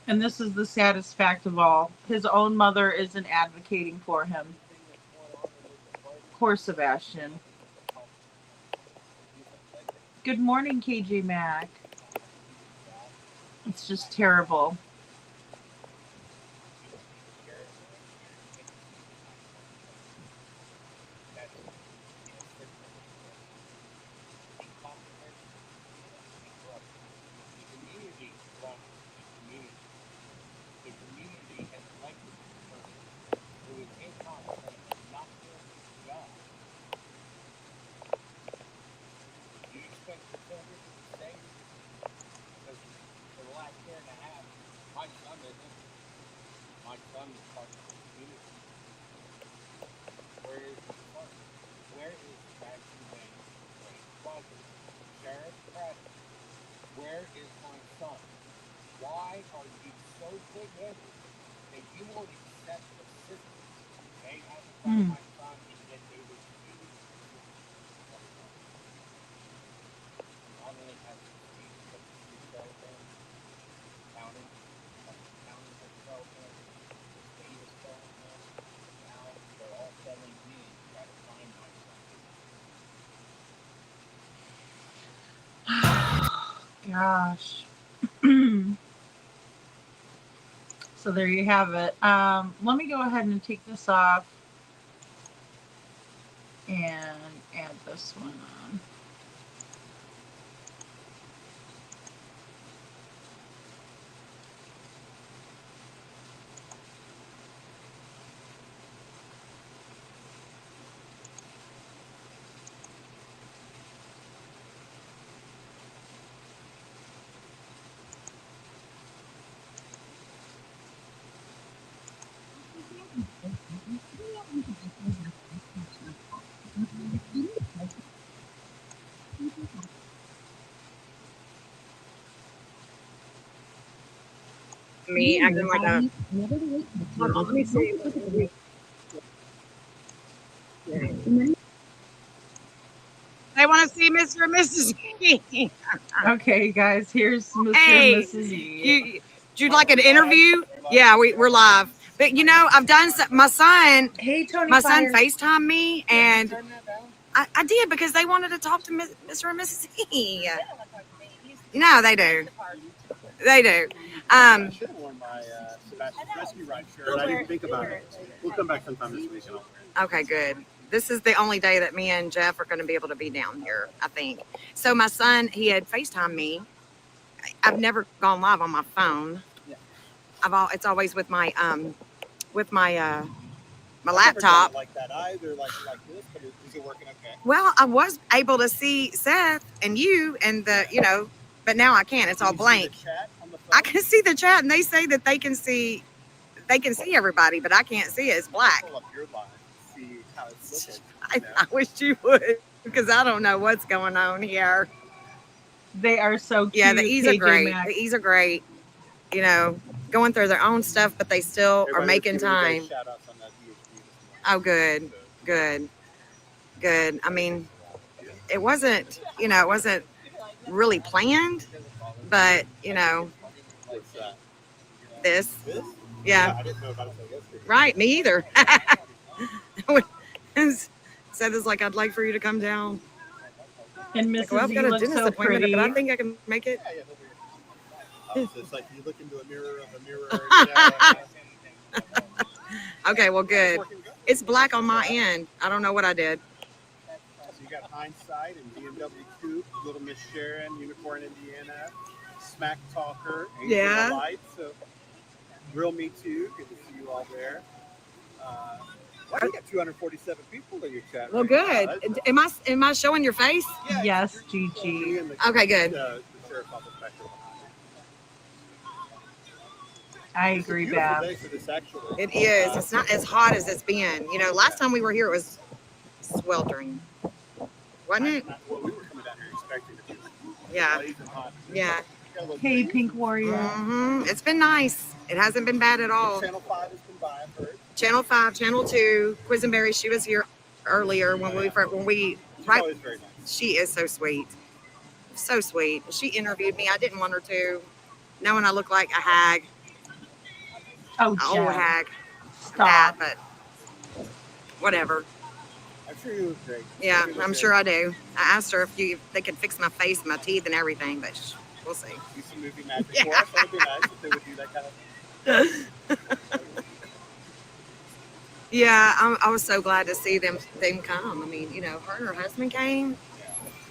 And this is the saddest fact of all. His own mother isn't advocating for him. Poor Sebastian. Good morning, KJ Mac. It's just terrible. Where is my son? Why are you so big-headed that you won't accept the system? Okay, I find my son and get they refuse not only has the state but the cell phone, county has cell phone, the state is cell phone, now they're all telling me to try to find my son. Gosh. So there you have it. Let me go ahead and take this off and add this one on. Me acting like a. Hold on, let me see. They want to see Mr. and Mrs. E. Okay, guys, here's Mr. Hey, and Mrs. E. Would you like an interview? Yeah, we're live. But you know, I've done my son. Hey, Tony My son Fires. FaceTimed me, and I did because they wanted to talk to Mr. and Mrs. E. No, they do. They do. I should have worn my Sebastian Rescue Ride shirt. I didn't think about it. We'll come back sometime this week and I'll wear it. Okay, good. This is the only day that me and Jeff are going to be able to be down here, I think. So my son, he had FaceTimed me. I've never gone live on my phone. It's always with my my laptop. Like that either, like this, but is it working okay? Well, I was able to see Seth and you and but now I can't. It's all blank. I can see the chat, and they say that they can see everybody, but I can't see it. It's black. Pull up your line and see how it's looking. I wish you would, because I don't know what's going on here. They are so cute. Yeah, the E's are KJ great. Maxx. The E's are great. You know, going through their own stuff, but they still are making time. Oh, good. I mean, it wasn't really planned, but this. Yeah. I didn't know about it until yesterday. Right, me either. Seth is like, I'd like for you to come down. And Like, Mrs. well, I've got E a looks dentist so appointment, pretty. but I think I can make it. So it's like you look into a mirror of a mirror. Okay, well, good. It's black on my end. I don't know what I did. So you got Hindsight and BMW Coupe, Little Miss Sharon, Unicorn, Indiana, Smack Talker, Angel Yeah. Light. So Real Me Too. Good to see you all there. Well, you got 247 people in your chat. Well, right good. now. Am I showing your face? Yes, Gigi. Okay, good. The sheriff's office back there. I agree, Bab. It is. It's not as hot as it's been. You know, last time we were here, it was sweltering, wasn't it? Well, we were coming down here expecting to be Yeah. blazing hot. Yeah. Hey, Pink Warrior. It's been nice. It hasn't been bad at all. Channel 5 has been by, I've heard. Channel 5, Channel 2, Quisenberry. She was here earlier when we She's always very nice. She is so sweet. So sweet. She interviewed me. I didn't want her to, knowing I look like a hag. Oh, An old Jen. hag. Stop. Bad, but whatever. I'm sure you look great. Yeah, You look I'm great. sure I do. I asked her if they could fix my face, my teeth, and everything, but we'll see. Do some movie magic Yeah. for us. That would be nice if they would do that kind of Yeah, I was so glad to see them come. I mean, her and her husband came.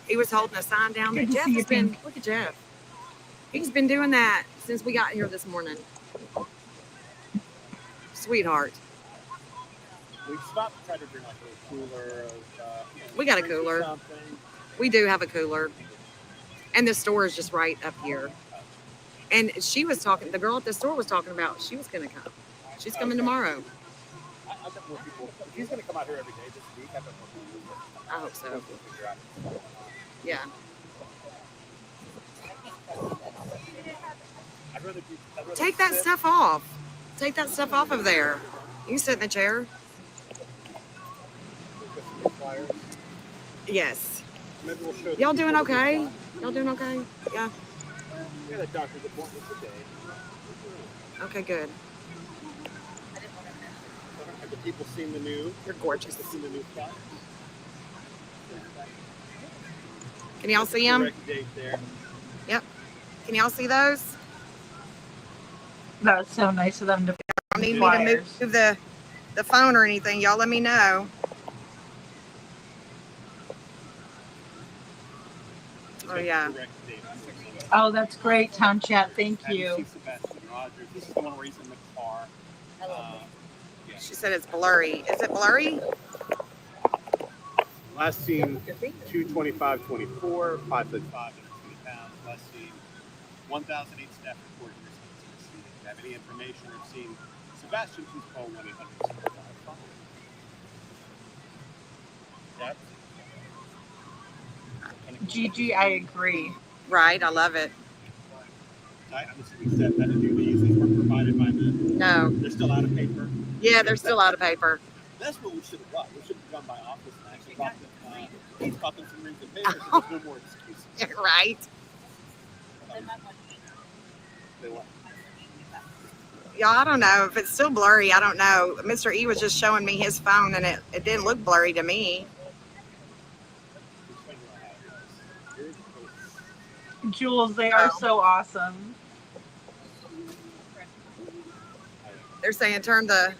He was holding a sign down there. Good to Jeff see you, has been, Pink. look at Jeff. He's been doing that since we got here this morning. Sweetheart. We stopped to try to bring like a cooler of. We got a drinks or cooler. something. We do have a cooler. And the store is just right up here. And the girl at the store was talking about she was going to come. She's coming tomorrow. I've got more people. If he's going to come out here every day this week, I've got more people. I hope so. We'll figure out. Yeah. I'd rather Take that sit- stuff off. Take that stuff off of there. You can sit in the chair. flyers. Yes. Maybe we'll show Y'all doing people okay? Y'all doing okay? Yeah. We got a doctor's appointment today. Okay, good. Have the people seen the new? You're gorgeous. Have they seen the new flyers? Can y'all see them? Correct date there. Yep. Can y'all see those? That was so nice of them to I need me to move the phone or anything. Y'all let me know. Oh, yeah. Oh, that's great, Town Chat. Thank you. Sebastian Rogers. This is the one where he's in the car. She said it's blurry. Is it blurry? Last seen 225-24, 5'5", 120 pounds. Last seen 1,008 staff reported If you have any information or seen Sebastian, please call 1-800-755. That's Gigi, I agree. Right, I love it. I'm assuming Seth had to do these. These weren't provided by the. No. They're still out of paper. Yeah, they're still out of paper. That's what we should have done. We should have gone by office and actually bought them. He's bought them some rings of paper, so there's no more excuses. Right. They what? Y'all, I don't know if it's still blurry. I don't know. Mr. E was just showing me his phone, and it didn't look blurry to me. Jules, they are so awesome. They're saying turn the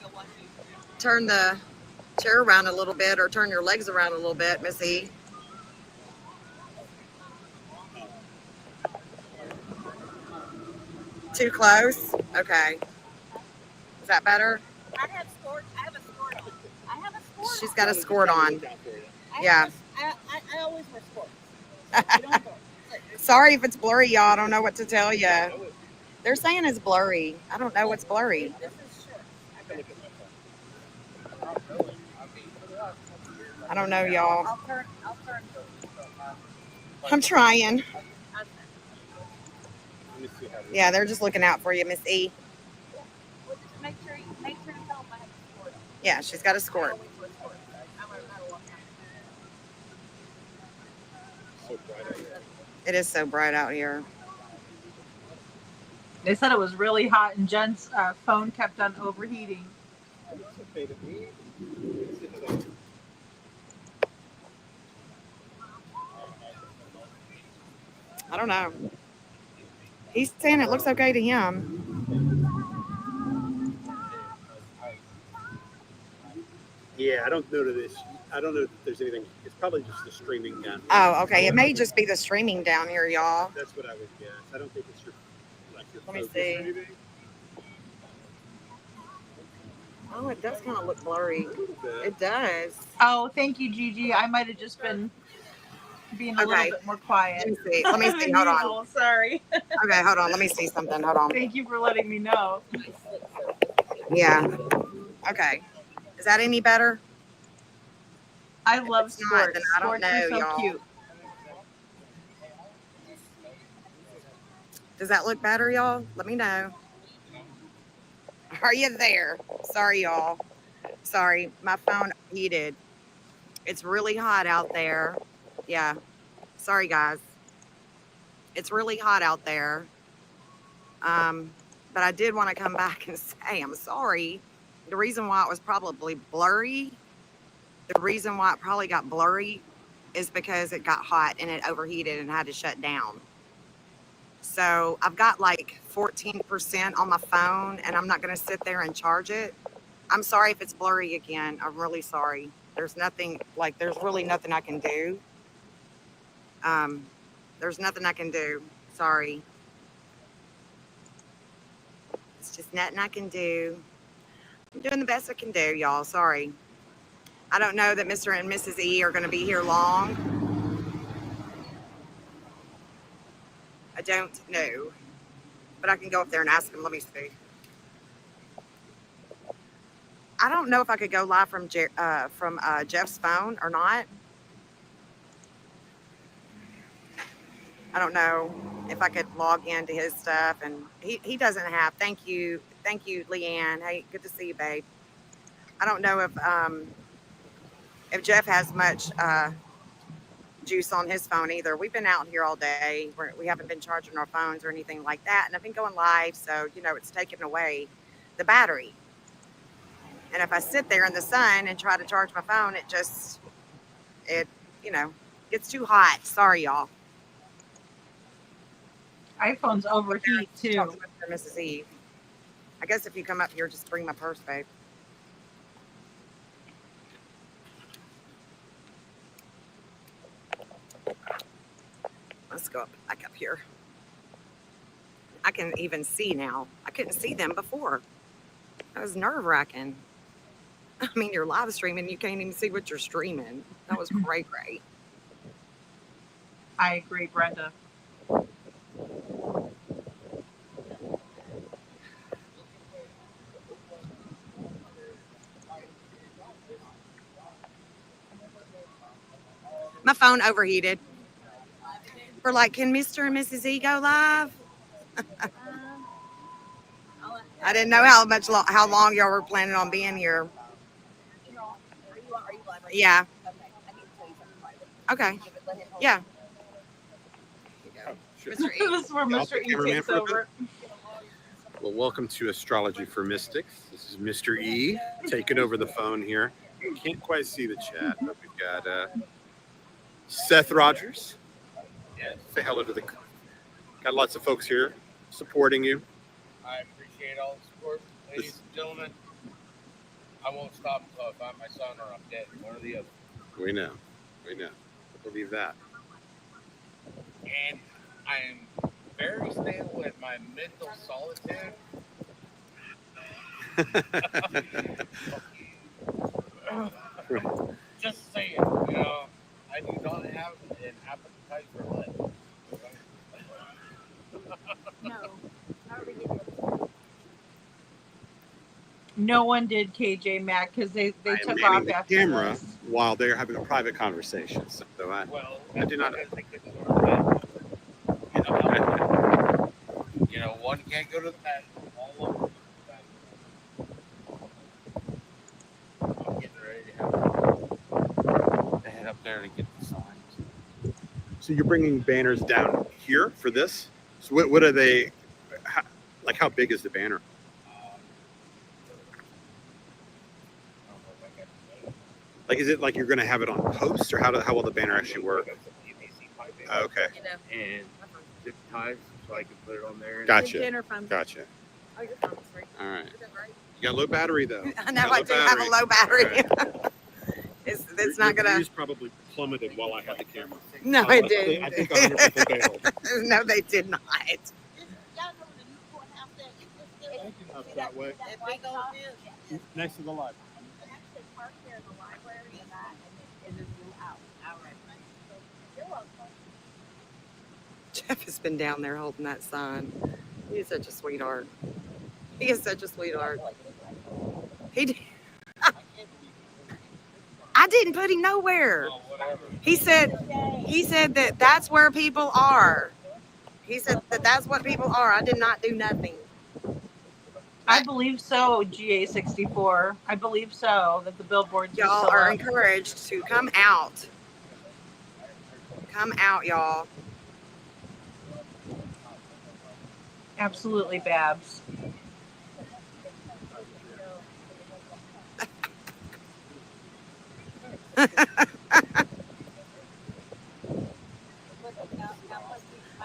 chair around a little bit, or turn your legs around a little bit, Miss E. Too close? Okay. Is that better? I have scored. I have a score on. I have a score. She's got a skirt on. Yeah. I always wear skirts. Sorry if it's blurry, y'all. I don't know what to tell you. They're saying it's blurry. I don't know what's blurry. This is short. I don't know, y'all. I'll turn. I'm trying. Yeah, they're just looking out for you, Miss E. Well, just make sure you tell them I have a score. Yeah, she's got a skirt. It is so bright out here. They said it was really hot and Jen's phone kept on overheating. I don't know. He's saying it looks okay to him. Yeah, I don't know that there's anything. It's probably just the streaming down. Oh, okay. It may just be the streaming down here, y'all. That's what I would guess. I don't think it's your Let me focus see. or anything. Oh, it does kind of look blurry. It does. Oh, thank you, Gigi. I might have just been being a little bit more quiet. Let me see. Hold on. Sorry. Okay, hold on. Let me see something. Hold on. Thank you for letting me know. Yeah. Okay. Is that any better? I love If not, sports. then I don't Sports are know, so y'all. cute. Does that look better, y'all? Let me know. Are you there? Sorry, y'all. Sorry, my phone heated. It's really hot out there. Yeah. Sorry, guys. It's really hot out there. But I did want to come back and say I'm sorry. The reason why it was probably blurry, the reason why it probably got blurry is because it got hot and it overheated and had to shut down. So I've got like 14% on my phone, and I'm not going to sit there and charge it. I'm sorry if it's blurry again. I'm really sorry. There's really nothing I can do. There's nothing I can do. Sorry. It's just nothing I can do. I'm doing the best I can do, y'all. Sorry. I don't know that Mr. and Mrs. E are going to be here long. I don't know. But I can go up there and ask them. Let me see. I don't know if I could go live from Jeff's phone or not. I don't know if I could log into his stuff, and he doesn't have. Thank you, Leanne. Hey, good to see you, babe. I don't know if Jeff has much juice on his phone either. We've been out here all day. We haven't been charging our phones or anything like that, and I've been going live, so it's taken away the battery. And if I sit there in the sun and try to charge my phone, it gets too hot. Sorry, y'all. iPhones overheat too. Mrs. Eve. I guess if you come up here, just bring my purse, babe. Let's go back up here. I can even see now. I couldn't see them before. That was nerve-wracking. I mean, you're live streaming, you can't even see what you're streaming. That was great. I agree, Brenda. My phone overheated. We're like, can Mr. and Mrs. E go live? I didn't know how long y'all were planning on being here. Yeah. Okay. Yeah. This is where Mr. E takes over. Well, welcome to Astrology for Mystics. This is Mr. E taking over the phone here. Can't quite see the chat, but we've got Seth Rogers. Say hello to the. Got lots of folks here supporting you. I appreciate all the support. Ladies and gentlemen, I won't stop until I find my son or I'm dead. One or the other. We know. I believe that. And I am very stable in my mental solitude. Just saying, I do not have an appetite for life. No. No one did KJ Mac because they I am took manning off the after camera this. while they're having a private conversation. So I do not. One can't go to the bathroom. All over the bathroom. I'm getting ready to head up there to get the signs. So you're bringing banners down here for this? So what are they? How big is the banner? Like, is it like you're going to have it on posts, or how will the banner actually work? Oh, okay. And zip ties so I can put it on there. Gotcha. Oh, your phone's free. All right. You got low battery though. I know I do have a low battery. Right. It's not gonna. Views probably plummeted while I had the camera. No, it didn't. I think 100 people bailed. No, they did not. Up that way. Next to the library. Jeff has been down there holding that sign. He's such a sweetheart. He is such a sweetheart. He did. I didn't put him nowhere. He said that that's where people are. He said that that's what people are. I did not do nothing. I believe so, GA64. I believe so that the billboards Y'all are encouraged to come out. Come out, y'all. Absolutely, Babs.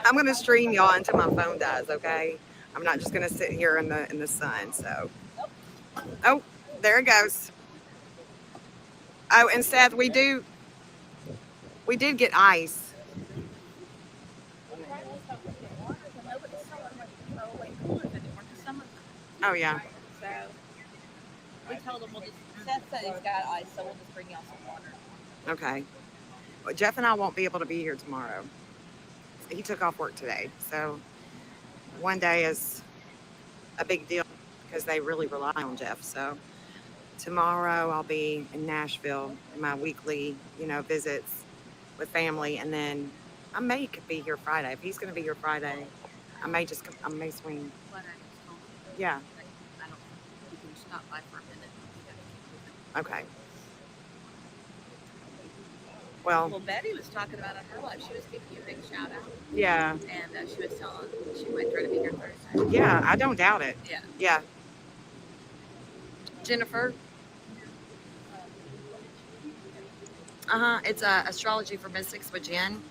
I'm gonna stream y'all until my phone dies, okay? I'm not just gonna sit here in the sun. So, oh, there it goes. Oh, and Seth, we did get ice. Oh yeah. So we told him Seth said he's got ice, so we'll just bring y'all some water. Okay. Well, Jeff and I won't be able to be here tomorrow. He took off work today, so one day is a big deal because they really rely on Jeff. So tomorrow I'll be in Nashville, my weekly, visits with family, and then I may could be here Friday. If he's going to be here Friday, I may swing. Yeah. You can stop by for a minute. Okay. Well, Betty was talking about it in her life. She was giving you a big shout out. Yeah. And she was telling she might try to be here Thursday. Yeah, I don't doubt it. Yeah. Yeah. Jennifer. It's Astrology for Mystics with Jen.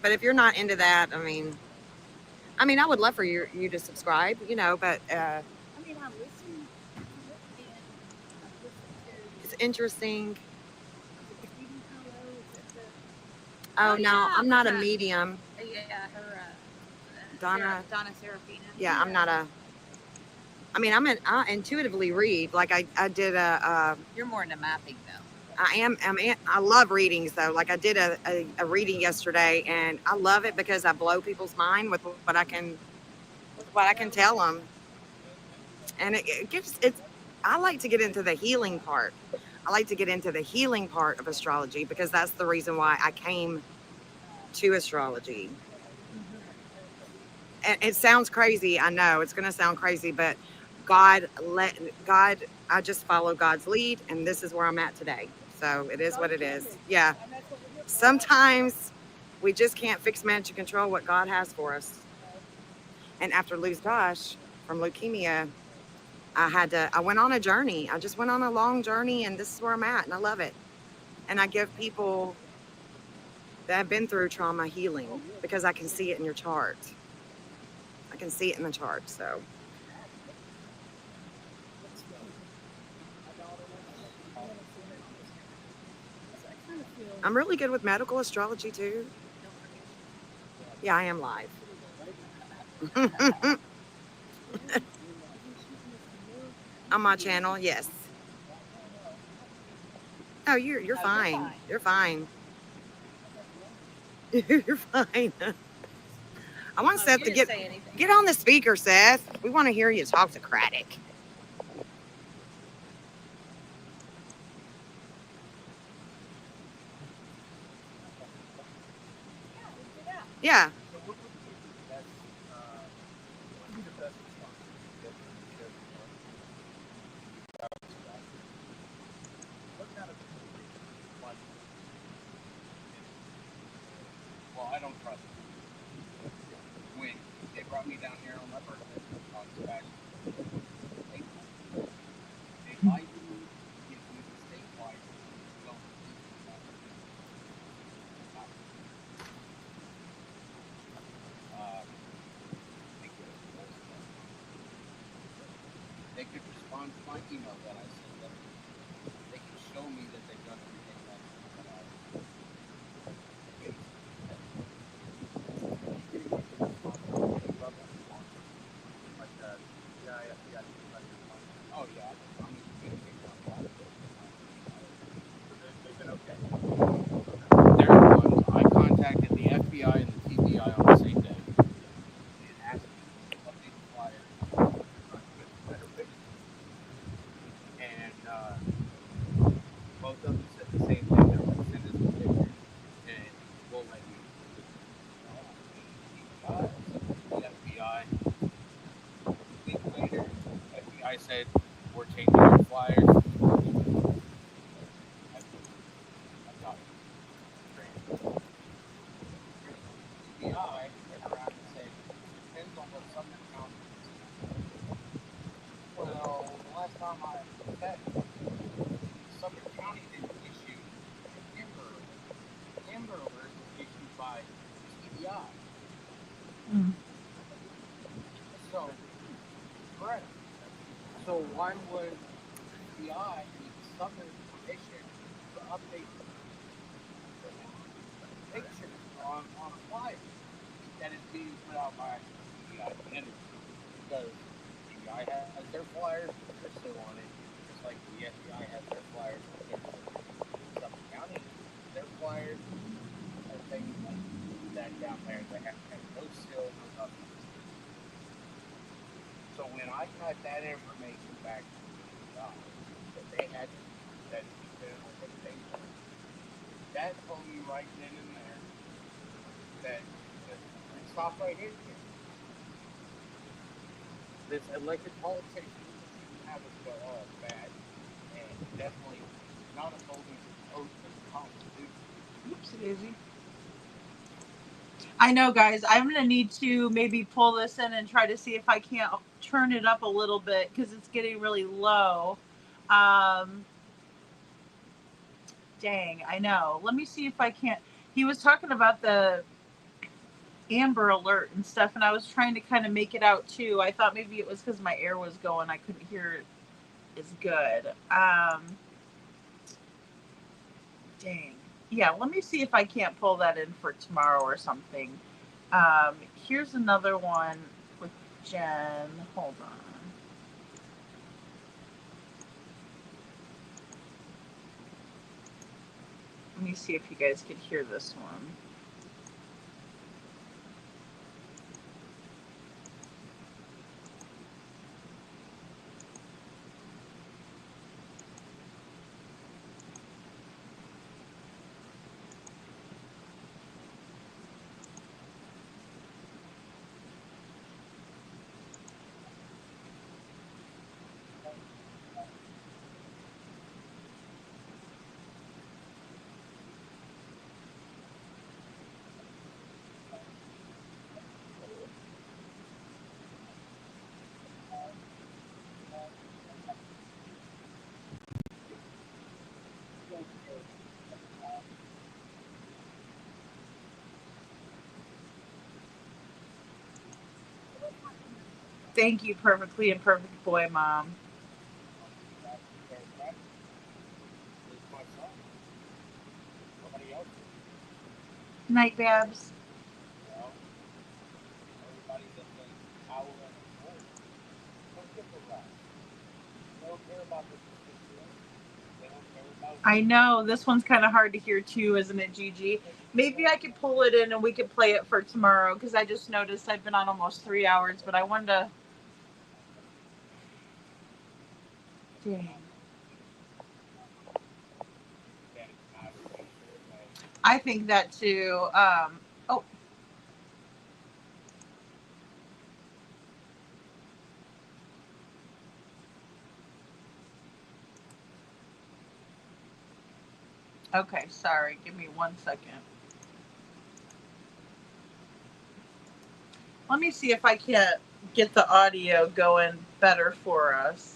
But if you're not into that, I mean, I would love for you to subscribe, but I listen. it's interesting. Oh, no, I'm not a medium. Yeah, her. Donna Serafina. Yeah, I'm not I intuitively read. Like I did You're more into mapping though. I love readings though. Like I did a reading yesterday, and I love it because I blow people's mind with what I can tell them. And I like to get into the healing part. I like to get into the healing part of astrology because that's the reason why I came to astrology. And it sounds crazy. I know it's going to sound crazy, but I just follow God's lead, and this is where I'm at today. So it is what it is. Yeah. Sometimes we just can't fix, manage, and control what God has for us. And after losing Josh from leukemia, I went on a journey. I just went on a long journey, and this is where I'm at, and I love it. And I give people that have been through trauma healing because I can see it in your chart. I can see it in the chart. So I'm really good with medical astrology too. Yeah, I am live. On my channel, yes. Oh, you're fine. You're fine. You're fine. I want Seth to get on the speaker, Seth. We want to hear you talk to Craddock. Yeah. Well, I don't trust them. When they brought me down here on my birthday on Sebastian, they lied to me, give me the statewide, don't they could respond to my email that I sent them. They could show me that they've done everything that oh yeah, I'm in communication on a lot of those. They've been okay. There are ones I contacted the FBI and the TBI on the same day and asked them to update the flyer with better pictures. And both of them said the same thing. They're like, send us the pictures and we'll let you. The FBI. A week later, FBI said we're changing our flyers. I got it. FBI turned around and said, depends on what Sumner County is. Well, the last time I checked, Sumner County didn't issue an Amber Alert. Amber Alert was issued by TBI. So, correct. So why would FBI need Sumner's permission to update pictures on a flyer that is being put out by TBI entity? Because TBI has their flyers, they're still on it, just like the FBI has their flyers. Suffolk County, their flyers are things like that down there. They have no seal, no nothing. So when I got that information back from TBI, that they had that that told me right then and there that stop right here. This elected politician shouldn't have us go all bad, and definitely not upholding oath of the Constitution. Oops, Daisy. I know, guys. I'm gonna need to maybe pull this in and try to see if I can't turn it up a little bit because it's getting really low. Dang, I know. Let me see if I can't. He was talking about the Amber Alert and stuff, and I was trying to kind of make it out too. I thought maybe it was because my air was going. I couldn't hear it as good. Dang. Yeah, let me see if I can't pull that in for tomorrow or something. Here's another one with Jen. Hold on. Let me see if you guys can hear this one. Thank you, perfectly imperfect boy mom. Night, Babs. I know this one's kind of hard to hear too, isn't it, Gigi? Maybe I could pull it in and we could play it for tomorrow because I just noticed I've been on almost 3 hours, but I wanted to. Dang. I think that too. Oh, okay. Sorry. Give me 1 second. Let me see if I can't get the audio going better for us.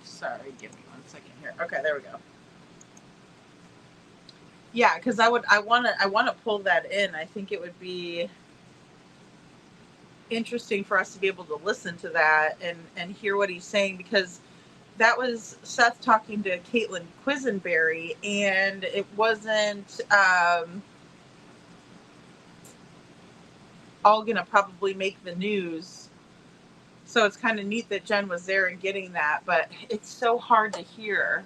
Sorry. Give me 1 second here. Okay. There we go. Yeah, because I want to pull that in. I think it would be interesting for us to be able to listen to that and hear what he's saying, because that was Seth talking to Caitlin Quisenberry, and it wasn't all gonna probably make the news. So it's kind of neat that Jen was there and getting that, but it's so hard to hear.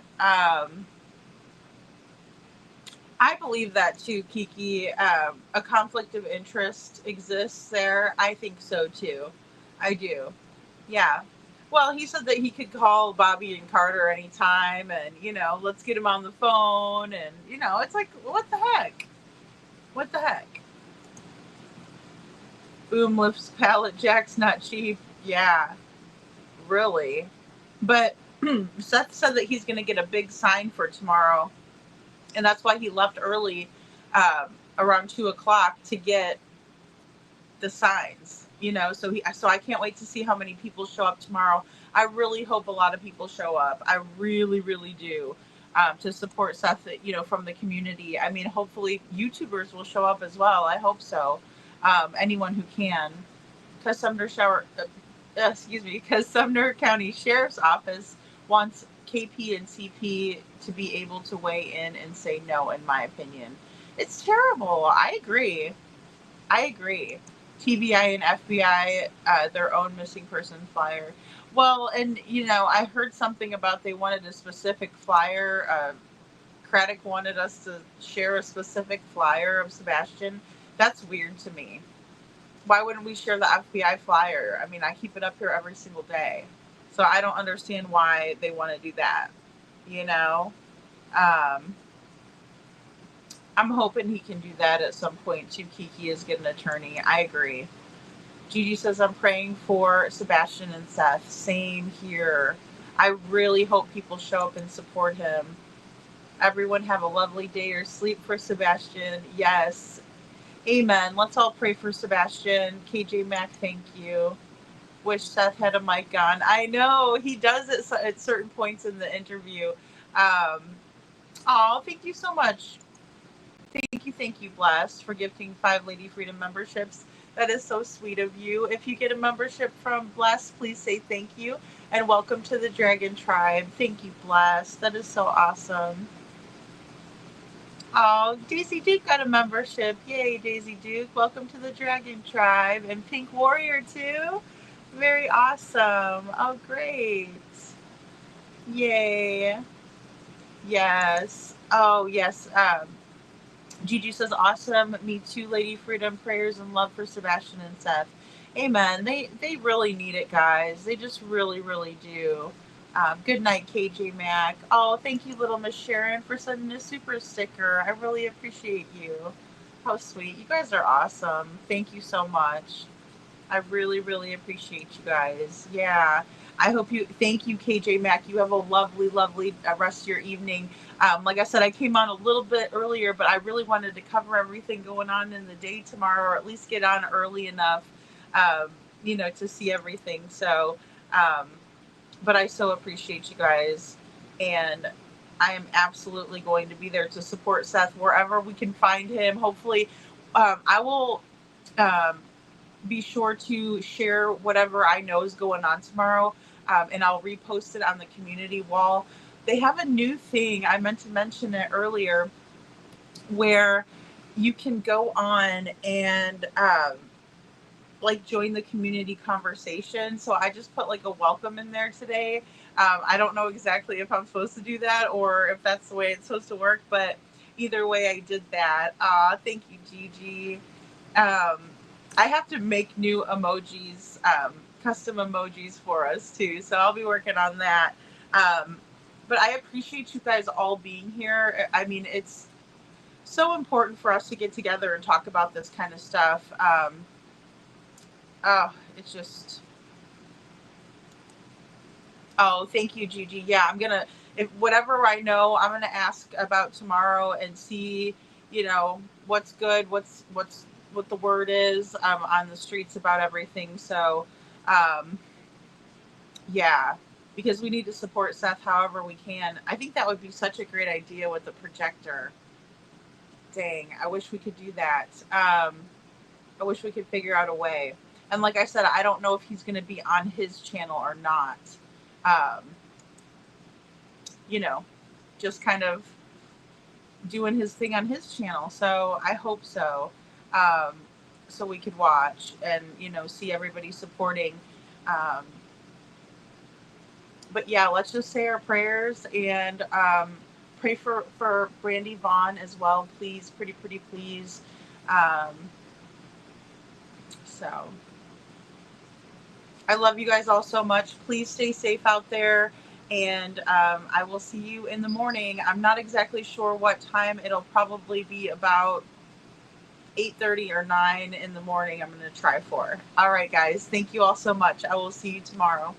I believe that too, Kiki. A conflict of interest exists there. I think so too. I do. Yeah. Well, he said that he could call Bobby and Carter anytime, and let's get him on the phone, and it's like, what the heck? What the heck? Boom lifts pallet jacks not cheap. Yeah, really. But Seth said that he's going to get a big sign for tomorrow, and that's why he left early, around 2 o'clock, to get the signs. So I can't wait to see how many people show up tomorrow. I really hope a lot of people show up. I really, really do, to support Seth, from the community. I mean, hopefully YouTubers will show up as well. I hope so. Anyone who can, because because Sumner County Sheriff's Office wants KP and CP to be able to weigh in and say no. In my opinion, it's terrible. I agree. TBI and FBI, their own missing person flyer. Well, and I heard something about they wanted a specific flyer. Craddock wanted us to share a specific flyer of Sebastian. That's weird to me. Why wouldn't we share the FBI flyer? I mean, I keep it up here every single day. So I don't understand why they want to do that. Um, I'm hoping he can do that at some point too. Kiki is get an attorney. I agree. Gigi says, I'm praying for Sebastian and Seth. Same here. I really hope people show up and support him. Everyone have a lovely day or sleep for Sebastian. Yes. Amen. Let's all pray for Sebastian. KJ Mack, thank you. Wish Seth had a mic on. I know he does it at certain points in the interview. Thank you so much. Thank you, Blast, for gifting 5 Lady Freedom memberships. That is so sweet of you. If you get a membership from Blast, please say thank you. And welcome to the Dragon Tribe. Thank you, Blast. That is so awesome. Oh, Daisy Duke got a membership. Yay, Daisy Duke. Welcome to the Dragon Tribe. And Pink Warrior, too. Very awesome. Oh, great. Yay. Yes. Oh, yes. Gigi says, awesome. Me too, Lady Freedom. Prayers and love for Sebastian and Seth. Amen. They really need it, guys. They just really, really do. Good night, KJ Mack. Oh, thank you, little Miss Sharon, for sending a super sticker. I really appreciate you. How sweet. You guys are awesome. Thank you so much. I really, really appreciate you guys. Yeah. Thank you, KJ Mack. You have a lovely, lovely rest of your evening. Like I said, I came on a little bit earlier, but I really wanted to cover everything going on in the day tomorrow, or at least get on early enough, to see everything. So, but I so appreciate you guys, and I am absolutely going to be there to support Seth wherever we can find him. Hopefully, I will be sure to share whatever I know is going on tomorrow, and I'll repost it on the community wall. They have a new thing, I meant to mention it earlier, where you can go on and join the community conversation. So I just put a welcome in there today. I don't know exactly if I'm supposed to do that or if that's the way it's supposed to work, but either way, I did that. Thank you, Gigi. I have to make new emojis, custom emojis for us too. So I'll be working on that. But I appreciate you guys all being here. I mean, it's so important for us to get together and talk about this kind of stuff. It's just. Oh, thank you, Gigi. Yeah, if whatever I know, I'm gonna ask about tomorrow and see, what's good, what the word is on the streets about everything. So, yeah, because we need to support Seth however we can. I think that would be such a great idea with the projector. Dang, I wish we could do that. I wish we could figure out a way. And like I said, I don't know if he's going to be on his channel or not. Just kind of doing his thing on his channel. So I hope so. So we could watch and, see everybody supporting. But yeah, let's just say our prayers and pray for Brandy Vaughn as well, please. Pretty please. So I love you guys all so much. Please stay safe out there. And I will see you in the morning. I'm not exactly sure what time. It'll probably be about 8:30 or 9 in the morning. I'm going to try for. All right, guys. Thank you all so much. I will see you tomorrow.